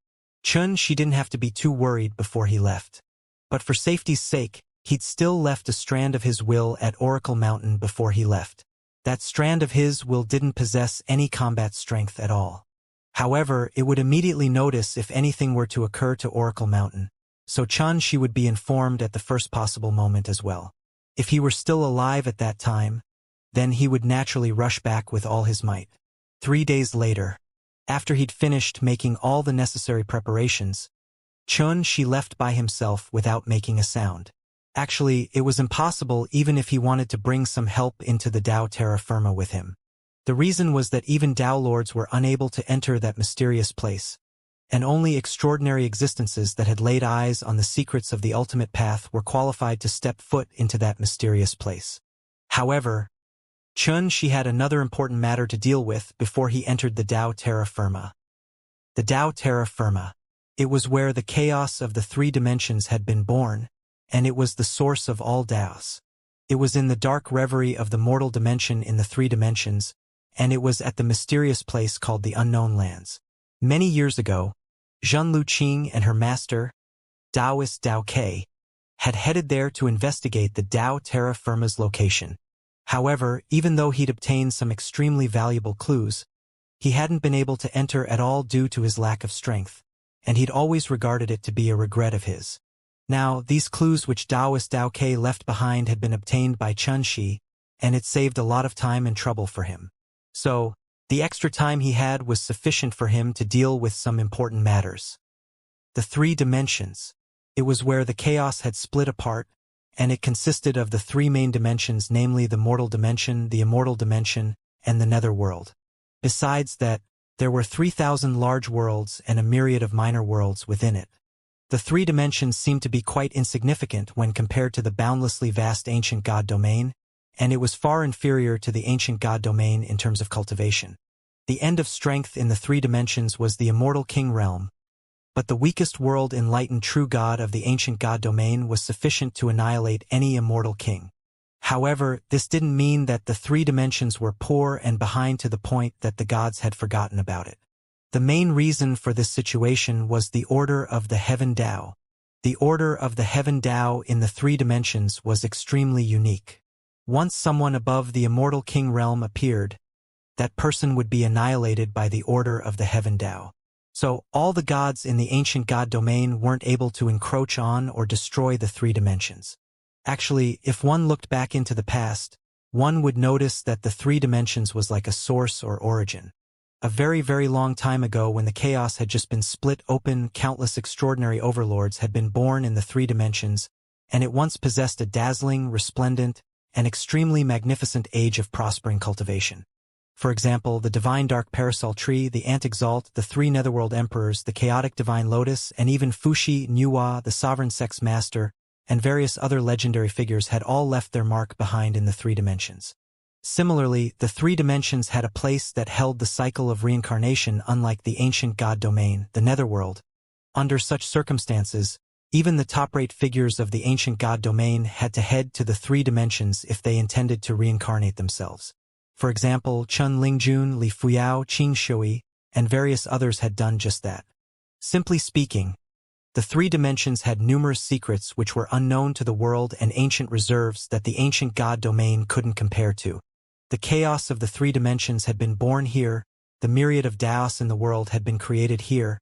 Xianxia didn't have to be too worried before he left. But for safety's sake, he'd still left a strand of his will at Oracle Mountain before he left. That strand of his will didn't possess any combat strength at all. However, it would immediately notice if anything were to occur to Oracle Mountain, so Xianxia would be informed at the first possible moment as well. If he were still alive at that time, then he would naturally rush back with all his might. 3 days later, after he'd finished making all the necessary preparations, Xianxia left by himself without making a sound. Actually, it was impossible even if he wanted to bring some help into the Dao Terra Firma with him. The reason was that even Dao Lords were unable to enter that mysterious place, and only extraordinary existences that had laid eyes on the secrets of the ultimate path were qualified to step foot into that mysterious place. However, Xianxia had another important matter to deal with before he entered the Dao Terra Firma. The Dao Terra Firma. It was where the chaos of the 3 dimensions had been born, and it was the source of all Daos. It was in the dark reverie of the mortal dimension in the 3 dimensions, and it was at the mysterious place called the Unknown Lands. Many years ago, Zhen Luqing and her master, Taoist Dao Ke, had headed there to investigate the Dao Terra Firma's location. However, even though he'd obtained some extremely valuable clues, he hadn't been able to enter at all due to his lack of strength, and he'd always regarded it to be a regret of his. Now, these clues which Taoist Dao Ke left behind had been obtained by Xianxia, and it saved a lot of time and trouble for him. So, the extra time he had was sufficient for him to deal with some important matters. The 3 dimensions. It was where the chaos had split apart, and it consisted of the 3 main dimensions, namely the mortal dimension, the immortal dimension, and the netherworld. Besides that, there were 3,000 large worlds and a myriad of minor worlds within it. The 3 dimensions seemed to be quite insignificant when compared to the boundlessly vast ancient god domain, and it was far inferior to the ancient god domain in terms of cultivation. The end of strength in the 3 dimensions was the immortal king realm, but the weakest world enlightened true god of the ancient god domain was sufficient to annihilate any immortal king. However, this didn't mean that the 3 dimensions were poor and behind to the point that the gods had forgotten about it. The main reason for this situation was the order of the Heaven Dao. The order of the Heaven Dao in the 3 dimensions was extremely unique. Once someone above the immortal king realm appeared, that person would be annihilated by the order of the Heaven Dao. So, all the gods in the ancient god domain weren't able to encroach on or destroy the 3 dimensions. Actually, if one looked back into the past, one would notice that the 3 dimensions was like a source or origin. A very, very long time ago, when the chaos had just been split open, countless extraordinary overlords had been born in the 3 dimensions, and it once possessed a dazzling, resplendent, and extremely magnificent age of prospering cultivation. For example, the divine dark parasol tree, the Ant-Exalt, the 3 netherworld emperors, the chaotic divine lotus, and even Fuxi, Nuwa, the sovereign sex master, and various other legendary figures had all left their mark behind in the 3 dimensions. Similarly, the 3 dimensions had a place that held the cycle of reincarnation, unlike the ancient god domain, the netherworld. Under such circumstances, even the top-rate figures of the ancient god domain had to head to the 3 dimensions if they intended to reincarnate themselves. For example, Chun Lingjun, Li Fuyao, Qing Shui, and various others had done just that. Simply speaking, the 3 dimensions had numerous secrets which were unknown to the world and ancient reserves that the ancient god domain couldn't compare to. The chaos of the 3 dimensions had been born here, the myriad of Daos in the world had been created here,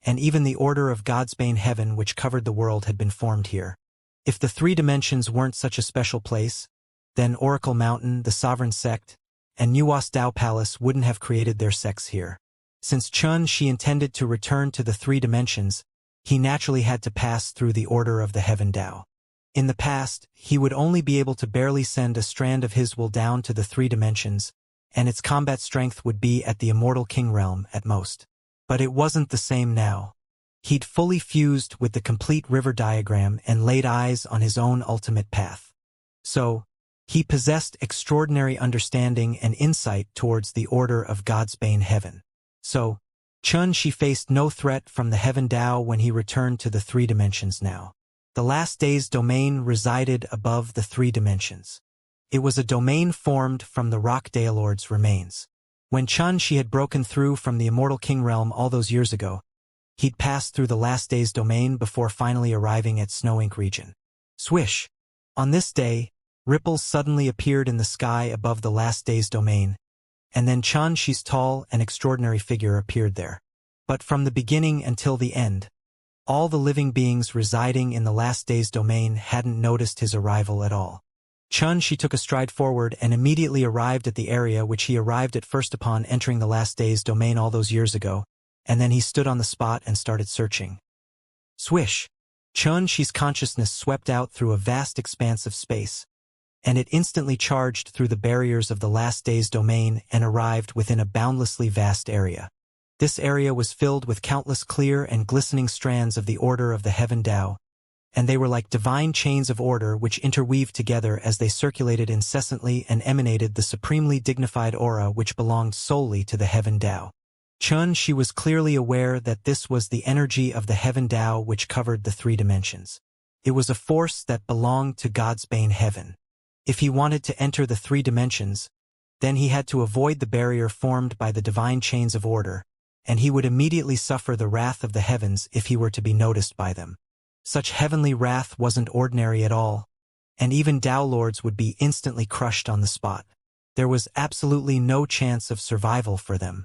and even the order of Godsbane heaven which covered the world had been formed here. If the 3 dimensions weren't such a special place, then Oracle Mountain, the Sovereign Sect, and Nuwas Dao Palace wouldn't have created their sects here. Since Xianxia intended to return to the 3 dimensions, he naturally had to pass through the order of the Heaven Dao. In the past, he would only be able to barely send a strand of his will down to the 3 dimensions, and its combat strength would be at the Immortal King realm at most. But it wasn't the same now. He'd fully fused with the complete river diagram and laid eyes on his own ultimate path. So, he possessed extraordinary understanding and insight towards the order of God's Bane heaven. So, Xianxia faced no threat from the heaven Dao when he returned to the three dimensions now. The last day's domain resided above the three dimensions. It was a domain formed from the rock Daelord's remains. When Xianxia had broken through from the Immortal King realm all those years ago, he'd passed through the last day's domain before finally arriving at Snow Ink region. Swish! On this day, ripples suddenly appeared in the sky above the last day's domain, and then Xianxia's tall and extraordinary figure appeared there. But from the beginning until the end, all the living beings residing in the last day's domain hadn't noticed his arrival at all. Xianxia took a stride forward and immediately arrived at the area which he arrived at first upon entering the last day's domain all those years ago, and then he stood on the spot and started searching. Swish! Xianxia's consciousness swept out through a vast expanse of space, and it instantly charged through the barriers of the last day's domain and arrived within a boundlessly vast area. This area was filled with countless clear and glistening strands of the order of the heaven Dao, and they were like divine chains of order which interweaved together as they circulated incessantly and emanated the supremely dignified aura which belonged solely to the heaven Dao. Xianxia was clearly aware that this was the energy of the heaven Dao which covered the three dimensions. It was a force that belonged to God's Bane heaven. If he wanted to enter the three dimensions, then he had to avoid the barrier formed by the divine chains of order, and he would immediately suffer the wrath of the heavens if he were to be noticed by them. Such heavenly wrath wasn't ordinary at all, and even Dao Lords would be instantly crushed on the spot. There was absolutely no chance of survival for them.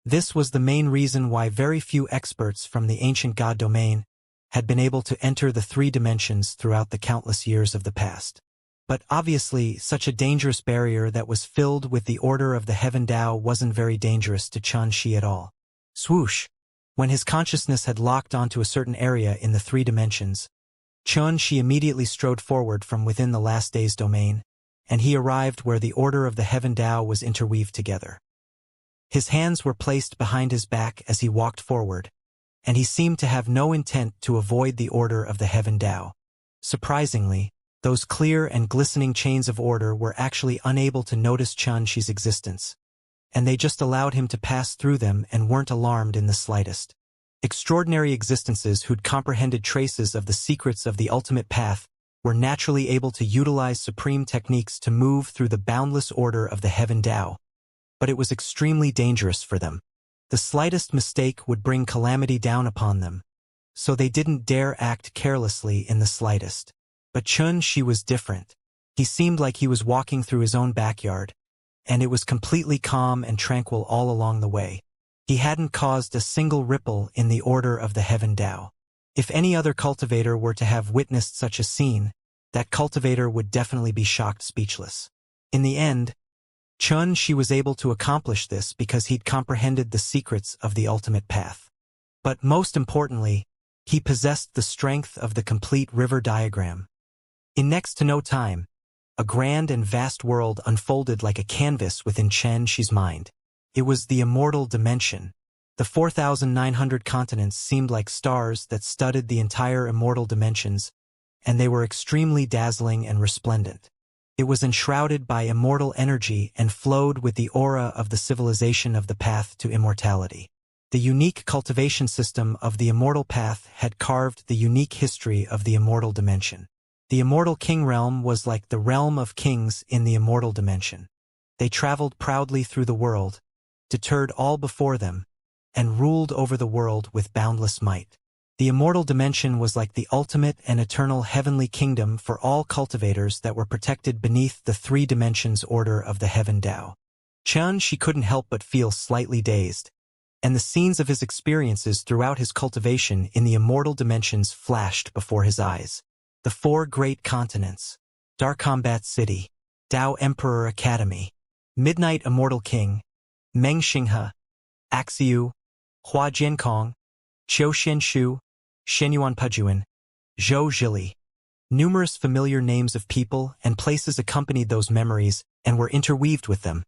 This was the main reason why very few experts from the ancient god domain had been able to enter the three dimensions throughout the countless years of the past. But obviously, such a dangerous barrier that was filled with the order of the heaven Dao wasn't very dangerous to Xianxia at all. Swoosh! When his consciousness had locked onto a certain area in the three dimensions, Xianxia immediately strode forward from within the last day's domain, and he arrived where the order of the heaven Dao was interweaved together. His hands were placed behind his back as he walked forward, and he seemed to have no intent to avoid the order of the heaven Dao. Surprisingly, those clear and glistening chains of order were actually unable to notice Xianxia's existence, and they just allowed him to pass through them and weren't alarmed in the slightest. Extraordinary existences who'd comprehended traces of the secrets of the ultimate path were naturally able to utilize supreme techniques to move through the boundless order of the heaven Dao, but it was extremely dangerous for them. The slightest mistake would bring calamity down upon them, so they didn't dare act carelessly in the slightest. But Xianxia was different. He seemed like he was walking through his own backyard, and it was completely calm and tranquil all along the way. He hadn't caused a single ripple in the order of the heaven Dao. If any other cultivator were to have witnessed such a scene, that cultivator would definitely be shocked speechless. In the end, Xianxia was able to accomplish this because he'd comprehended the secrets of the ultimate path. But most importantly, he possessed the strength of the complete river diagram. In next to no time, a grand and vast world unfolded like a canvas within Xianxia's mind. It was the immortal dimension. The 4,900 continents seemed like stars that studded the entire immortal dimensions, and they were extremely dazzling and resplendent. It was enshrouded by immortal energy and flowed with the aura of the civilization of the path to immortality. The unique cultivation system of the immortal path had carved the unique history of the immortal dimension. The Immortal King realm was like the realm of kings in the immortal dimension. They traveled proudly through the world, deterred all before them, and ruled over the world with boundless might. The immortal dimension was like the ultimate and eternal heavenly kingdom for all cultivators that were protected beneath the three dimensions order of the heaven Dao. Xianxia couldn't help but feel slightly dazed, and the scenes of his experiences throughout his cultivation in the immortal dimensions flashed before his eyes. The four great continents, Dark Combat City, Dao Emperor Academy, Midnight Immortal King, Meng Xinghe, Axiu, Hua Jiankong, Qiu Xianshu, Shenyuan Pujuan, Zhou Zhili. Numerous familiar names of people and places accompanied those memories and were interweaved with them.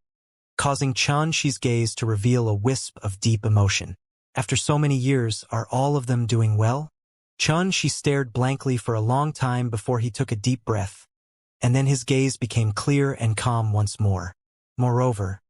causing Xianxi's gaze to reveal a wisp of deep emotion. After so many years, are all of them doing well? Xianxi stared blankly for a long time before he took a deep breath, and then his gaze became clear and calm once more. Moreover,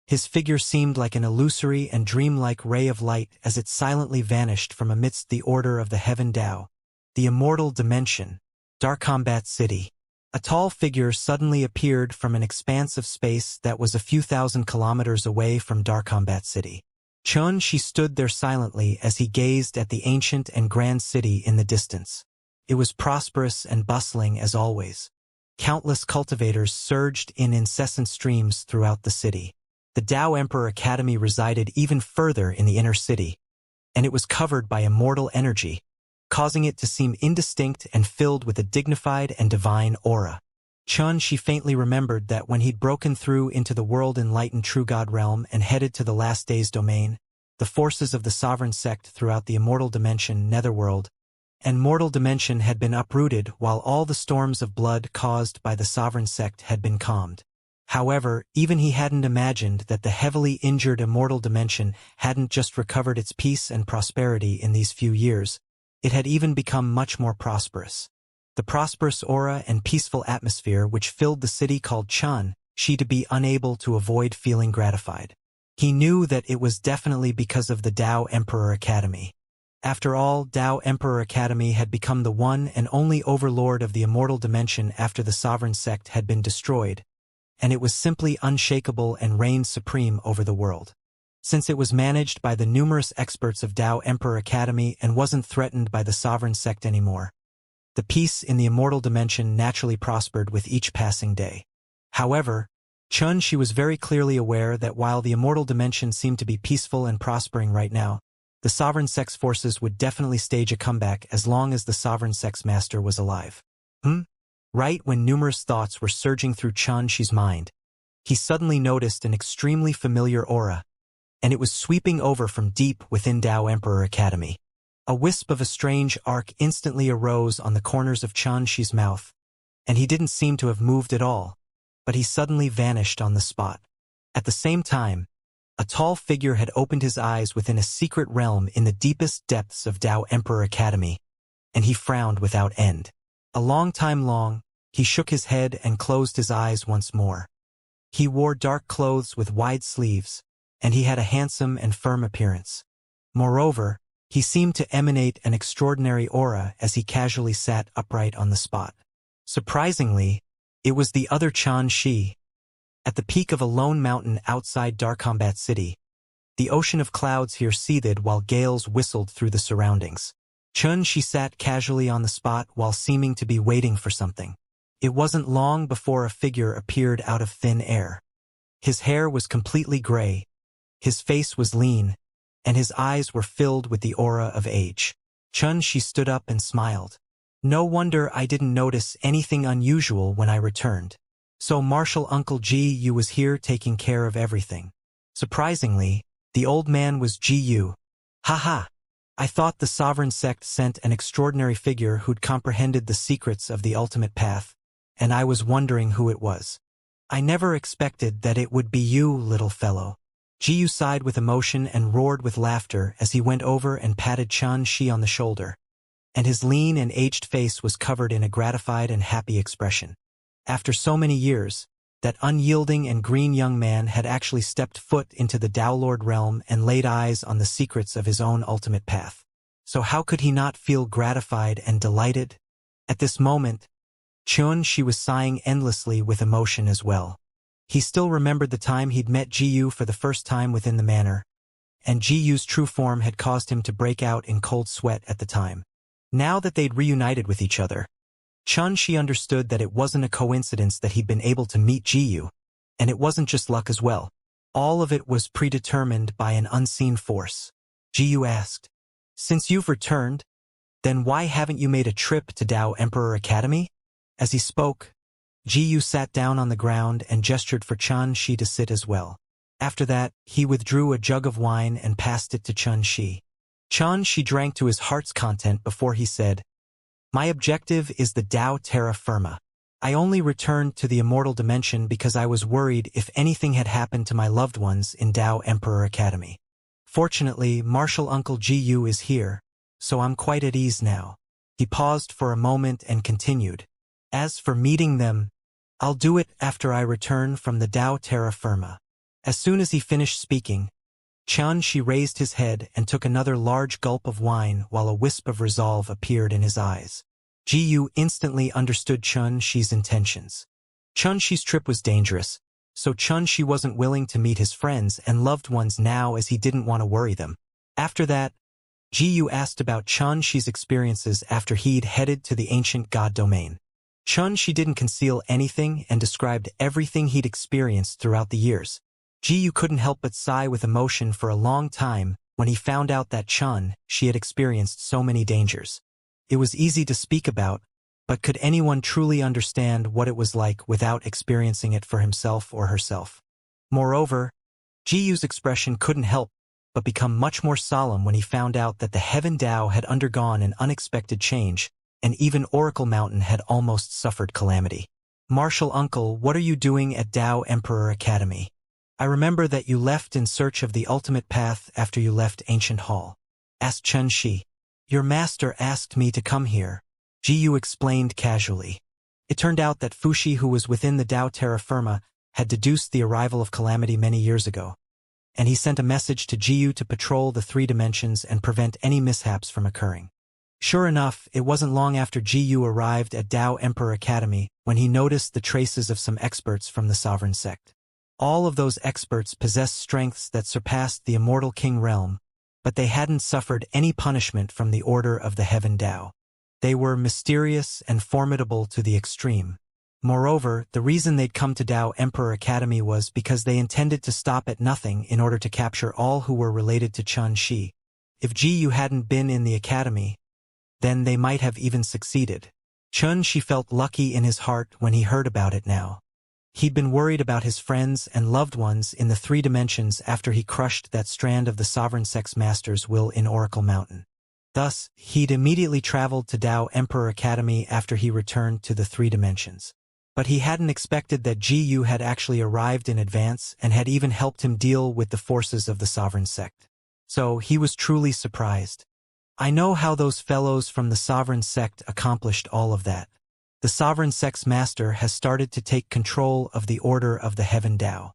his figure seemed like an illusory and dreamlike ray of light as it silently vanished from amidst the order of the Heaven Tao. The Immortal Dimension, Dark Combat City. A tall figure suddenly appeared from an expanse of space that was a few thousand kilometers away from Dark Combat City. Xianxi stood there silently as he gazed at the ancient and grand city in the distance. It was prosperous and bustling as always. Countless cultivators surged in incessant streams throughout the city. The Tao Emperor Academy resided even further in the inner city, and it was covered by immortal energy, causing it to seem indistinct and filled with a dignified and divine aura. Xianxi faintly remembered that when he'd broken through into the world-enlightened True God realm and headed to the Last Days domain, the forces of the sovereign sect throughout the Immortal Dimension, Netherworld, and Mortal Dimension had been uprooted while all the storms of blood caused by the sovereign sect had been calmed. However, even he hadn't imagined that the heavily injured Immortal Dimension hadn't just recovered its peace and prosperity in these few years, it had even become much more prosperous. The prosperous aura and peaceful atmosphere which filled the city called Xianxi to be unable to avoid feeling gratified. He knew that it was definitely because of the Tao Emperor Academy. After all, Tao Emperor Academy had become the one and only overlord of the Immortal Dimension after the sovereign sect had been destroyed, and it was simply unshakable and reigned supreme over the world. Since it was managed by the numerous experts of Tao Emperor Academy and wasn't threatened by the sovereign sect anymore, the peace in the Immortal Dimension naturally prospered with each passing day. However, Xianxi was very clearly aware that while the Immortal Dimension seemed to be peaceful and prospering right now, the sovereign sect's forces would definitely stage a comeback as long as the sovereign sect's master was alive. Right when numerous thoughts were surging through Xianxi's mind, he suddenly noticed an extremely familiar aura, and it was sweeping over from deep within Tao Emperor Academy. A wisp of a strange arc instantly arose on the corners of Xianxi's mouth, and he didn't seem to have moved at all, but he suddenly vanished on the spot. At the same time, a tall figure had opened his eyes within a secret realm in the deepest depths of Tao Emperor Academy, and he frowned without end. A long time long, he shook his head and closed his eyes once more. He wore dark clothes with wide sleeves, and he had a handsome and firm appearance. Moreover, he seemed to emanate an extraordinary aura as he casually sat upright on the spot. Surprisingly, it was the other Xianxi. At the peak of a lone mountain outside Dark Combat City, the ocean of clouds here seethed while gales whistled through the surroundings. Xianxi sat casually on the spot while seeming to be waiting for something. It wasn't long before a figure appeared out of thin air. His hair was completely gray, his face was lean, and his eyes were filled with the aura of age. Xianxi stood up and smiled. No wonder I didn't notice anything unusual when I returned. So Martial Uncle Ji was here taking care of everything. Surprisingly, the old man was Ji. Haha. I thought the sovereign sect sent an extraordinary figure who'd comprehended the secrets of the ultimate path, and I was wondering who it was. I never expected that it would be you, little fellow. Ji sighed with emotion and roared with laughter as he went over and patted Xianxi on the shoulder, and his lean and aged face was covered in a gratified and happy expression. After so many years, that unyielding and green young man had actually stepped foot into the Tao Lord realm and laid eyes on the secrets of his own ultimate path. So how could he not feel gratified and delighted? At this moment, Xianxi was sighing endlessly with emotion as well. He still remembered the time he'd met Ji for the first time within the manor, and Ji's true form had caused him to break out in cold sweat at the time. Now that they'd reunited with each other, Xianxi understood that it wasn't a coincidence that he'd been able to meet Ji, and it wasn't just luck as well. All of it was predetermined by an unseen force. Ji asked, "Since you've returned, then why haven't you made a trip to Tao Emperor Academy?" As he spoke, Ji sat down on the ground and gestured for Xianxi to sit as well. After that, he withdrew a jug of wine and passed it to Xianxi. Xianxi drank to his heart's content before he said, "My objective is the Tao Terra Firma. I only returned to the immortal dimension because I was worried if anything had happened to my loved ones in Tao Emperor Academy. Fortunately, Martial Uncle Gu is here, so I'm quite at ease now. He paused for a moment and continued. As for meeting them, I'll do it after I return from the Tao Terra Firma. As soon as he finished speaking, Xianxia raised his head and took another large gulp of wine while a wisp of resolve appeared in his eyes. Gu instantly understood Xianxia's intentions. Xianxia's trip was dangerous, so Xianxia wasn't willing to meet his friends and loved ones now as he didn't want to worry them. After that, Gu asked about Xianxia's experiences after he'd headed to the ancient god domain. Xianxia didn't conceal anything and described everything he'd experienced throughout the years. Gu couldn't help but sigh with emotion for a long time when he found out that Xianxia had experienced so many dangers. It was easy to speak about, but could anyone truly understand what it was like without experiencing it for himself or herself? Moreover, Gu's expression couldn't help but become much more solemn when he found out that the Heaven Tao had undergone an unexpected change, and even Oracle Mountain had almost suffered calamity. Martial Uncle, what are you doing at Tao Emperor Academy? I remember that you left in search of the ultimate path after you left Ancient Hall, asked Xianxia. Your master asked me to come here, Gu explained casually. It turned out that Fuxi, who was within the Tao Terra Firma, had deduced the arrival of calamity many years ago, and he sent a message to Gu to patrol the 3 dimensions and prevent any mishaps from occurring. Sure enough, it wasn't long after Gu arrived at Tao Emperor Academy when he noticed the traces of some experts from the sovereign sect. All of those experts possessed strengths that surpassed the immortal king realm, but they hadn't suffered any punishment from the order of the Heaven Tao. They were mysterious and formidable to the extreme. Moreover, the reason they'd come to Tao Emperor Academy was because they intended to stop at nothing in order to capture all who were related to Xianxia. If Gu hadn't been in the academy, then they might have even succeeded. Xianxia felt lucky in his heart when he heard about it now. He'd been worried about his friends and loved ones in the 3 dimensions after he crushed that strand of the Sovereign Sex Master's will in Oracle Mountain. Thus, he'd immediately traveled to Tao Emperor Academy after he returned to the 3 dimensions. But he hadn't expected that Gu had actually arrived in advance and had even helped him deal with the forces of the Sovereign Sect. So he was truly surprised. I know how those fellows from the Sovereign Sect accomplished all of that. The Sovereign Sex Master has started to take control of the Order of the Heaven Tao.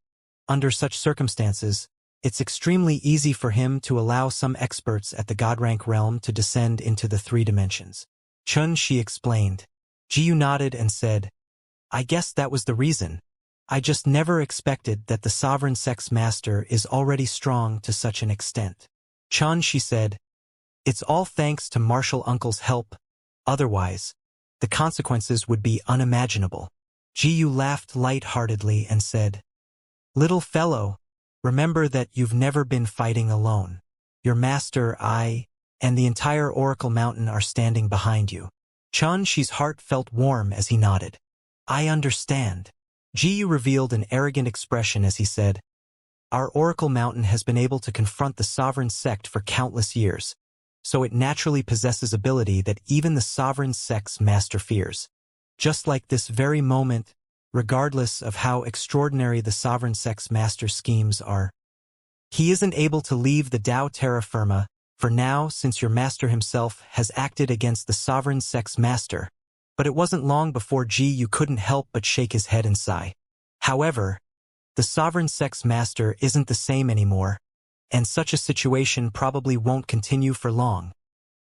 Under such circumstances, it's extremely easy for him to allow some experts at the God-rank realm to descend into the 3 dimensions. Xianxia explained. Gu nodded and said, I guess that was the reason. I just never expected that the Sovereign Sex Master is already strong to such an extent. Xianxia said, It's all thanks to Martial Uncle's help. Otherwise, the consequences would be unimaginable. Gu laughed light-heartedly and said, Little fellow, remember that you've never been fighting alone. Your master, I, and the entire Oracle Mountain are standing behind you. Xianxia's heart felt warm as he nodded. I understand. Gu revealed an arrogant expression as he said, Our Oracle Mountain has been able to confront the Sovereign Sect for countless years, so it naturally possesses ability that even the Sovereign Sex Master fears. Just like this very moment, regardless of how extraordinary the Sovereign Sex Master's schemes are. He isn't able to leave the Tao Terra Firma for now since your master himself has acted against the Sovereign Sex Master, but it wasn't long before Gu couldn't help but shake his head and sigh. However, the Sovereign Sex Master isn't the same anymore, and such a situation probably won't continue for long.